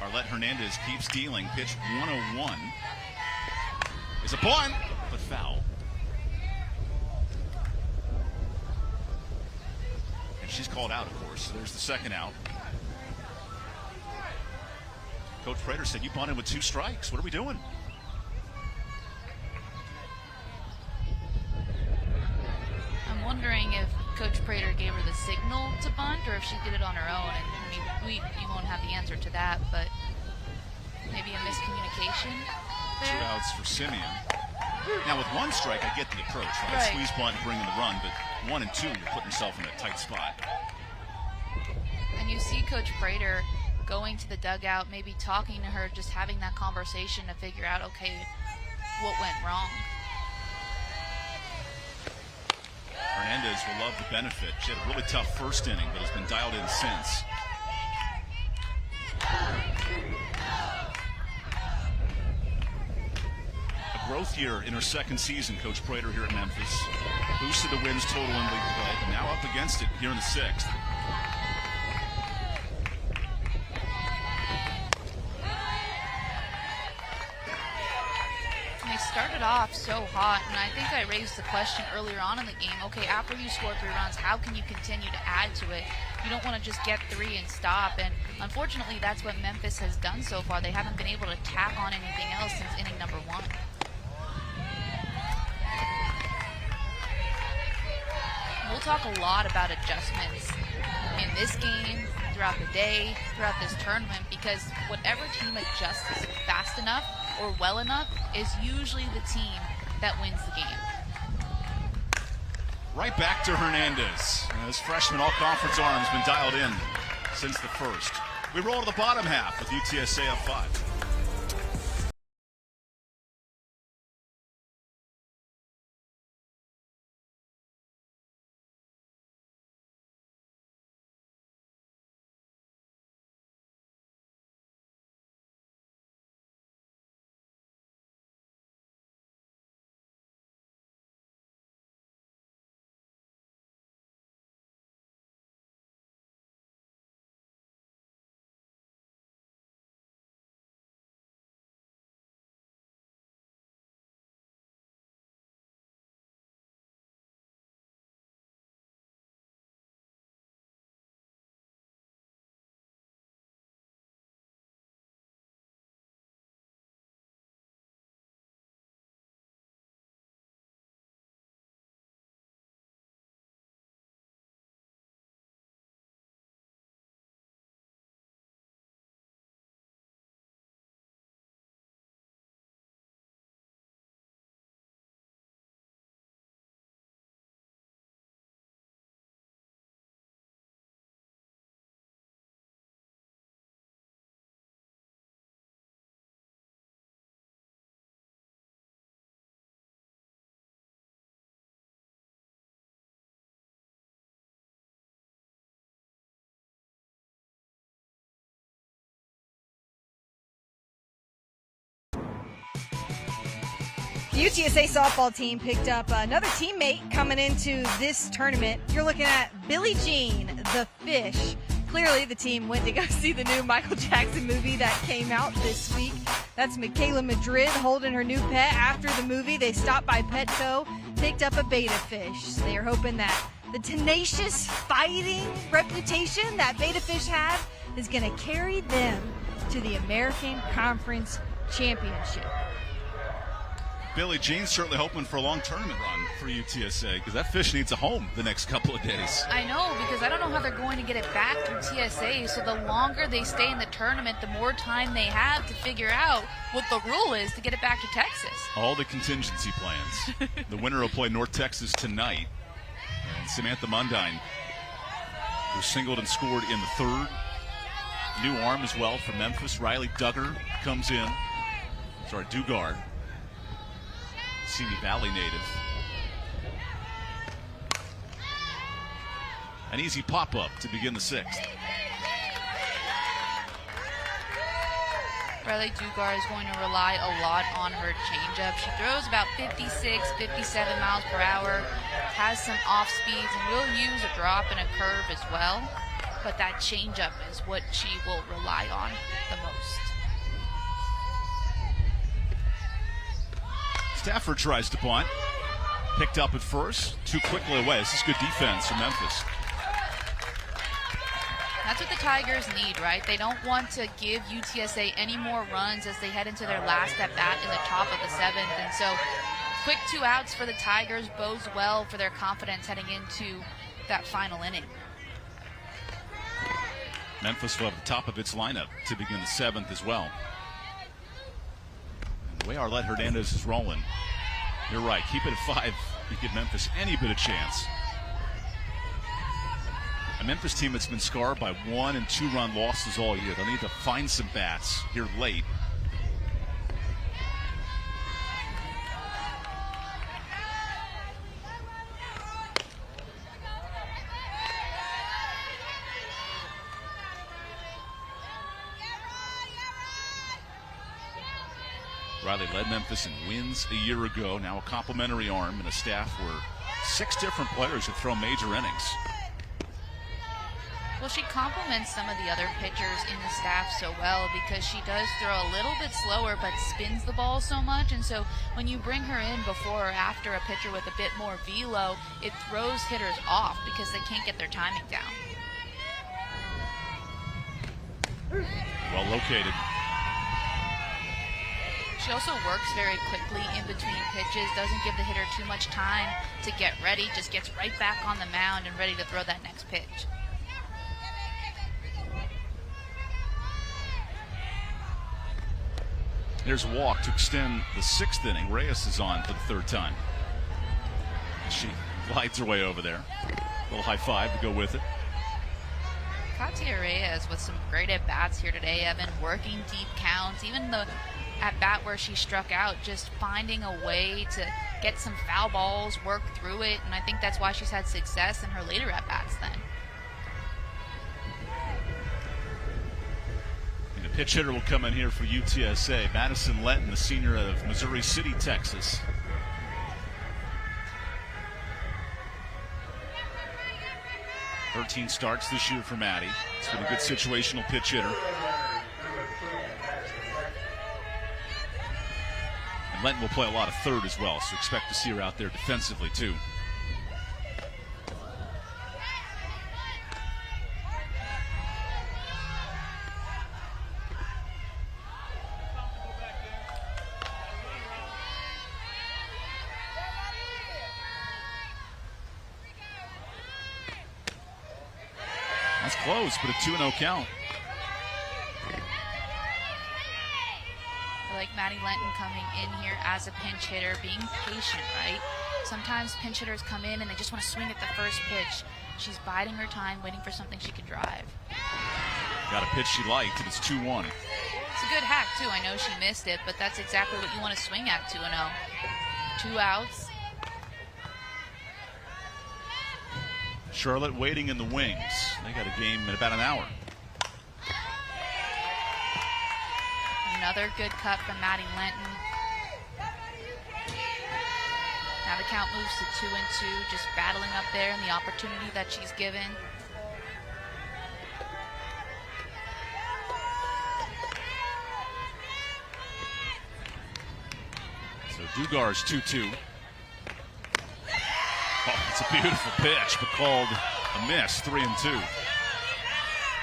Arlette Hernandez keeps dealing. Pitch 101 is a bunt, but foul. And she's called out, of course. So there's the second out. Coach Prater said, you bunted with 2 strikes. What are we doing? I'm wondering if Coach Prater gave her the signal to bunt or if she did it on her own. And I mean, we won't have the answer to that, but maybe a miscommunication there. 2 outs for Simeon. Now with 1 strike, I get the approach, right? Squeeze bunt, bring in the run, but 1 and 2, you're putting yourself in a tight spot. And you see Coach Prater going to the dugout, maybe talking to her, just having that conversation to figure out, okay, what went wrong. Hernandez will love the benefit. She had a really tough first inning, but has been dialed in since. A growth year in her second season, Coach Prater here at Memphis. Boosted the wins total in league play, but now up against it here in the sixth. They started off so hot, and I think I raised the question earlier on in the game, okay, after you score 3 runs, how can you continue to add to it? You don't want to just get 3 and stop, and unfortunately that's what Memphis has done so far. They haven't been able to tack on anything else since inning number 1. We'll talk a lot about adjustments in this game, throughout the day, throughout this tournament, because whatever team adjusts fast enough or well enough is usually the team that wins the game. Right back to Hernandez. This freshman all-conference arm has been dialed in since the first. We roll to the bottom half with UTSA up 5. The UTSA softball team picked up another teammate coming into this tournament. You're looking at Billie Jean, the fish. Clearly, the team went to go see the new Michael Jackson movie that came out this week. That's Michaela Madrid holding her new pet. After the movie, they stopped by Petco, picked up a betta fish. They are hoping that the tenacious fighting reputation that betta fish have is going to carry them to the American Conference Championship. Billie Jean certainly hoping for a long tournament run for UTSA because that fish needs a home the next couple of days. I know, because I don't know how they're going to get it back through TSA. So the longer they stay in the tournament, the more time they have to figure out what the rule is to get it back to Texas. All the contingency plans. The winner will play North Texas tonight. And Samantha Mundine, who singled and scored in the third. New arm as well for Memphis. Riley Duggar comes in. Sorry, Dugard. Simi Valley native. An easy pop-up to begin the sixth. Riley Dugard is going to rely a lot on her changeup. She throws about 56, 57 miles per hour, has some off speeds, and will use a drop and a curve as well. But that changeup is what she will rely on the most. Stafford tries to bunt. Picked up at first. Too quickly away. This is good defense from Memphis. That's what the Tigers need, right? They don't want to give UTSA any more runs as they head into their last at-bat in the top of the seventh. And so quick 2 outs for the Tigers bodes well for their confidence heading into that final inning. Memphis will have the top of its lineup to begin the seventh as well. The way Arlette Hernandez is rolling, you're right. Keep it at 5. You give Memphis any bit of chance. A Memphis team that's been scarred by 1- and 2-run losses all year. They'll need to find some bats here late. Riley led Memphis in wins a year ago. Now a complimentary arm and a staff where 6 different players have thrown major innings. Well, she complements some of the other pitchers in the staff so well because she does throw a little bit slower but spins the ball so much. And so when you bring her in before or after a pitcher with a bit more velo, it throws hitters off because they can't get their timing down. Well located. She also works very quickly in between pitches, doesn't give the hitter too much time to get ready, just gets right back on the mound and ready to throw that next pitch. There's a walk to extend the 6th inning. Reyes is on for the 3rd time. She glides her way over there. A little high five to go with it. Katia Reyes with some great at-bats here today, Evan, working deep counts, even the at-bat where she struck out, just finding a way to get some foul balls, work through it, and I think that's why she's had success in her later at-bats then. And a pitch hitter will come in here for UTSA. Madison Lenton, the senior of Missouri City, Texas. "13 starts this year for Maddie. It's been a good situational pitch hitter. Lenton will play a lot of third as well, so expect to see her out there defensively too. That's close, but a 2-0 count. I like Maddie Lenton coming in here as a pinch hitter, being patient, right? Sometimes pinch hitters come in and they just want to swing at the first pitch. She's biding her time, waiting for something she can drive. Got a pitch she liked, and it's 2-1. It's a good hack, too. I know she missed it, but that's exactly what you want to swing at, 2-0. 2 outs. Charlotte waiting in the wings. They got a game in about an hour. Another good cut from Maddie Lenton. the count moves to 2-2, just battling up there and the opportunity that she's given. So Dugar's 2-2. Oh, it's a beautiful pitch, but called a miss, 3-2.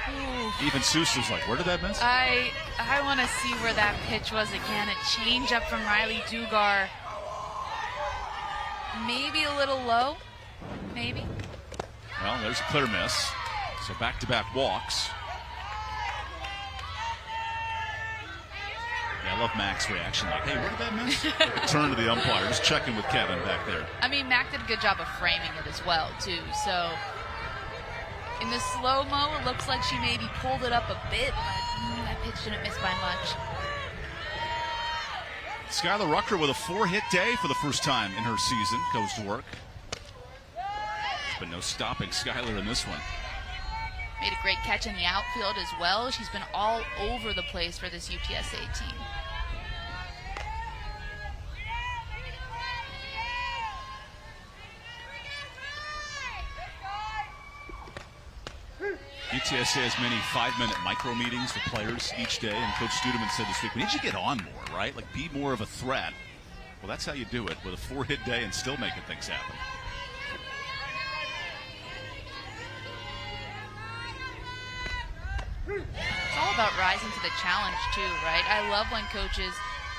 Ooh. Even Sousa's like, where did that miss? I want to see where that pitch was again. A change up from Riley Dugar. Maybe a little low, maybe. Well, there's a clear miss. So back-to-back walks. Yeah, I love Mac's reaction. Like, hey, where did that miss? Turn to the umpire, just checking with Kevin back there. I mean, Mac did a good job of framing it as well, too. So in the slow-mo, it looks like she maybe pulled it up a bit, but that pitch didn't miss by much. Skylar Rucker with a 4-hit day for the first time in her season goes to work. There's been no stopping Skylar in this one. Made a great catch in the outfield as well. She's been all over the place for this UTSA team. UTSA has many 5-minute micro meetings with players each day, and Coach Studeman said this week, we need you to get on more, right? Like, be more of a threat. Well, that's how you do it, with a 4-hit day and still making things happen. It's all about rising to the challenge, too, right? I love when coaches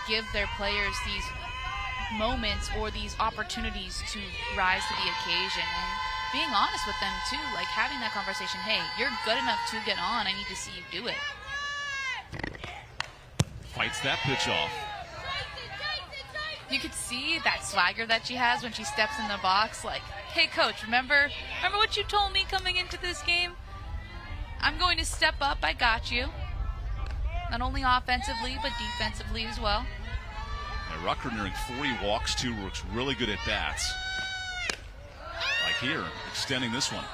give their players these moments or these opportunities to rise to the occasion. And being honest with them, too, like having that conversation, hey, you're good enough to get on. I need to see you do it. Fights that pitch off. You could see that swagger that she has when she steps in the box. Like, hey, coach, remember what you told me coming into this game? I'm going to step up. I got you. Not only offensively, but defensively as well. Now, Rucker nearing 40 walks, too, works really good at bats. Like here, extending this one.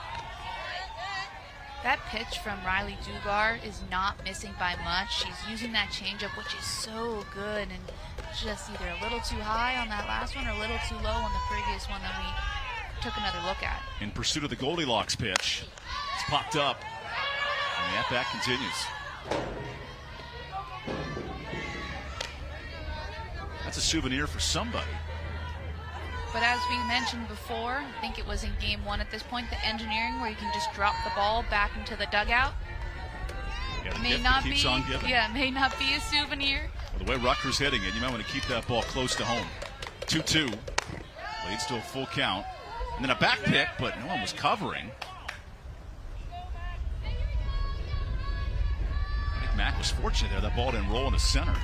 That pitch from Riley Dugar is not missing by much. She's using that changeup, which is so good, and just either a little too high on that last one or a little too low on the previous one that we took another look at. In pursuit of the Goldilocks pitch. It's popped up, and the at-bat continues. That's a souvenir for somebody. But as we mentioned before, I think it was in game one at this point, the engineering where you can just drop the ball back into the dugout. Yeah, may not be, may not be a souvenir. Well, the way Rutgers hitting it, you might want to keep that ball close to home. 2-2, leads to a full count, and then a back pick, but no one was covering. I think Mac was fortunate there. That ball didn't roll in the center.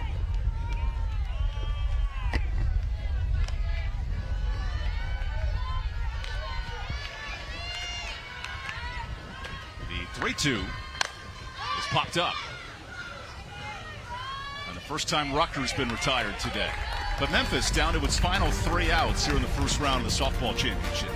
The 3-2 is popped up. And the first time Rutgers been retired today. But Memphis down to its final 3 outs here in the first round of the softball championship.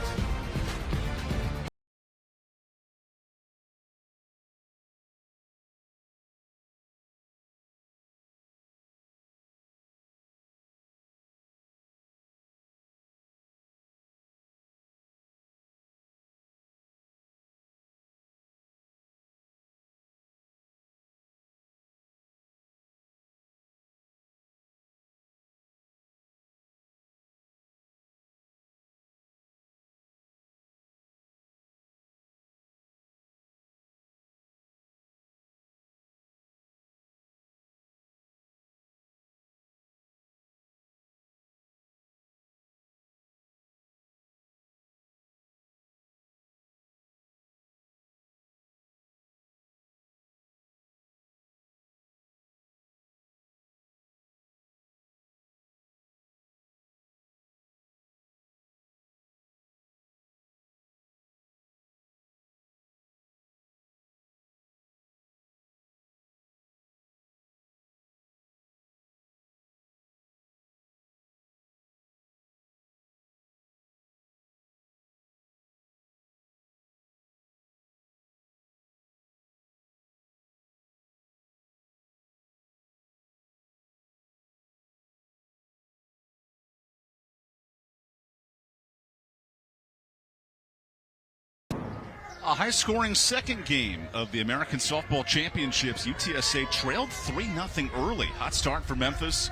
A high-scoring second game of the American Softball Championships. UTSA trailed 3-0 early. Hot start for Memphis,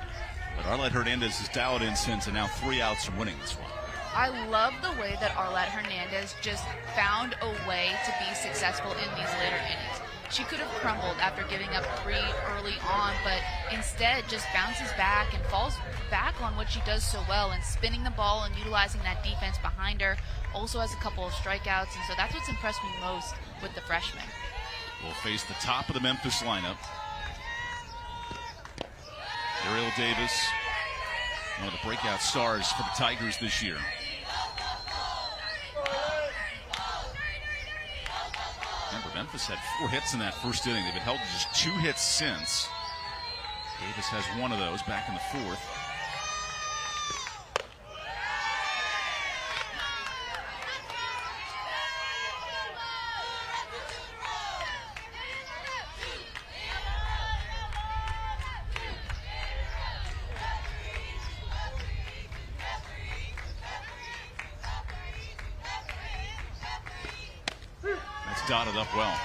but Arlette Hernandez has dialed in since, and now 3 outs from winning this one. I love the way that Arlette Hernandez just found a way to be successful in these later innings. She could have crumbled after giving up 3 early on, but instead just bounces back and falls back on what she does so well, and spinning the ball and utilizing that defense behind her. Also has a couple of strikeouts, and so that's what's impressed me most with the freshman. Will face the top of the Memphis lineup. Ariel Davis, one of the breakout stars for the Tigers this year. Remember, Memphis had 4 hits in that first inning. They've been held to just 2 hits since. Davis has one of those back in the 4th. Dotted up well.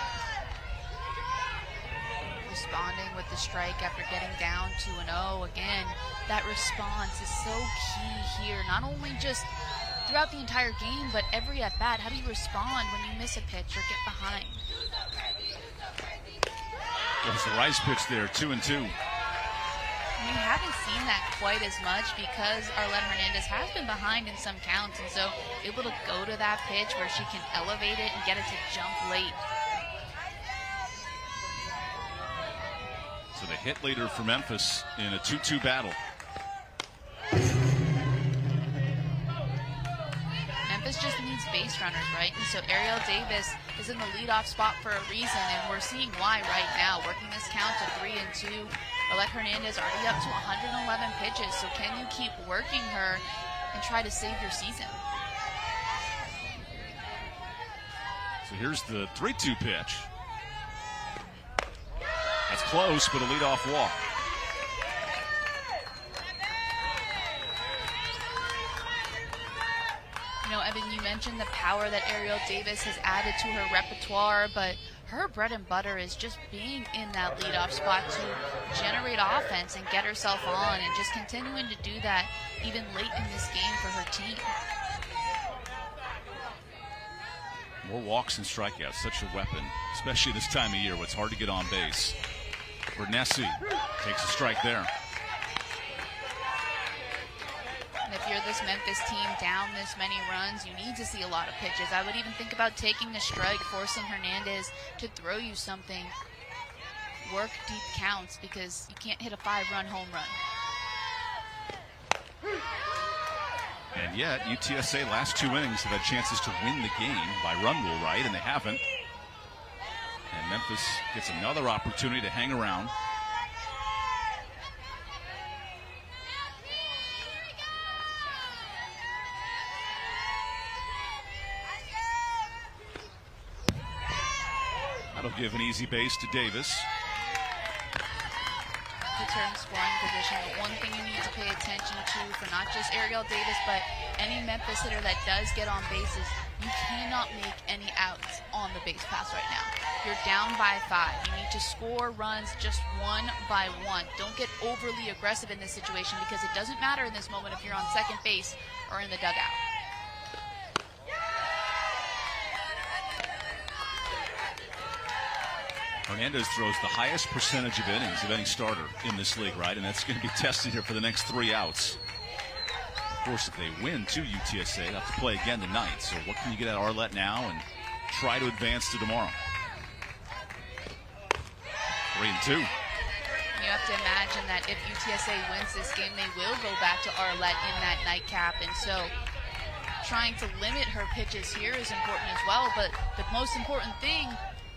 Responding with the strike after getting down 2-0. Again, that response is so key here. Not only just throughout the entire game, but every at bat. How do you respond when you miss a pitch or get behind? There's the Rice pitch there, 2-2. We haven't seen that quite as much because Arlette Hernandez has been behind in some counts, and so able to go to that pitch where she can elevate it and get it to jump late. So the hit leader for Memphis in a 2-2 battle. Memphis just needs base runners, right? And so Ariel Davis is in the leadoff spot for a reason, and we're seeing why right now. Working this count to 3-2. Arlette Hernandez already up to 111 pitches, so can you keep working her and try to save your season? So here's the 3-2 pitch. That's close, but a leadoff walk. You know, Evan, you mentioned the power that Ariel Davis has added to her repertoire, but her bread and butter is just being in that leadoff spot to generate offense and get herself on, and just continuing to do that even late in this game for her team. More walks and strikeouts, such a weapon, especially this time of year when it's hard to get on base. Bernesi takes a strike there. And if you're this Memphis team down this many runs, you need to see a lot of pitches. I would even think about taking the strike, forcing Hernandez to throw you something. Work deep counts, because you can't hit a 5-run home run. And yet, UTSA last 2 innings have had chances to win the game by run rule, right? And they haven't. And Memphis gets another opportunity to hang around. That'll give an easy base to Davis. Puts her in scoring position, but one thing you need to pay attention to for not just Ariel Davis, but any Memphis hitter that does get on bases, you cannot make any outs on the base pass right now. You're down by 5. You need to score runs just 1 by 1. Don't get overly aggressive in this situation, because it doesn't matter in this moment if you're on second base or in the dugout. Hernandez throws the highest percentage of innings of any starter in this league, right? And that's going to be tested here for the next 3 outs. Of course, if they win to UTSA, they'll have to play again tonight. So what can you get at Arlette now and try to advance to tomorrow? 3-2. You have to imagine that if UTSA wins this game, they will go back to Arlette in that nightcap. And so trying to limit her pitches here is important as well. But the most important thing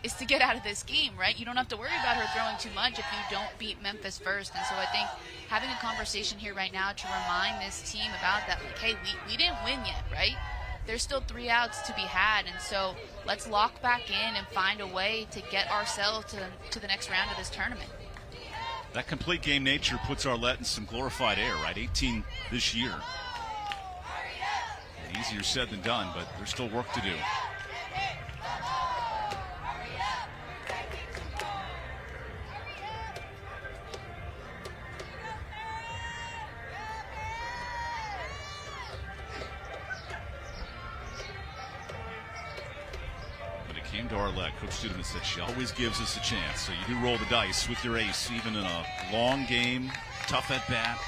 is to get out of this game, right? You don't have to worry about her throwing too much if you don't beat Memphis first. And so I think having a conversation here right now to remind this team about that, like, hey, we didn't win yet, right? There's still 3 outs to be had, and so let's lock back in and find a way to get ourselves to the next round of this tournament. That complete game nature puts Arlette in some glorified air, right? 18 this year. And easier said than done, but there's still work to do. Came to Arlette. Coach Studeman said she always gives us a chance. So you do roll the dice with your ace, even in a long game, tough at bat.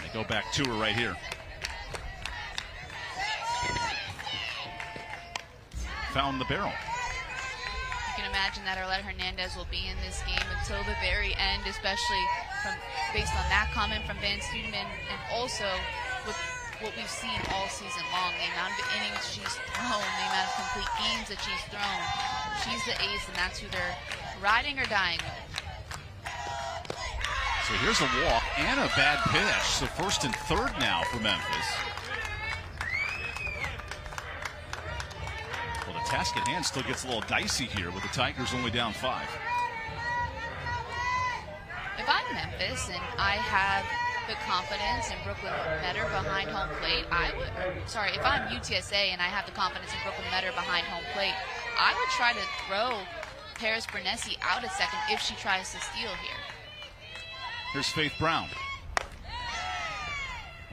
They go back to her right here. Found the barrel. You can imagine that Arlette Hernandez will be in this game until the very end, especially based on that comment from Van Studeman, and also with what we've seen all season long, the amount of innings she's thrown, the amount of complete games that she's thrown. She's the ace, and that's who they're riding or dying with. So here's a walk and a bad pitch. So first and third now for Memphis. Well, the task at hand still gets a little dicey here with the Tigers only down 5. If I'm Memphis and I have the confidence in Brooklyn Metter behind home plate, if I'm UTSA and I have the confidence in Brooklyn Metter behind home plate, I would try to throw Paris Bernesi out at second if she tries to steal here. Here's Faith Brown.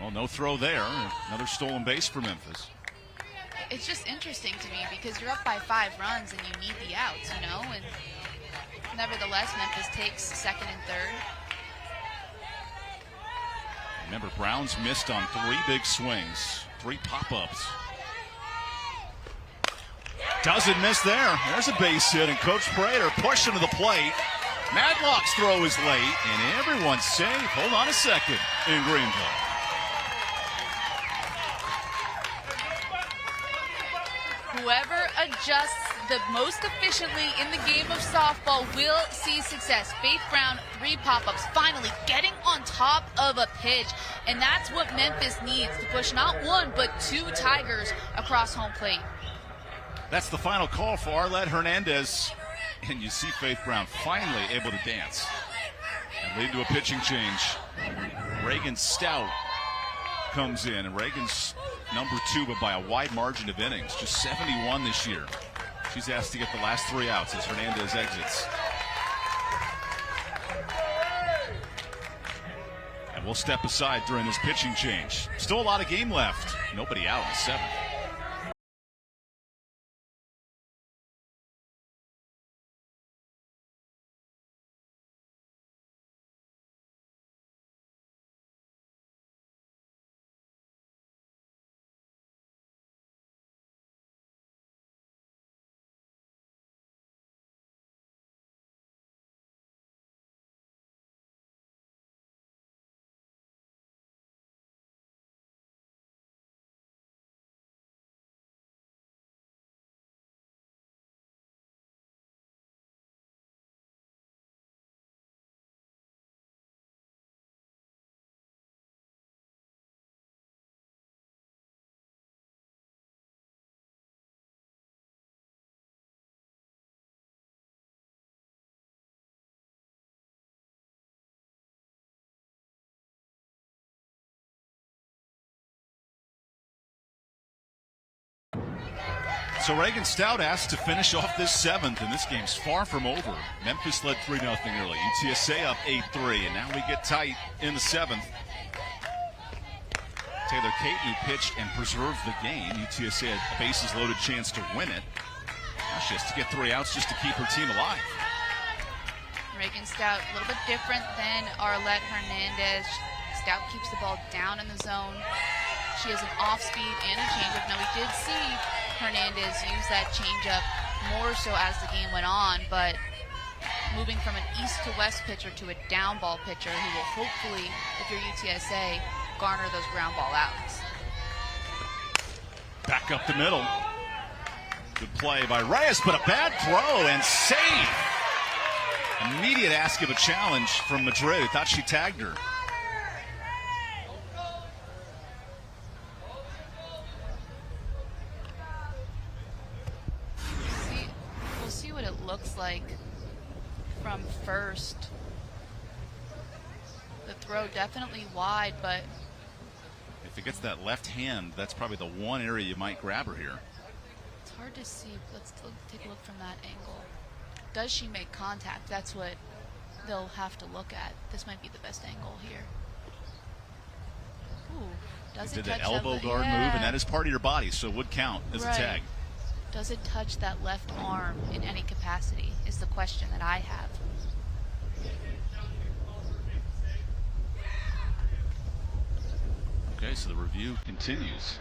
Well, no throw there. Another stolen base for Memphis. It's just interesting to me because you're up by 5 runs and you need the outs, and nevertheless, Memphis takes second and third. Remember, Brown's missed on 3 big swings, 3 pop-ups. Doesn't miss there. There's a base hit, and Coach Prater pushing to the plate. Madlock's throw is late, and everyone's safe. Hold on a second in Greenville. Whoever adjusts the most efficiently in the game of softball will see success. Faith Brown, 3 pop-ups, finally getting on top of a pitch. And that's what Memphis needs to push not 1, but 2 Tigers across home plate. That's the final call for Arlette Hernandez. And you see Faith Brown finally able to dance and lead to a pitching change. Reagan Stout comes in, and Reagan's number 2, but by a wide margin of innings, just 71 this year. She's asked to get the last 3 outs as Hernandez exits. And we'll step aside during this pitching change. Still a lot of game left. Nobody out in the 7th. So Reagan Stout asked to finish off this 7th, and this game's far from over. Memphis led 3-0 early. UTSA up 8-3, and now we get tight in the 7th. Taylor Caton pitched and preserved the game. UTSA had a bases-loaded chance to win it. Now she has to get 3 outs just to keep her team alive. Reagan Stout, a little bit different than Arlette Hernandez. Stout keeps the ball down in the zone. She has an off-speed and a changeup. Now, we did see Hernandez use that changeup more so as the game went on, but moving from an east to west pitcher to a down ball pitcher who will hopefully, if you're UTSA, garner those ground ball outs. Back up the middle. Good play by Reyes, but a bad throw and save. Immediate ask of a challenge from Madrid. Thought she tagged her. We'll see what it looks like from first. The throw definitely wide, but if it gets that left hand, that's probably the one area you might grab her here. It's hard to see. Let's take a look from that angle. Does she make contact? That's what they'll have to look at. This might be the best angle here. Ooh, doesn't did that catch elbow up, guard move, and that is part of your body, so it would count as a tag. Does it touch that left arm in any capacity is the question that I have. Okay, so the review continues.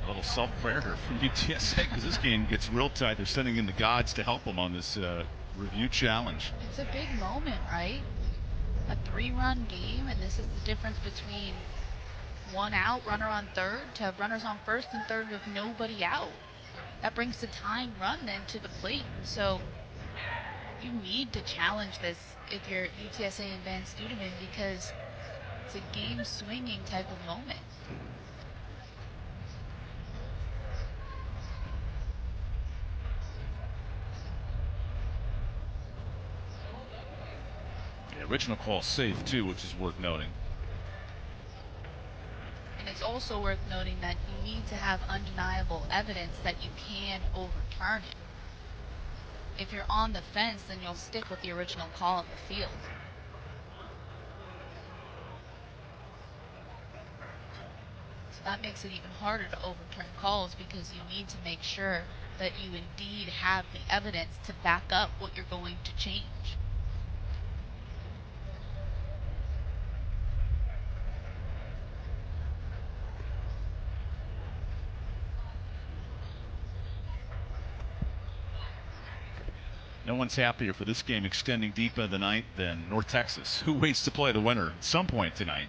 A little self-prayer from UTSA because this game gets real tight. They're sending in the gods to help them on this review challenge. It's a big moment, right? A 3-run game, and this is the difference between 1 out, runner on third, to have runners on first and third with nobody out. That brings the tying run then to the plate. So you need to challenge this if you're UTSA and Van Studeman because it's a game-swinging type of moment. The original call safe too, which is worth noting. And it's also worth noting that you need to have undeniable evidence that you can overturn it. If you're on the fence, then you'll stick with the original call in the field. So that makes it even harder to overturn calls because you need to make sure that you indeed have the evidence to back up what you're going to change. No one's happier for this game extending deep into the ninth than North Texas, who waits to play the winner at some point tonight.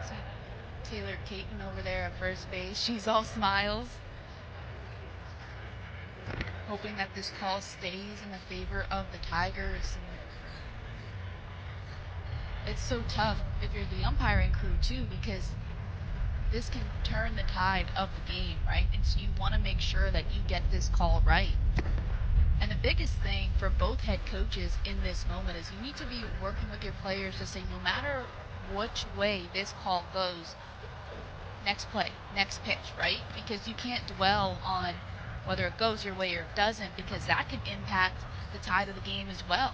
So Taylor Caton over there at first base, she's all smiles, hoping that this call stays in the favor of the Tigers. And it's so tough if you're the umpiring crew too, because this can turn the tide of the game, right? And so you want to make sure that you get this call right. And the biggest thing for both head coaches in this moment is you need to be working with your players to say, no matter which way this call goes, next play, next pitch, right? Because you can't dwell on whether it goes your way or it doesn't, because that can impact the tide of the game as well.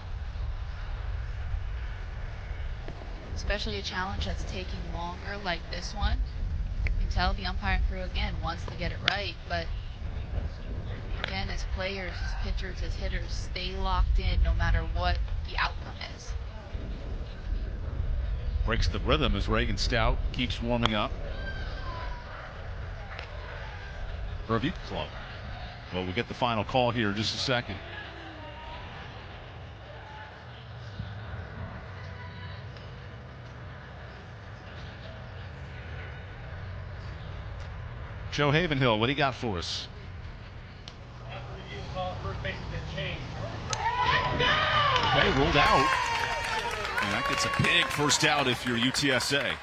Especially a challenge that's taking longer like this one. You can tell the umpiring crew again wants to get it right, but again, as players, as pitchers, as hitters, stay locked in no matter what the outcome is. Breaks the rhythm as Reagan Stout keeps warming up. Review club. Well, we'll get the final call here in just a second. Joe Havenhill, what do you got for us? First base has been changed. Okay, ruled out. And that gets a big first out if you're UTSA.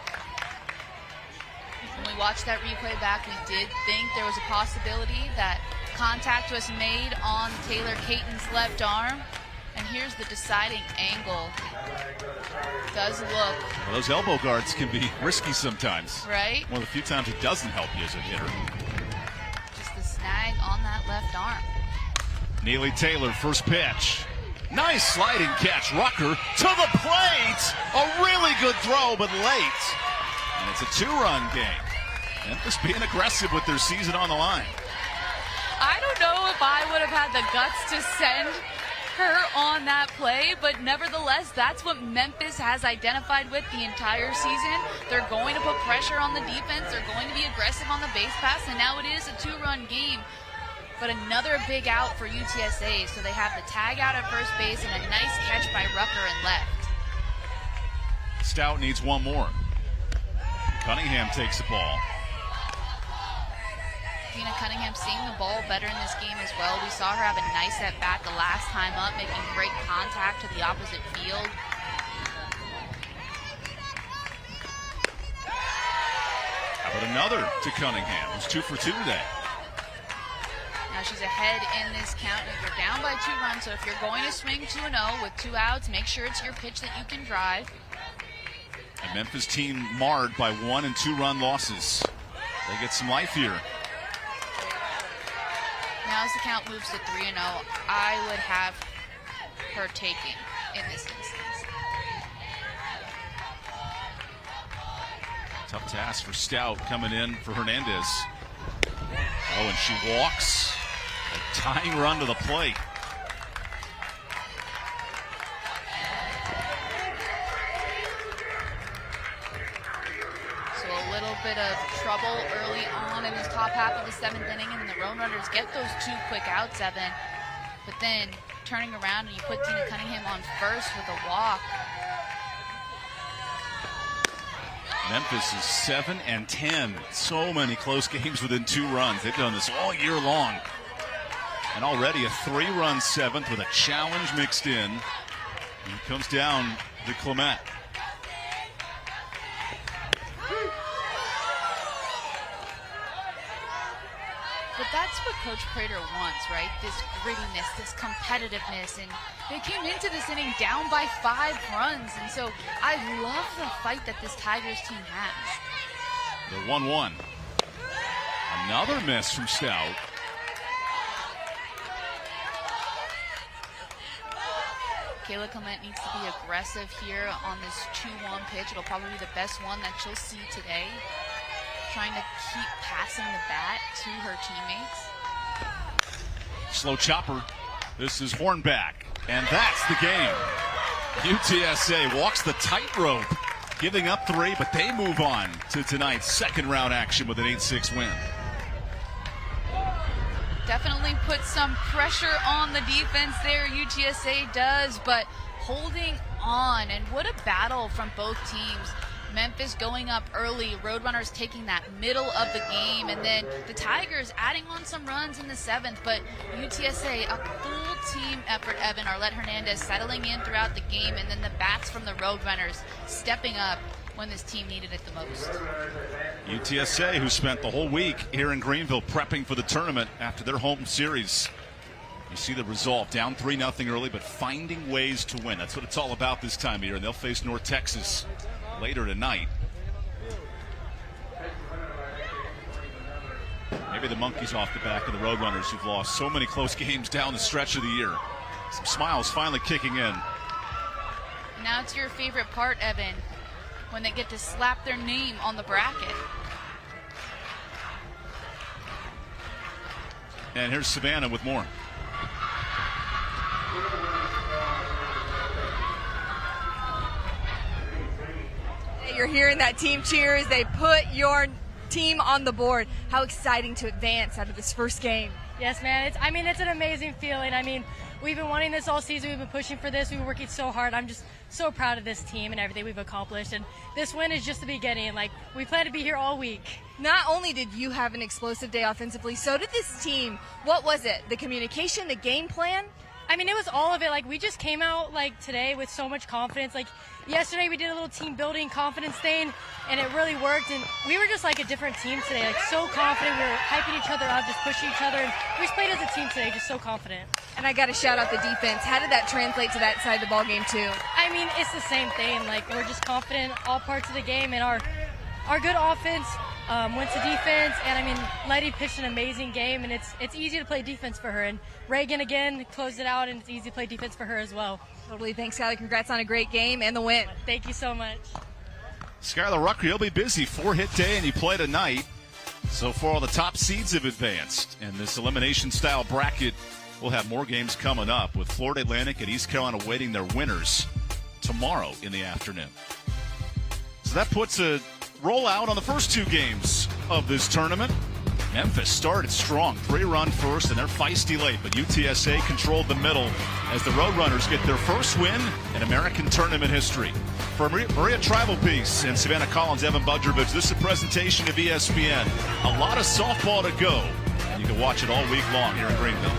When we watched that replay back, we did think there was a possibility that contact was made on Taylor Caton's left arm. And here's the deciding angle. Does look. Well, those elbow guards can be risky sometimes. Right? One of the few times it doesn't help you as a hitter. Just the snag on that left arm. Neely Taylor, first pitch. Nice sliding catch. Rucker to the plate. A really good throw, but late. And it's a 2-run game. Memphis being aggressive with their season on the line. I don't know if I would have had the guts to send her on that play, but nevertheless, that's what Memphis has identified with the entire season. They're going to put pressure on the defense. They're going to be aggressive on the base pass, and now it is a 2-run game. But another big out for UTSA, so they have the tag out at first base and a nice catch by Rucker in left. Stout needs one more. Cunningham takes the ball. Tina Cunningham seeing the ball better in this game as well. We saw her have a nice at bat the last time up, making great contact to the opposite field. How about another to Cunningham, who's 2 for 2 today. Now she's ahead in this count. If you're down by 2 runs. So if you're going to swing 2-0 with 2 outs, make sure it's your pitch that you can drive. A Memphis team marred by 1 and 2 run losses. They get some life here. Now as the count moves to 3-0, I would have her taking in this instance. Tough task for Stout coming in for Hernandez. Oh, and she walks. A tying run to the plate. So a little bit of trouble early on in this top half of the 7th inning, and the Roadrunners get those 2 quick outs, Evan. But then turning around and you put Tina Cunningham on first with a walk. Memphis is 7-10. So many close games within 2 runs. They've done this all year long. And already a 3-run 7th with a challenge mixed in. And it comes down to Clement. But that's what Coach Prater wants, right? This grittiness, this competitiveness. And they came into this inning down by 5 runs. And so I love the fight that this Tigers team has. The 1-1. Another miss from Stout. Kayla Clement needs to be aggressive here on this 2-1 pitch. It'll probably be the best one that she'll see today. Trying to keep passing the bat to her teammates. Slow chopper. This is Hornback. And that's the game. UTSA walks the tightrope, giving up 3, but they move on to tonight's 2nd round action with an 8-6 win. Definitely put some pressure on the defense there, UTSA does, but holding on. And what a battle from both teams. Memphis going up early, Roadrunners taking that middle of the game, and then the Tigers adding on some runs in the 7th, but UTSA, a full team effort, Evan. Arlette Hernandez settling in throughout the game, and then the bats from the Roadrunners stepping up when this team needed it the most. UTSA, who spent the whole week here in Greenville prepping for the tournament after their home series. You see the resolve, down 3-0 early, but finding ways to win. That's what it's all about this time of year, and they'll face North Texas later tonight. Maybe the monkey's off the back of the Roadrunners, who've lost so many close games down the stretch of the year. Some smiles finally kicking in. Now it's your favorite part, Evan, when they get to slap their name on the bracket. And here's Savannah with more. You're hearing that team cheers. They put your team on the board. How exciting to advance out of this first game. Yes, man. It's an amazing feeling. I mean, we've been wanting this all season. We've been pushing for this. We've been working so hard. I'm just so proud of this team and everything we've accomplished. And this win is just the beginning. Like, we plan to be here all week. Not only did you have an explosive day offensively, so did this team. What was it? The communication, the game plan? I mean, it was all of it. Like, we just came out, like, today with so much confidence. Like, yesterday we did a little team building confidence thing, and it really worked. And we were just like a different team today, like so confident. We were hyping each other up, just pushing each other. And we just played as a team today, just so confident. And I got to shout out the defense. How did that translate to that side of the ball game, too? I mean, it's the same thing. Like, we're just confident all parts of the game, and our good offense went to defense, and I mean, Letty pitched an amazing game, and it's easy to play defense for her. And Reagan again closed it out, and it's easy to play defense for her as well. Totally. Thanks, Skylar. Congrats on a great game and the win. Thank you so much. Skylar Rucker, you'll be busy. 4-hit day, and you play tonight. So far, the top seeds have advanced, and this elimination-style bracket will have more games coming up, with Florida Atlantic and East Carolina awaiting their winners tomorrow in the afternoon. So that puts a rollout on the first 2 games of this tournament. Memphis started strong, 3-run first, and they're feisty late, but UTSA controlled the middle as the Roadrunners get their first win in American tournament history. For Maria Tribalpiece and Savannah Collins, Evan Budrovich, this is a presentation of ESPN. A lot of softball to go, and you can watch it all week long here in Greenville.